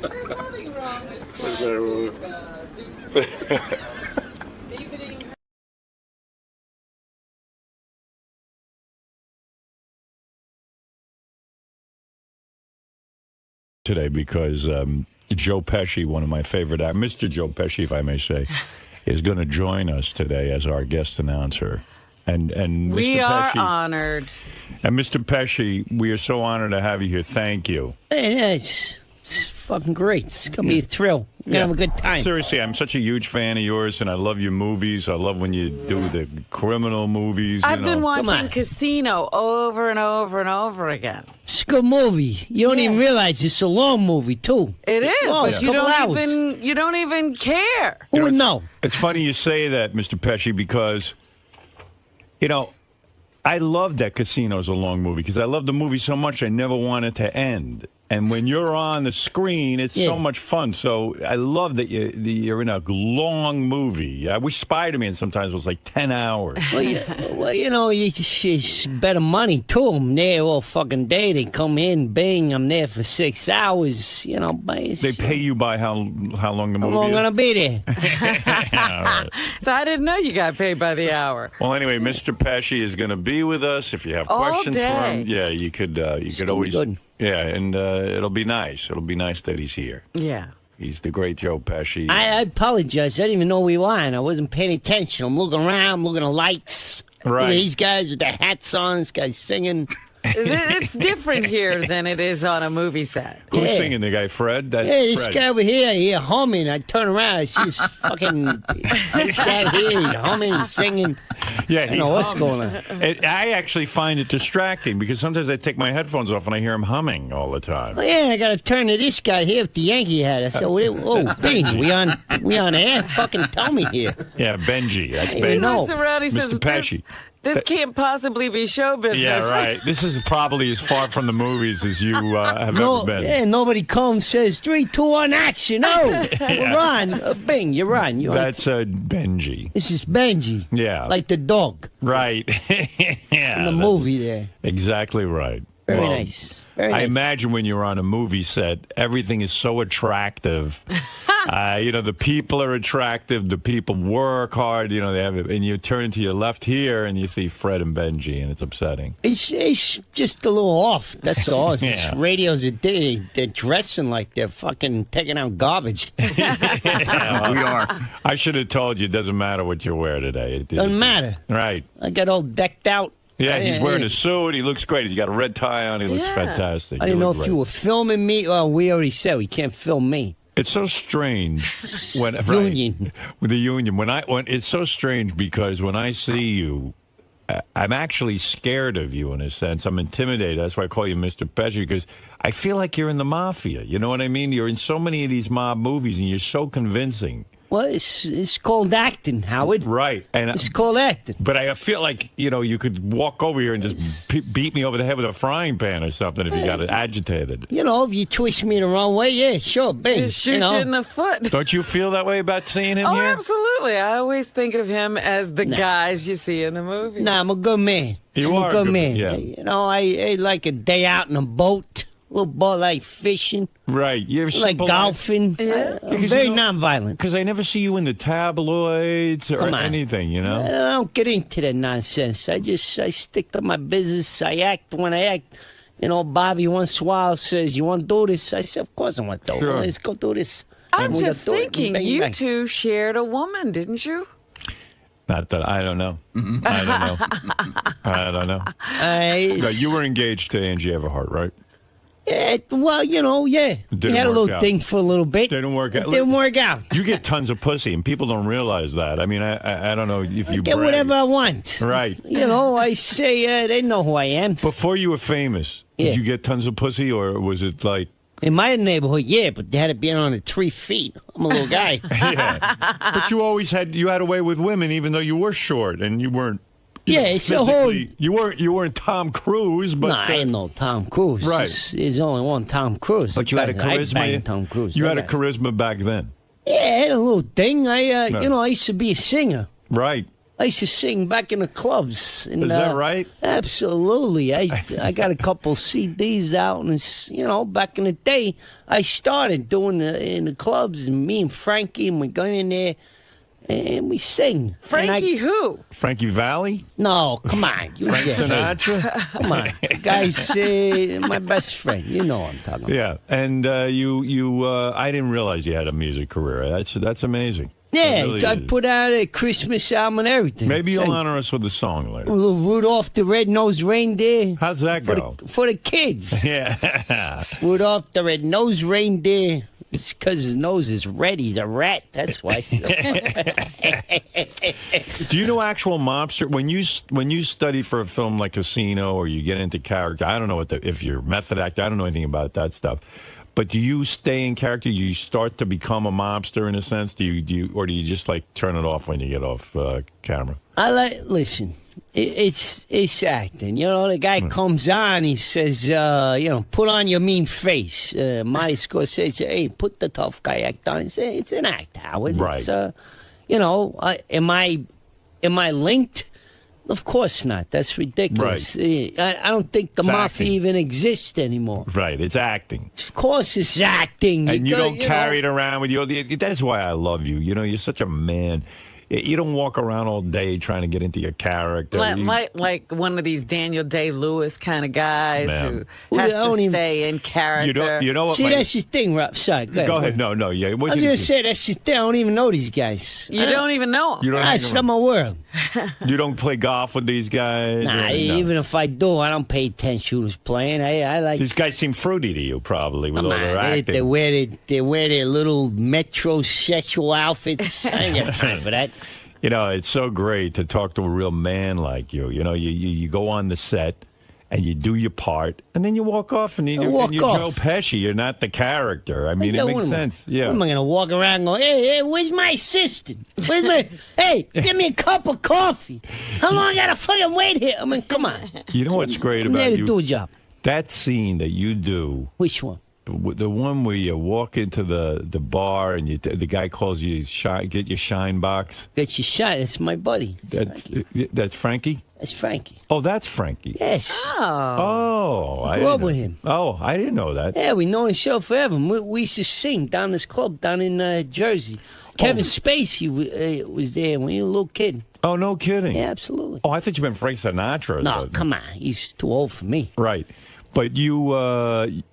Speaker 1: Today because Joe Pesci, one of my favorite actors, Mr. Joe Pesci, if I may say, is going to join us today as our guest announcer. And Mr.
Speaker 2: We are
Speaker 1: Pesci,
Speaker 2: honored.
Speaker 1: And Mr. Pesci, we are so honored to have you here. Thank you.
Speaker 7: Hey, it's fucking great. It's going to be a thrill. We're going to have a good time.
Speaker 1: Seriously, I'm such a huge fan of yours, and I love your movies. I love when you do the criminal movies.
Speaker 2: I've been watching Casino over and over and over again.
Speaker 7: It's a good movie. You don't even realize it's a long movie, too.
Speaker 2: It is,
Speaker 7: long,
Speaker 2: but
Speaker 7: a couple hours.
Speaker 2: you don't even care.
Speaker 7: Who would know?
Speaker 1: It's funny you say that, Mr. Pesci, because, I love that Casino's a long movie because I love the movie so much I never want it to end. And when you're on the screen, it's so much fun. So I love that you're in a long movie. I wish Spider-Man sometimes was like 10 hours.
Speaker 7: Well, it's better money, too. I'm there all fucking day. They come in, bang, I'm there for 6 hours.
Speaker 1: They pay you by how long the movie
Speaker 7: How long
Speaker 1: is?
Speaker 7: going to be there?
Speaker 1: All right.
Speaker 2: So I didn't know you got paid by the hour.
Speaker 1: Well, anyway, Mr. Pesci is going to be with us. If you have
Speaker 2: All
Speaker 1: questions for
Speaker 2: day.
Speaker 1: him, yeah, you could always.
Speaker 7: good.
Speaker 1: Yeah, and it'll be nice. It'll be nice that he's here.
Speaker 2: Yeah.
Speaker 1: He's the great Joe Pesci.
Speaker 7: I apologize. I didn't even know we were on. I wasn't paying attention. I'm looking around, I'm looking at lights.
Speaker 1: Right.
Speaker 7: Look at these guys with their hats on. This guy's singing.
Speaker 2: It's different here than it is on a movie set.
Speaker 1: Who's singing? The guy Fred? That's
Speaker 7: Hey, this
Speaker 1: Fred.
Speaker 7: guy over here humming. I turn around, I see this fucking this guy here, he's humming, singing.
Speaker 1: Yeah,
Speaker 7: I don't know what's going on.
Speaker 1: I actually find it distracting because sometimes I take my headphones off and I hear him humming all the time.
Speaker 7: Oh, yeah, I got to turn to this guy here with the Yankee hat. I said, "Oh, Bing, we on air? Fucking tell me here."
Speaker 1: Yeah, Benji. That's
Speaker 7: He
Speaker 1: Benji.
Speaker 2: looks around, he
Speaker 1: Mr.
Speaker 2: says,
Speaker 1: Pesci.
Speaker 2: This can't possibly be show business.
Speaker 1: Yeah, right. This is probably as far from the movies as you have ever been.
Speaker 7: Yeah, nobody comes says 3, 2, 1, action. Oh, we're on. Bing, you're on.
Speaker 1: That's Benji.
Speaker 7: This is Benji.
Speaker 1: Yeah.
Speaker 7: Like the dog.
Speaker 1: Right. Yeah.
Speaker 7: In the movie there.
Speaker 1: Exactly right.
Speaker 7: Very
Speaker 1: Well,
Speaker 7: nice. Very
Speaker 1: I
Speaker 7: nice.
Speaker 1: imagine when you're on a movie set, everything is so attractive. The people are attractive. The people work hard. They have it, and you turn to your left here, and you see Fred and Benji, and it's upsetting.
Speaker 7: It's just a little off. That's all. It's
Speaker 1: Yeah.
Speaker 7: radios they're dressing like they're fucking taking out garbage.
Speaker 1: I should have told you. It doesn't matter what you wear today.
Speaker 7: Doesn't matter.
Speaker 1: Right.
Speaker 7: I got all decked out.
Speaker 1: Yeah, he's wearing a suit. He looks great. He's got a red tie on. He looks fantastic.
Speaker 7: I didn't
Speaker 1: You
Speaker 7: know
Speaker 1: look
Speaker 7: if
Speaker 1: great.
Speaker 7: you were filming me. Well, we already said we can't film me.
Speaker 1: It's so strange when
Speaker 7: Union.
Speaker 1: With the union. When it's so strange because when I see you, I'm actually scared of you in a sense. I'm intimidated. That's why I call you Mr. Pesci, because I feel like you're in the mafia. You know what I mean? You're in so many of these mob movies, and you're so convincing.
Speaker 7: Well, it's called acting, Howard.
Speaker 1: Right. And
Speaker 7: it's called acting.
Speaker 1: But I feel like, you could walk over here and just beat me over the head with a frying pan or something if you got it agitated.
Speaker 7: If you twist me the wrong way, yeah, sure, bang.
Speaker 2: Just shoot you in the foot.
Speaker 1: Don't you feel that way about seeing him
Speaker 2: Oh,
Speaker 1: here?
Speaker 2: absolutely. I always think of him as the guys you see in the movie.
Speaker 7: Nah, I'm a good man.
Speaker 1: You
Speaker 7: I'm
Speaker 1: are
Speaker 7: a good man.
Speaker 1: Yeah.
Speaker 7: I like a day out in a boat. A little boy like fishing.
Speaker 1: Right. You ever
Speaker 7: like golfing.
Speaker 2: Yeah.
Speaker 7: I'm very nonviolent.
Speaker 1: Because I never see you in the tabloids or anything,
Speaker 7: I don't get into that nonsense. I stick to my business. I act when I act. Bobby once in a while says, "You want to do this?" I said, "Of course I want to do it.
Speaker 1: Sure.
Speaker 7: Let's go do this."
Speaker 2: I'm
Speaker 7: And
Speaker 2: just
Speaker 7: we'll do it.
Speaker 2: thinking,
Speaker 7: Bang,
Speaker 2: you
Speaker 7: bang.
Speaker 2: two shared a woman, didn't you?
Speaker 1: Not that I don't know. I don't know. No, you were engaged to Angie Everhart, right?
Speaker 7: Well, yeah.
Speaker 1: Didn't
Speaker 7: We had a
Speaker 1: work
Speaker 7: little
Speaker 1: out.
Speaker 7: thing for a little bit.
Speaker 1: Didn't work out.
Speaker 7: It didn't work out.
Speaker 1: You get tons of pussy, and people don't realize that. I mean, I don't know if you
Speaker 7: Get
Speaker 1: brag.
Speaker 7: whatever I want.
Speaker 1: Right.
Speaker 7: I say they know who I am.
Speaker 1: Before you were famous,
Speaker 7: Yeah.
Speaker 1: did you get tons of pussy, or was it like...
Speaker 7: In my neighborhood, yeah, but they had to be on the 3 feet. I'm a little guy.
Speaker 1: Yeah. But you always had a way with women, even though you were short and you weren't...
Speaker 7: It's a whole...
Speaker 1: You weren't Tom Cruise, but...
Speaker 7: I ain't no Tom Cruise.
Speaker 1: Right.
Speaker 7: There's only one Tom Cruise.
Speaker 1: But you had a charisma.
Speaker 7: I banged Tom Cruise.
Speaker 1: You had a charisma back then.
Speaker 7: Yeah, I had a little thing. I used to be a singer.
Speaker 1: Right.
Speaker 7: I used to sing back in the clubs. And,
Speaker 1: Is that right?
Speaker 7: Absolutely. I got a couple CDs out, and back in the day, I started doing in the clubs, and me and Frankie, and we go in there, and we sing.
Speaker 2: Frankie who?
Speaker 1: Frankie Valli?
Speaker 7: No, come on. You
Speaker 1: Frank
Speaker 7: get-
Speaker 1: Sinatra?
Speaker 7: Come on. The guy's my best friend. You know what I'm talking about.
Speaker 1: Yeah, and I didn't realize you had a music career. That's amazing.
Speaker 7: Yeah,
Speaker 1: It really
Speaker 7: I
Speaker 1: is.
Speaker 7: put out a Christmas album and everything.
Speaker 1: Maybe you'll
Speaker 7: Sang
Speaker 1: honor us with a song
Speaker 7: a
Speaker 1: later.
Speaker 7: little Rudolph the Red-Nosed Reindeer.
Speaker 1: How's that go?
Speaker 7: For the kids.
Speaker 1: Yeah.
Speaker 7: Rudolph the Red-Nosed Reindeer. It's because his nose is red. He's a rat. That's why.
Speaker 1: Do you know actual mobster? When you study for a film like Casino, or you get into character, I don't know if you're a method actor. I don't know anything about that stuff. But do you stay in character? Do you start to become a mobster in a sense? Do you just like turn it off when you get off camera?
Speaker 7: Listen, it's acting. The guy comes on, he says, put on your mean face. Marty Scorsese, hey, put the tough guy act on. It's an act, Howard.
Speaker 1: Right.
Speaker 7: Am I linked? Of course not. That's ridiculous.
Speaker 1: Right.
Speaker 7: I don't think the
Speaker 1: It's
Speaker 7: mafia
Speaker 1: acting.
Speaker 7: even exists anymore.
Speaker 1: Right, it's acting.
Speaker 7: Of course it's acting.
Speaker 1: And you
Speaker 7: go-
Speaker 1: don't carry it around with you. That's why I love you. You're such a man. You don't walk around all day trying to get into your character.
Speaker 2: Like one of these Daniel Day-Lewis kind of guys
Speaker 1: Man.
Speaker 2: who has
Speaker 7: Well, I don't
Speaker 2: to
Speaker 7: even-
Speaker 2: stay in character.
Speaker 1: You know what?
Speaker 7: See, that's your thing, Rob. Sorry,
Speaker 1: Go ahead. No. Yeah.
Speaker 7: I was going to say, that's your thing. I don't even know these guys.
Speaker 2: You don't even know them.
Speaker 1: You don't hang
Speaker 7: That's
Speaker 1: around.
Speaker 7: not my world.
Speaker 1: You don't play golf with these guys.
Speaker 7: Nah,
Speaker 1: or- no.
Speaker 7: even if I do, I don't pay attention who's playing. I like...
Speaker 1: These guys seem fruity to you, probably, with all their
Speaker 7: They
Speaker 1: acting.
Speaker 7: wear their little metrosexual outfits. I ain't got time for that.
Speaker 1: It's so great to talk to a real man like you. You go on the set and you do your part, and then you walk off, and you're
Speaker 7: walk
Speaker 1: Joe
Speaker 7: off.
Speaker 1: Pesci. You're not the character. I mean,
Speaker 7: Yeah,
Speaker 1: it
Speaker 7: what
Speaker 1: makes
Speaker 7: am I-
Speaker 1: sense. Yeah.
Speaker 7: What am I going to walk around and go, hey, where's my assistant? Where's my... Hey, give me a cup of coffee. How long I got to fucking wait here? I mean, come on.
Speaker 1: You know what's great
Speaker 7: I'm
Speaker 1: about
Speaker 7: there to
Speaker 1: you?
Speaker 7: do a job.
Speaker 1: That scene that you do.
Speaker 7: Which one?
Speaker 1: The one where you walk into the bar and the guy calls you, get your shine box.
Speaker 7: Get your shot. That's my buddy.
Speaker 1: That's Frankie?
Speaker 7: That's Frankie.
Speaker 1: Oh, that's Frankie.
Speaker 7: Yes.
Speaker 1: Oh,
Speaker 7: I grew up with him.
Speaker 1: Oh, I didn't know that.
Speaker 7: Yeah, we know each other forever. We used to sing down this club down in Jersey. Kevin Spacey was there when he was a little kid.
Speaker 1: Oh, no kidding.
Speaker 7: Yeah, absolutely.
Speaker 1: Oh, I thought you meant Frank Sinatra. Or
Speaker 7: No,
Speaker 1: something.
Speaker 7: come on. He's too old for me.
Speaker 1: Right. But you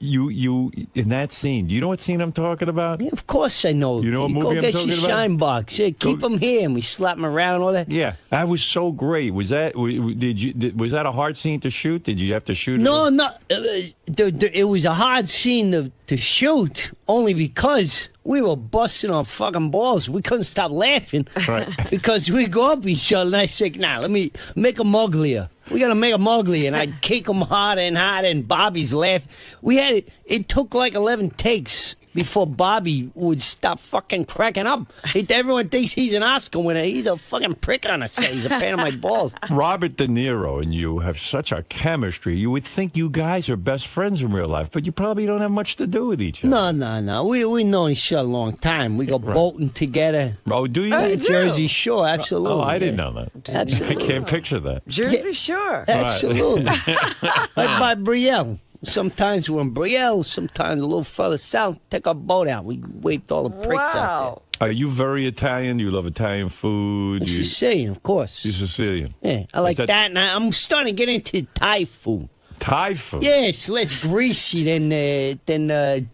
Speaker 1: in that scene, do you know what scene I'm talking about?
Speaker 7: Yeah, of course I know.
Speaker 1: You know what
Speaker 7: You
Speaker 1: movie
Speaker 7: go
Speaker 1: I'm
Speaker 7: get
Speaker 1: talking
Speaker 7: your
Speaker 1: about?
Speaker 7: shine box. Yeah, keep him here, and we slap him around and all that.
Speaker 1: Yeah, that was so great. Was that was that a hard scene to shoot? Did you have to shoot?
Speaker 7: No, no. It was a hard scene to shoot only because we were busting our fucking balls. We couldn't stop laughing.
Speaker 1: Right.
Speaker 7: Because we go up each other, and I said, "Nah, let me make them uglier. We gotta make them ugly." And I'd kick them harder and harder, and Bobby's laugh. We had it. It took like 11 takes before Bobby would stop fucking cracking up. Everyone thinks he's an Oscar winner. He's a fucking prick on a set. He's a pain in my balls.
Speaker 1: Robert De Niro and you have such a chemistry. You would think you guys are best friends in real life, but you probably don't have much to do with each other.
Speaker 7: No. We know each other a long time. We go boating together.
Speaker 1: Oh, do you?
Speaker 7: Jersey Shore, absolutely.
Speaker 1: Oh, I didn't know that.
Speaker 7: Absolutely.
Speaker 1: I can't picture that.
Speaker 2: Jersey Shore.
Speaker 7: Absolutely. Right by Brielle. Sometimes we're in Brielle, sometimes a little further south. Take our boat out. We waved all the pricks out
Speaker 1: Are you very Italian? Do you love Italian food?
Speaker 7: there. Sicilian, of course.
Speaker 1: You're Sicilian.
Speaker 7: Yeah, I like that. And I'm starting to get into Thai food.
Speaker 1: Thai food?
Speaker 7: Yeah, it's less greasy than the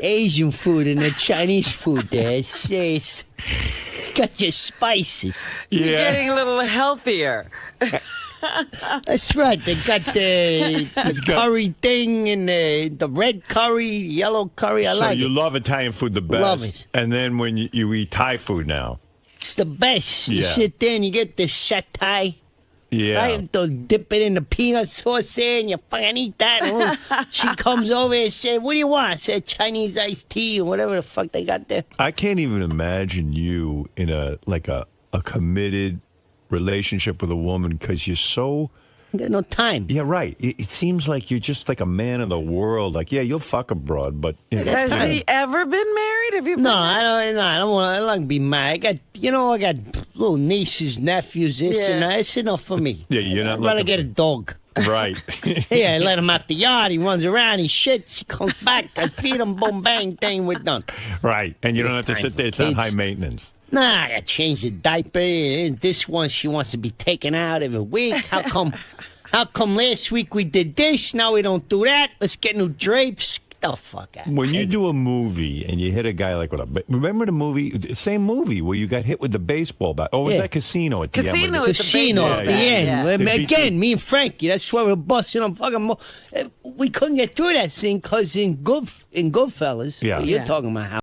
Speaker 7: Asian food and the Chinese food there. It's got your spices.
Speaker 2: You're getting a little healthier.
Speaker 7: That's right. They got the curry thing and the red curry, yellow curry. I like it.
Speaker 1: So you love Italian food the best.
Speaker 7: Love it.
Speaker 1: And then when you eat Thai food now.
Speaker 7: It's the best. You
Speaker 1: Yeah.
Speaker 7: sit there and you get the satay.
Speaker 1: Yeah.
Speaker 7: Right? They'll dip it in the peanut sauce there and you fucking eat that. And she comes over and says, what do you want? I said Chinese iced tea or whatever the fuck they got there.
Speaker 1: I can't even imagine you in a committed relationship with a woman because you're so...
Speaker 7: You got no time.
Speaker 1: Yeah, right. It seems like you're just like a man of the world. Like, yeah, you'll fuck abroad, but...
Speaker 2: Has he ever been married? Have you been
Speaker 7: No, I don't want. I like to be married. I got little nieces, nephews, this and that. It's enough for me.
Speaker 1: Yeah, you're not
Speaker 7: I'd rather
Speaker 1: looking
Speaker 7: get a dog.
Speaker 1: Right.
Speaker 7: Yeah, I let him out the yard. He runs around. He shits. He comes back. I feed him. Boom, bang, thing. We're done.
Speaker 1: Right. And you don't have to sit there. It's not high maintenance.
Speaker 7: Nah, I got to change the diaper. And this one, she wants to be taken out every week. How come last week we did this? Now we don't do that. Let's get new drapes. Get the fuck out.
Speaker 1: When you do a movie and you hit a guy like remember the movie, same movie where you got hit with the baseball bat? Or was that Casino at the end?
Speaker 7: Casino at the end.
Speaker 1: Yeah.
Speaker 7: Again, me and Frankie, that's why we're busting on fucking... We couldn't get through that scene because in Goodfellas, you're talking about how